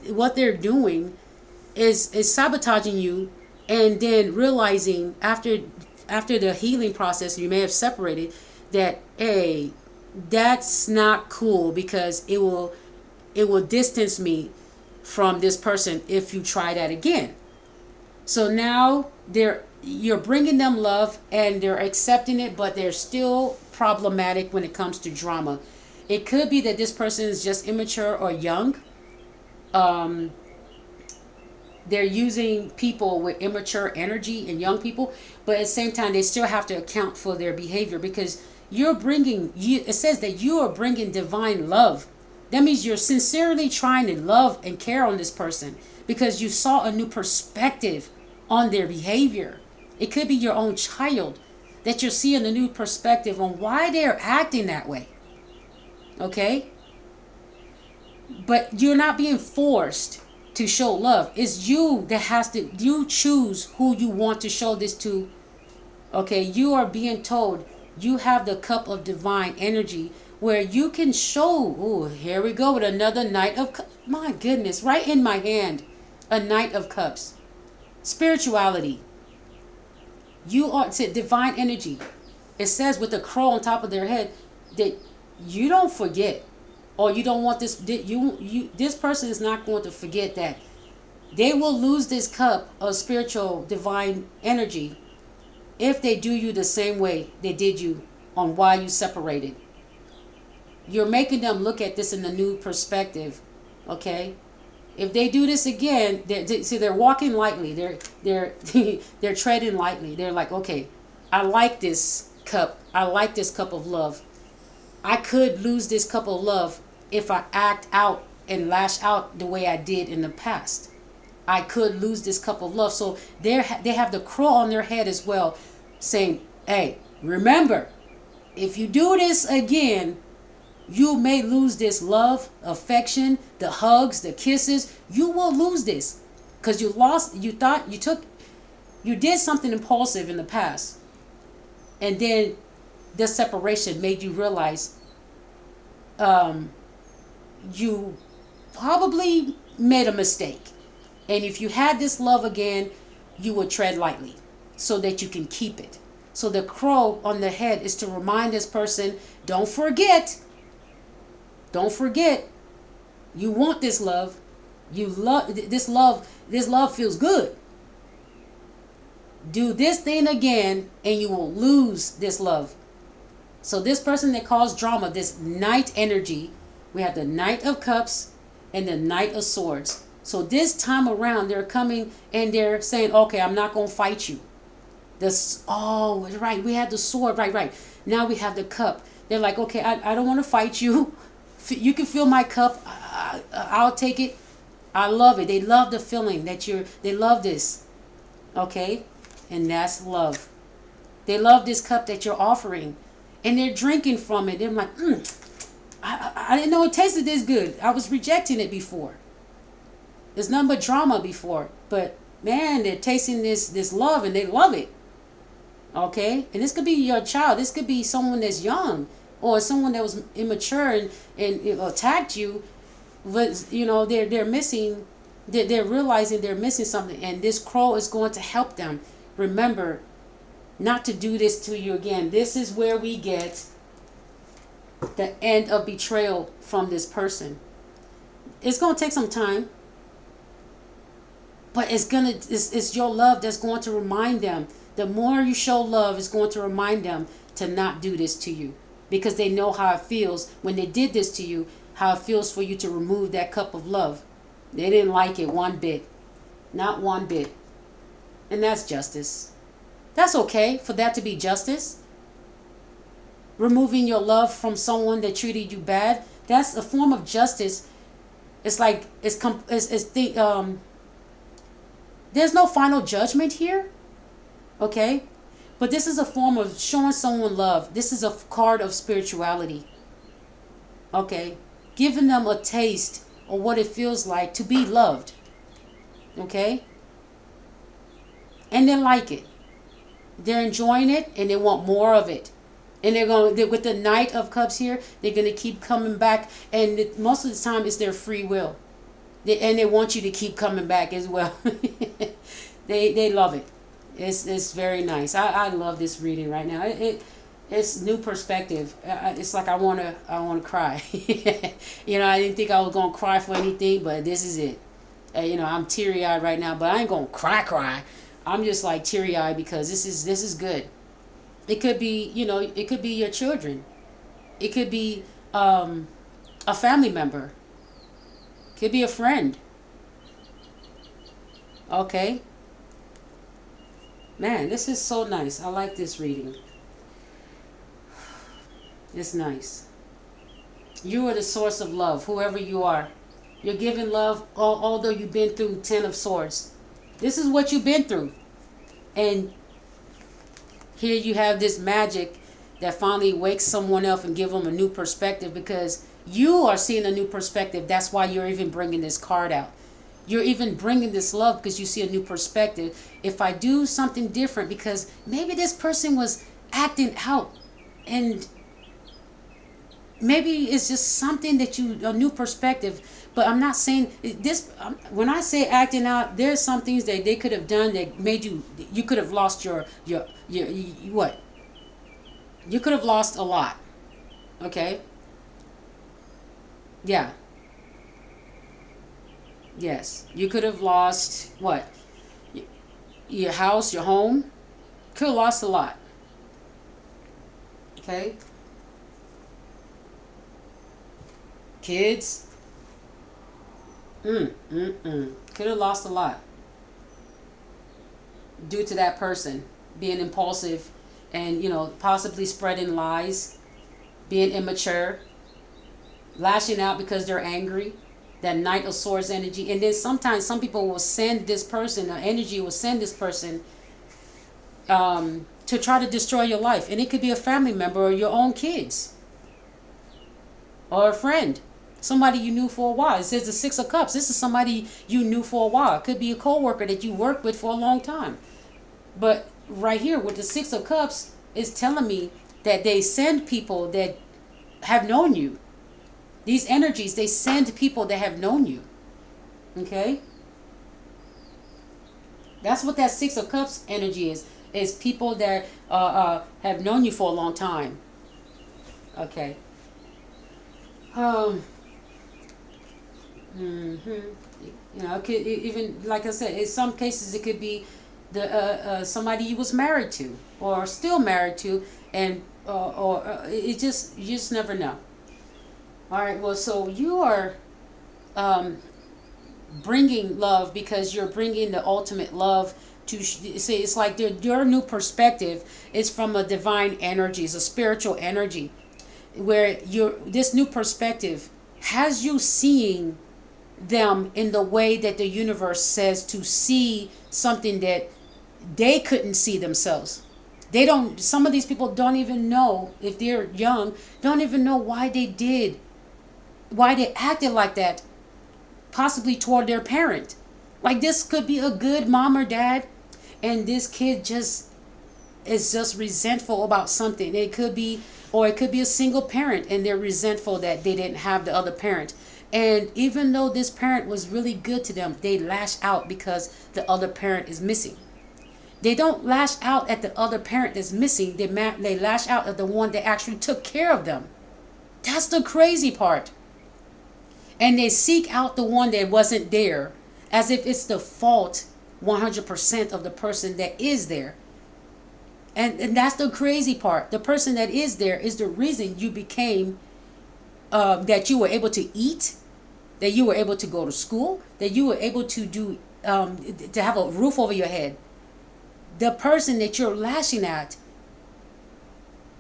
what they're doing is sabotaging you, and then realizing after the healing process, you may have separated, that, hey, that's not cool, because it will distance me from this person if you try that again. So now you're bringing them love and they're accepting it, but they're still problematic when it comes to drama. It could be that this person is just immature or young. They're using people with immature energy and young people, but at the same time, they still have to account for their behavior, because it says that you are bringing divine love. That means you're sincerely trying to love and care on this person because you saw a new perspective on their behavior. It could be your own child that you're seeing a new perspective on why they're acting that way. Okay? But you're not being forced to show love. It's you that you choose who you want to show this to. Okay? You are being told you have the cup of divine energy where you can show. Oh, here we go with another Knight of Cups. My goodness, right in my hand. A Knight of Cups. Spirituality. You are divine energy. It says with the crow on top of their head that you don't forget, or you don't want this. This person is not going to forget that. They will lose this cup of spiritual divine energy if they do you the same way they did you on why you separated. You're making them look at this in a new perspective. Okay? If they do this again, they're walking lightly. They're treading lightly. They're like, okay, I like this cup. I like this cup of love. I could lose this cup of love if I act out and lash out the way I did in the past. I could lose this cup of love. So they have the crow on their head as well, saying, hey, remember, if you do this again, you may lose this love, affection, the hugs, the kisses. You will lose this because you did something impulsive in the past. And then the separation made you realize you probably made a mistake. And if you had this love again, you would tread lightly so that you can keep it. So the crow on the head is to remind this person, don't forget, you want this love. You love this love. This love feels good. Do this thing again and you will lose this love. So this person that caused drama, this Knight energy, we have the Knight of Cups and the Knight of Swords. So this time around, they're coming and they're saying, okay, I'm not going to fight you. Right, we had the sword, right. Now we have the cup. They're like, okay, I don't want to fight you. You can fill my cup. I'll take it. I love it. They love the feeling they love this. Okay? And that's love. They love this cup that you're offering. And they're drinking from it. They're like, I didn't know it tasted this good. I was rejecting it before. There's nothing but drama before. But man, they're tasting this love and they love it. Okay, and this could be your child. This could be someone that's young or someone that was immature and attacked you. But they're missing. They're realizing they're missing something, and this crow is going to help them remember not to do this to you again. This is where we get the end of betrayal from this person. It's going to take some time, but it's your love that's going to remind them. The more you show love, it's going to remind them to not do this to you, because they know how it feels when they did this to you, how it feels for you to remove that cup of love. They didn't like it one bit, not one bit. And that's justice. That's okay for that to be justice. Removing your love from someone that treated you bad, that's a form of justice. It's like there's no final judgment here, okay? But this is a form of showing someone love. This is a card of spirituality, okay? Giving them a taste of what it feels like to be loved, okay? And they like it. They're enjoying it and they want more of it. And with the Knight of Cups here, they're going to keep coming back. And most of the time, it's their free will. And they want you to keep coming back as well. They love it. It's very nice. I love this reading right now. It's new perspective. It's like I want to cry. I didn't think I was going to cry for anything, but this is it. I'm teary-eyed right now, but I ain't going to cry. I'm just like teary-eyed because this is good. It could be, it could be your children. It could be a family member. It could be a friend. Okay. Man, this is so nice. I like this reading. It's nice. You are the source of love, whoever you are. You're giving love, although you've been through 10 of Swords. This is what you've been through. And here you have this magic that finally wakes someone up and give them a new perspective, because you are seeing a new perspective. That's why you're even bringing this card out. You're even bringing this love because you see a new perspective. If I do something different, because maybe this person was acting out and maybe it's just something that a new perspective. But I'm not saying this. When I say acting out, there's some things that they could have done that made you could have lost your what? You could have lost a lot. Okay? Yeah. Yes. You could have lost what? Your house, your home. Could have lost a lot. Okay? Kids. Could have lost a lot due to that person being impulsive and, possibly spreading lies, being immature, lashing out because they're angry. That Knight of Swords energy. And then sometimes some people will send this person, or energy will send this person to try to destroy your life. And it could be a family member or your own kids or a friend. Somebody you knew for a while. It says the Six of Cups. This is somebody you knew for a while. It could be a co-worker that you worked with for a long time. But right here with the Six of Cups, it's telling me that they send people that have known you. These energies, they send people that have known you. Okay? That's what that Six of Cups energy is. Is people that have known you for a long time. Okay. It could even, like I said, in some cases it could be somebody you was married to or still married to, and you just never know. All right. Well, so you are bringing love because you're bringing the ultimate love to say. It's like your new perspective is from a divine energy, it's a spiritual energy, where this new perspective has you seeing them in the way that the universe says to see something that they couldn't see themselves. Some of these people don't even know, if they're young, don't even know why they acted like that, possibly toward their parent. Like this could be a good mom or dad, and this kid just is just resentful about something. It could be, or it could be a single parent and they're resentful that they didn't have the other parent. And even though this parent was really good to them, they lash out because the other parent is missing. They don't lash out at the other parent that's missing. They lash out at the one that actually took care of them. That's the crazy part. And they seek out the one that wasn't there as if it's the fault 100% of the person that is there. And that's the crazy part. The person that is there is the reason you became, that you were able to eat, that you were able to go to school, that you were able to do, to have a roof over your head. The person that you're lashing at,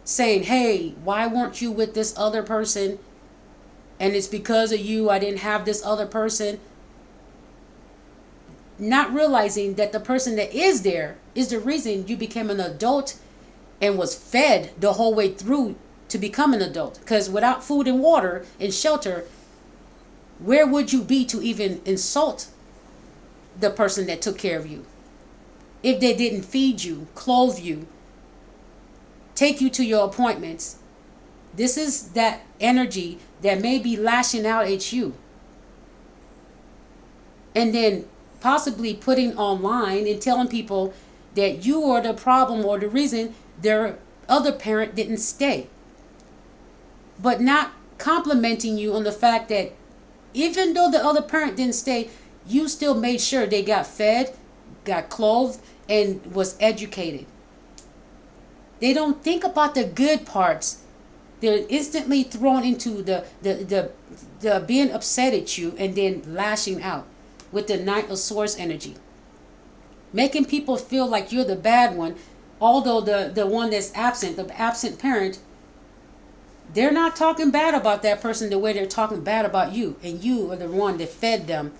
saying, hey, why weren't you with this other person? And it's because of you, I didn't have this other person. Not realizing that the person that is there is the reason you became an adult and was fed the whole way through to become an adult. Because without food and water and shelter, where would you be to even insult the person that took care of you? If they didn't feed you, clothe you, take you to your appointments. This is that energy that may be lashing out at you. And then possibly putting online and telling people that you are the problem or the reason their other parent didn't stay. But not complimenting you on the fact that even though the other parent didn't stay, you still made sure they got fed, got clothed, and was educated. They don't think about the good parts. They're instantly thrown into the being upset at you and then lashing out with the Knight of Swords energy. Making people feel like you're the bad one, although the one that's absent, the absent parent, they're not talking bad about that person the way they're talking bad about you. And you are the one that fed them.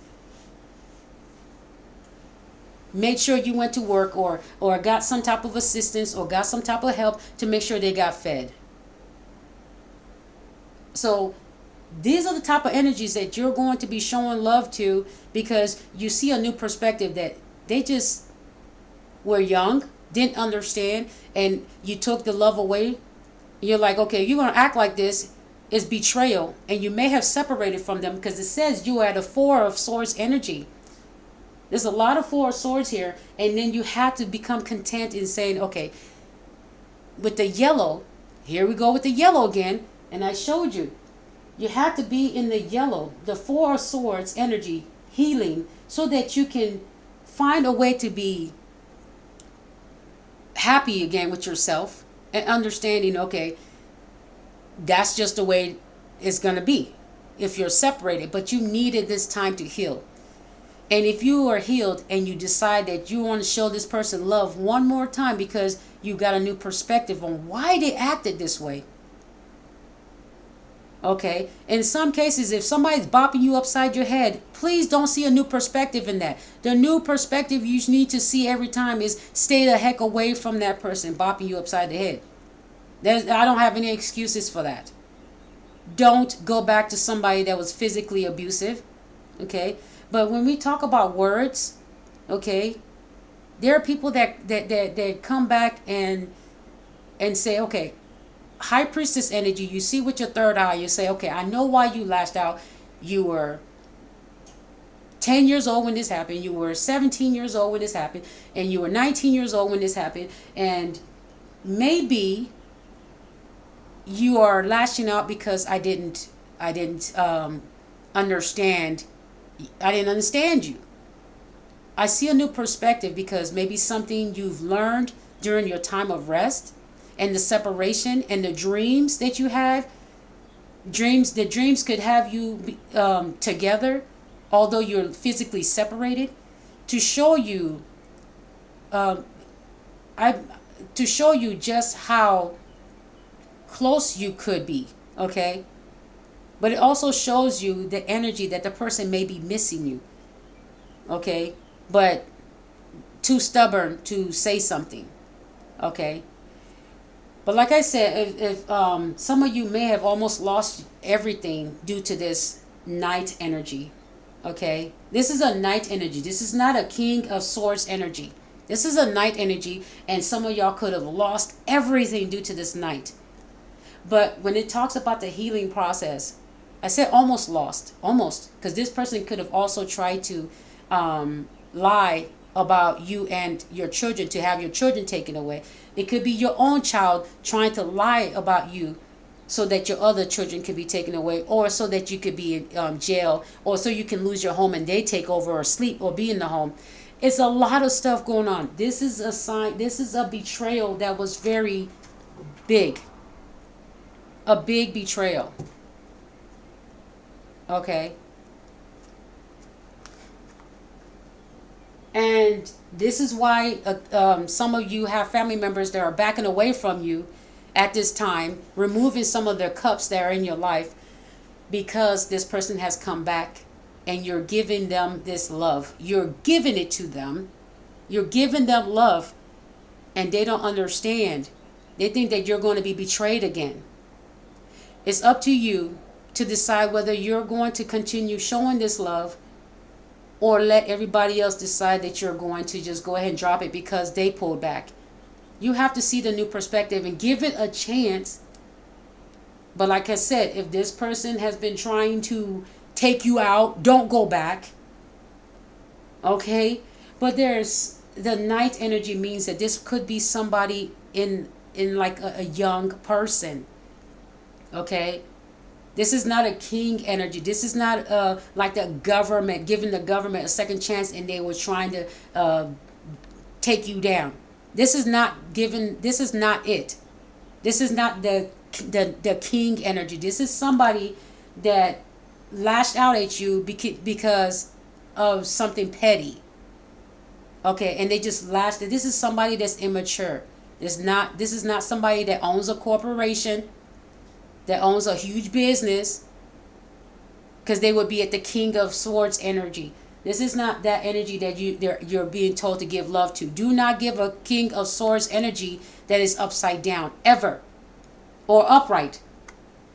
Made sure you went to work or got some type of assistance or got some type of help to make sure they got fed. So these are the type of energies that you're going to be showing love to because you see a new perspective that they just were young, didn't understand, and you took the love away. You're like, okay, you're going to act like this. Is betrayal. And you may have separated from them because it says you are at a Four of Swords energy. There's a lot of Four of Swords here. And then you have to become content in saying, okay, with the yellow, here we go with the yellow again. And I showed you. You have to be in the yellow, the Four of Swords energy, healing, so that you can find a way to be happy again with yourself and understanding, okay, that's just the way it's going to be if you're separated. But you needed this time to heal. And if you are healed and you decide that you want to show this person love one more time because you got a new perspective on why they acted this way. Okay, in some cases, if somebody's bopping you upside your head, please don't see a new perspective in that. The new perspective you need to see every time is stay the heck away from that person bopping you upside the head. I don't have any excuses for that. Don't go back to somebody that was physically abusive. Okay, but when we talk about words, okay, there are people that come back and say, okay, High Priestess energy, you see with your third eye, you say, okay, I know why you lashed out. You were 10 years old when this happened. You were 17 years old when this happened. And you were 19 years old when this happened. And maybe you are lashing out because I didn't understand. I didn't understand you. I see a new perspective because maybe something you've learned during your time of rest and the separation and the dreams that you had. The dreams could have you together, although you're physically separated, to show you, to show you just how close you could be. Okay, but it also shows you the energy that the person may be missing you. Okay, but too stubborn to say something. Okay. But like I said, if some of you may have almost lost everything due to this night energy. Okay, this is a Knight energy. This is not a King of Swords energy. This is a Knight energy, and some of y'all could have lost everything due to this Knight. But when it talks about the healing process, I said almost lost, almost, because this person could have also tried to lie about you and your children, to have your children taken away. It could be your own child trying to lie about you so that your other children could be taken away, or so that you could be in jail, or so you can lose your home and they take over or sleep or be in the home. It's a lot of stuff going on. This is a sign. This is a betrayal that was very big. A big betrayal. Okay. And this is why some of you have family members that are backing away from you at this time, removing some of their cups that are in your life, because this person has come back and you're giving them this love. You're giving it to them. You're giving them love, and they don't understand. They think that you're going to be betrayed again. It's up to you to decide whether you're going to continue showing this love, or let everybody else decide that you're going to just go ahead and drop it because they pulled back. You have to see the new perspective and give it a chance. But like I said, if this person has been trying to take you out, don't go back. Okay? But there's the Knight energy means that this could be somebody in like a young person. Okay? This is not a king energy. This is not like the government, giving the government a second chance and they were trying to take you down. This is not given. This is not it. This is not the king energy. This is somebody that lashed out at you because of something petty. Okay, and they just lashed. This is somebody that's immature. This is not somebody that owns a corporation, that owns a huge business, because they would be at the King of Swords energy. This is not that energy that you're being told to give love to. Do not give a King of Swords energy that is upside down, ever, or upright,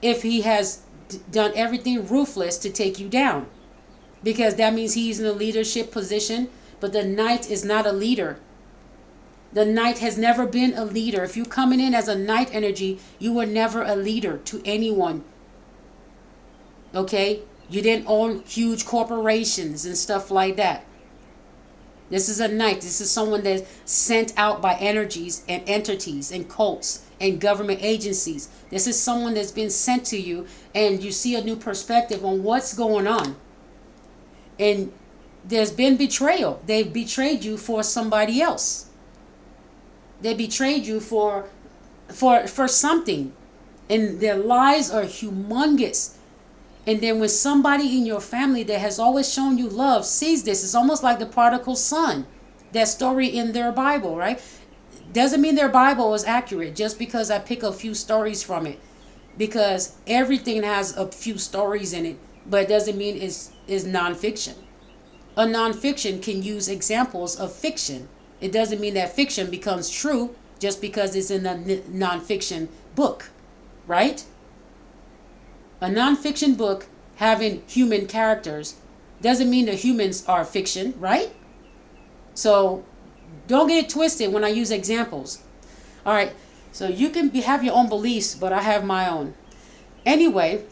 if he has done everything ruthless to take you down, because that means he's in a leadership position. But the Knight is not a leader. The Knight has never been a leader. If you're coming in as a Knight energy, you were never a leader to anyone. Okay? You didn't own huge corporations and stuff like that. This is a Knight. This is someone that's sent out by energies and entities and cults and government agencies. This is someone that's been sent to you, and you see a new perspective on what's going on. And there's been betrayal. They've betrayed you for somebody else. They betrayed you for something. And their lies are humongous. And then when somebody in your family that has always shown you love sees this, it's almost like the prodigal son. That story in their Bible, right? Doesn't mean their Bible is accurate just because I pick a few stories from it. Because everything has a few stories in it, but it doesn't mean it's nonfiction. A nonfiction can use examples of fiction. It doesn't mean that fiction becomes true just because it's in a nonfiction book, right? A nonfiction book having human characters doesn't mean the humans are fiction, right? So don't get it twisted when I use examples. All right, so you can have your own beliefs, but I have my own. Anyway,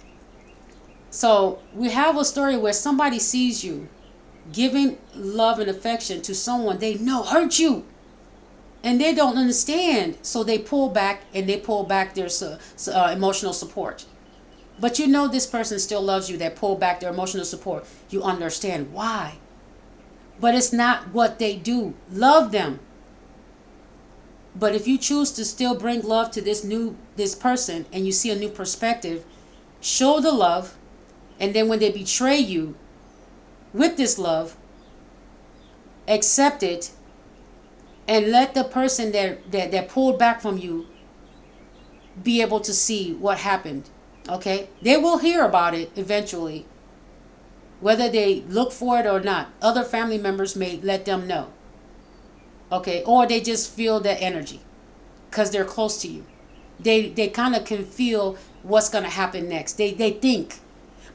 so we have a story where somebody sees you giving love and affection to someone they know hurt you, and they don't understand, so they pull back, and they pull back their emotional support. But you know this person still loves you. They pull back their emotional support. You understand why. But it's not what they do. Love them. But if you choose to still bring love to this person, and you see a new perspective, show the love, and then when they betray you with this love, accept it, and let the person that pulled back from you be able to see what happened. Okay? They will hear about it eventually, whether they look for it or not. Other family members may let them know. Okay? Or they just feel that energy because they're close to you. They kind of can feel what's going to happen next. They think.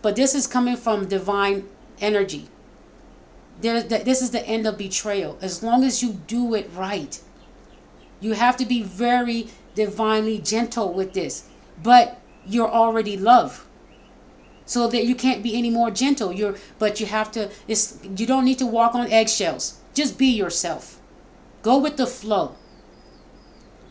But this is coming from divine energy. This is the end of betrayal. As long as you do it right, you have to be very divinely gentle with this. But you're already love, so that you can't be any more gentle. But you have to. You don't need to walk on eggshells. Just be yourself. Go with the flow.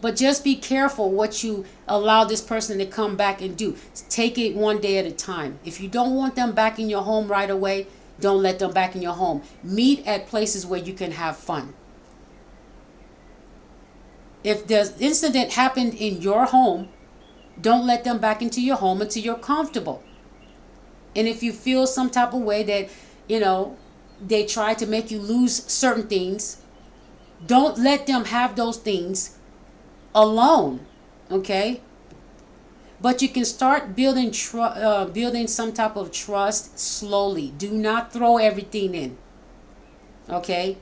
But just be careful what you allow this person to come back and do. Take it one day at a time. If you don't want them back in your home right away, don't let them back in your home. Meet at places where you can have fun. If the incident happened in your home, don't let them back into your home until you're comfortable. And if you feel some type of way that, they try to make you lose certain things, don't let them have those things alone, okay? But you can start building some type of trust slowly. Do not throw everything in, okay?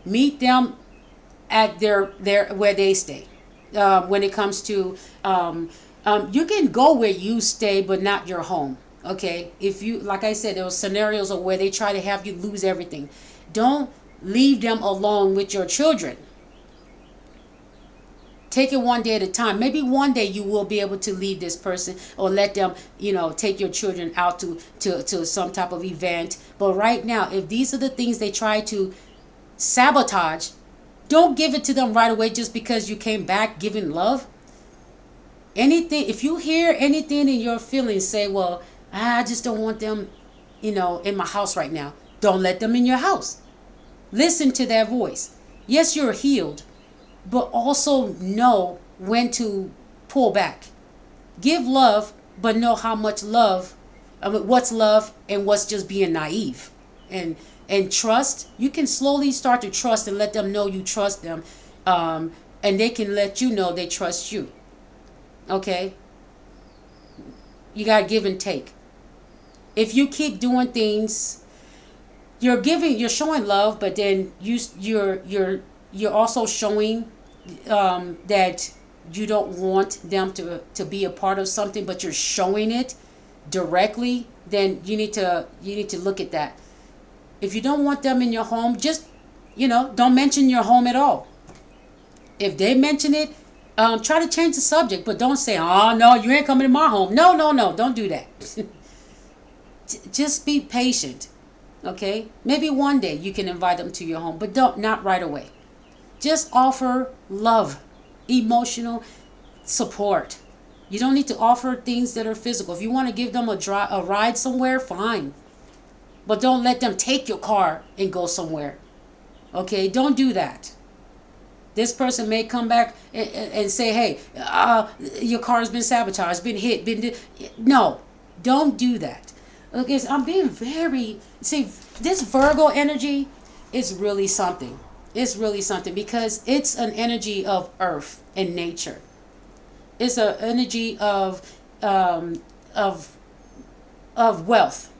Meet them at their where they stay. When it comes to, you can go where you stay, but not your home, okay? If you, like I said, there were scenarios of where they try to have you lose everything. Don't leave them alone with your children. Take it one day at a time. Maybe one day you will be able to leave this person or let them, take your children out to some type of event. But right now, if these are the things they try to sabotage, don't give it to them right away just because you came back giving love. Anything, if you hear anything in your feelings say, well, I just don't want them, in my house right now. Don't let them in your house. Listen to that voice. Yes, you're healed, but also know when to pull back. Give love, but know how much love, what's love and what's just being naive. And trust, you can slowly start to trust and let them know you trust them. And they can let you know they trust you. Okay? You got to give and take. If you keep doing things, you're showing love, but then you're also showing that you don't want them to be a part of something, but you're showing it directly. Then you need to look at that. If you don't want them in your home, just don't mention your home at all. If they mention it, try to change the subject, but don't say, "Oh no, you ain't coming to my home." No, don't do that. Just be patient. Okay, maybe one day you can invite them to your home, but not right away. Just offer love, emotional support. You don't need to offer things that are physical. If you want to give them a ride somewhere, fine. But don't let them take your car and go somewhere. Okay, don't do that. This person may come back and say, hey, your car's been sabotaged, been hit, No, don't do that. Okay, so I'm being this Virgo energy is really something. It's really something because it's an energy of earth and nature. It's an energy of wealth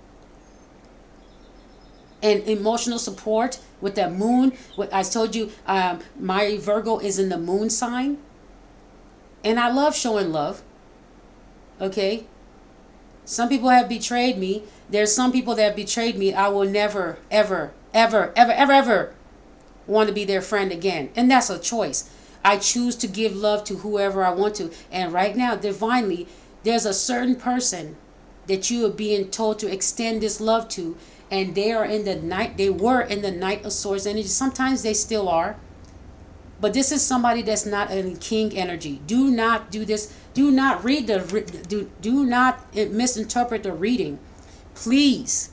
and emotional support with that moon. What I told you, my Virgo is in the moon sign, and I love showing love. Okay. Some people have betrayed me. There's some people that have betrayed me. I will never, ever, ever, ever, ever, ever want to be their friend again. And that's a choice. I choose to give love to whoever I want to. And right now, divinely, there's a certain person that you are being told to extend this love to. And they were in the Knight of Swords energy. Sometimes they still are. But this is somebody that's not in king energy. Do not do this. Do not read do not misinterpret the reading. Please.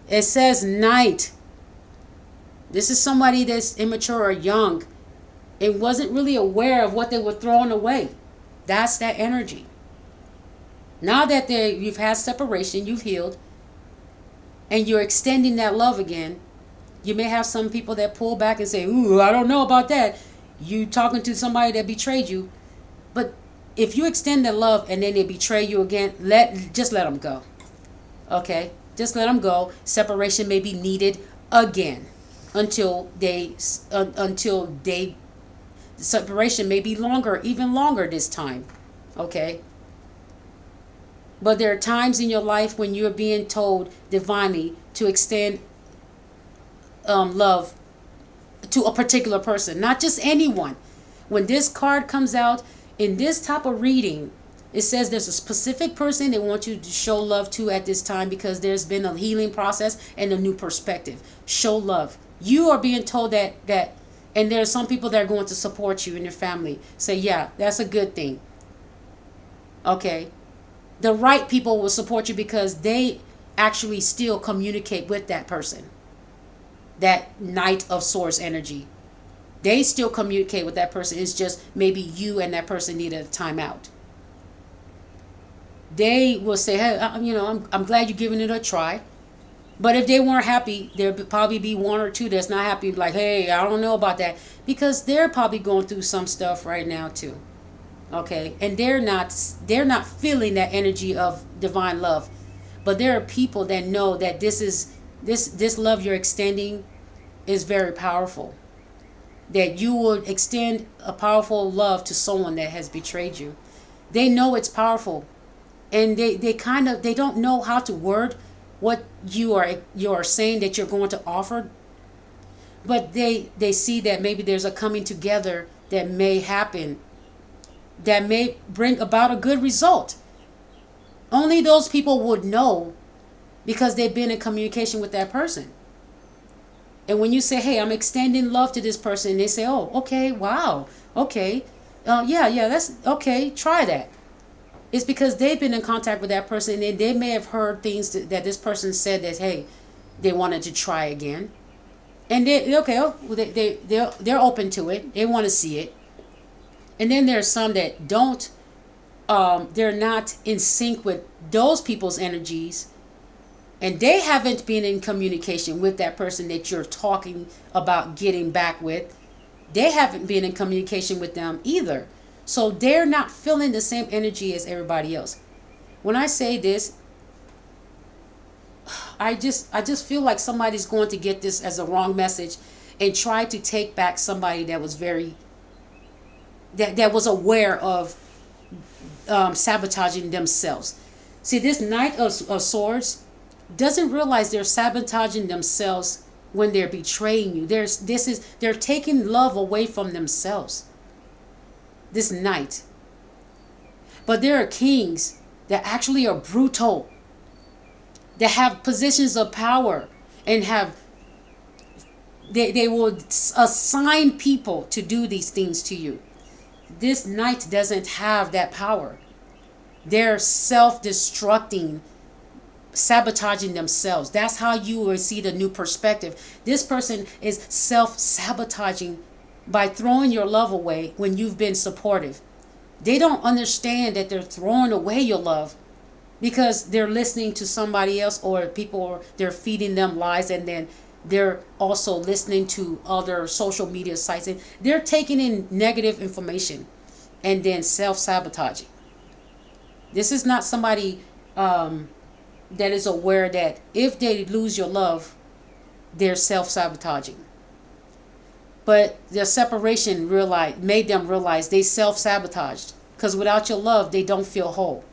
It says Knight. This is somebody that's immature or young and wasn't really aware of what they were throwing away. That's that energy. Now that you've had separation, you've healed, and you're extending that love again, you may have some people that pull back and say, ooh, I don't know about that. You talking to somebody that betrayed you. But if you extend the love and then they betray you again, just let them go. Okay? Just let them go. Separation may be needed again until the separation may be longer, even longer this time. Okay? But there are times in your life when you're being told divinely to extend love to a particular person, not just anyone. When this card comes out in this type of reading, it says there's a specific person they want you to show love to at this time because there's been a healing process and a new perspective. Show love. You are being told that and there are some people that are going to support you and your family. Say, yeah, that's a good thing. Okay. The right people will support you because they actually still communicate with that person. That Knight of Swords energy. They still communicate with that person. It's just maybe you and that person need a timeout. They will say, hey, I'm glad you're giving it a try. But if they weren't happy, there'd probably be one or two that's not happy. Like, hey, I don't know about that. Because they're probably going through some stuff right now too. Okay. And they're not feeling that energy of divine love. But there are people that know that this love you're extending is very powerful. That you would extend a powerful love to someone that has betrayed you. They know it's powerful. And they don't know how to word what you are saying that you're going to offer. But they see that maybe there's a coming together that may happen, that may bring about a good result. Only those people would know because they've been in communication with that person. And when you say, hey, I'm extending love to this person, they say, oh, okay, wow, okay, yeah, that's okay, try that. It's because they've been in contact with that person and they may have heard things that this person said that, hey, they wanted to try again. And they're open to it. They want to see it. And then there's some that don't, they're not in sync with those people's energies. And they haven't been in communication with that person that you're talking about getting back with. They haven't been in communication with them either. So they're not feeling the same energy as everybody else. When I say this, I just feel like somebody's going to get this as a wrong message and try to take back somebody that was that was aware of sabotaging themselves. See, this Knight of Swords doesn't realize they're sabotaging themselves when they're betraying you. They're taking love away from themselves. This Knight. But there are kings that actually are brutal, that have positions of power and they will assign people to do these things to you. This Knight doesn't have that power. They're self-destructing, sabotaging themselves. That's how you will see the new perspective. This person is self-sabotaging by throwing your love away when you've been supportive. They don't understand that they're throwing away your love because they're listening to somebody else or people, they're feeding them lies, and then they're also listening to other social media sites and they're taking in negative information and then self-sabotaging. This is not somebody that is aware that if they lose your love, they're self-sabotaging. But their separation made them realize they self-sabotaged because without your love, they don't feel whole.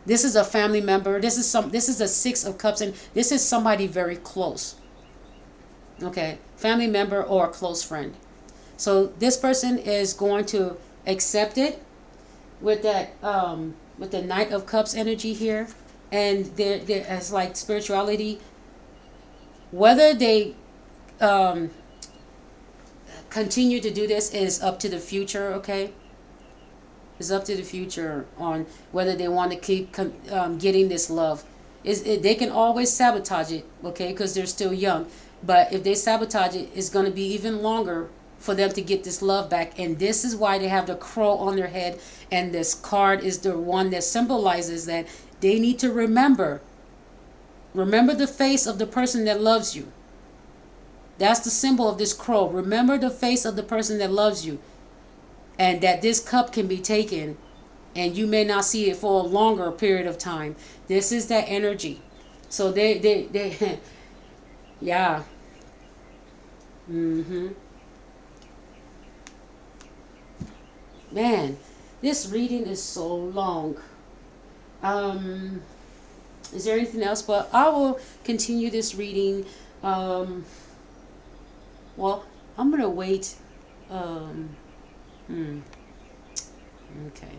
This is a family member. This is a Six of Cups, and this is somebody very close. Okay, family member or a close friend. So this person is going to accept it with the Knight of Cups energy here, and there as like spirituality. Whether they continue to do this is up to the future. Okay. It's up to the future on whether they want to keep getting this love. They can always sabotage it, okay, because they're still young. But if they sabotage it, it's going to be even longer for them to get this love back. And this is why they have the crow on their head. And this card is the one that symbolizes that they need to remember. Remember the face of the person that loves you. That's the symbol of this crow. Remember the face of the person that loves you. And that this cup can be taken and you may not see it for a longer period of time. This is that energy. So they yeah. Man, this reading is so long. Is there anything else? But I will continue this reading. Well, I'm gonna wait. Hmm. Okay.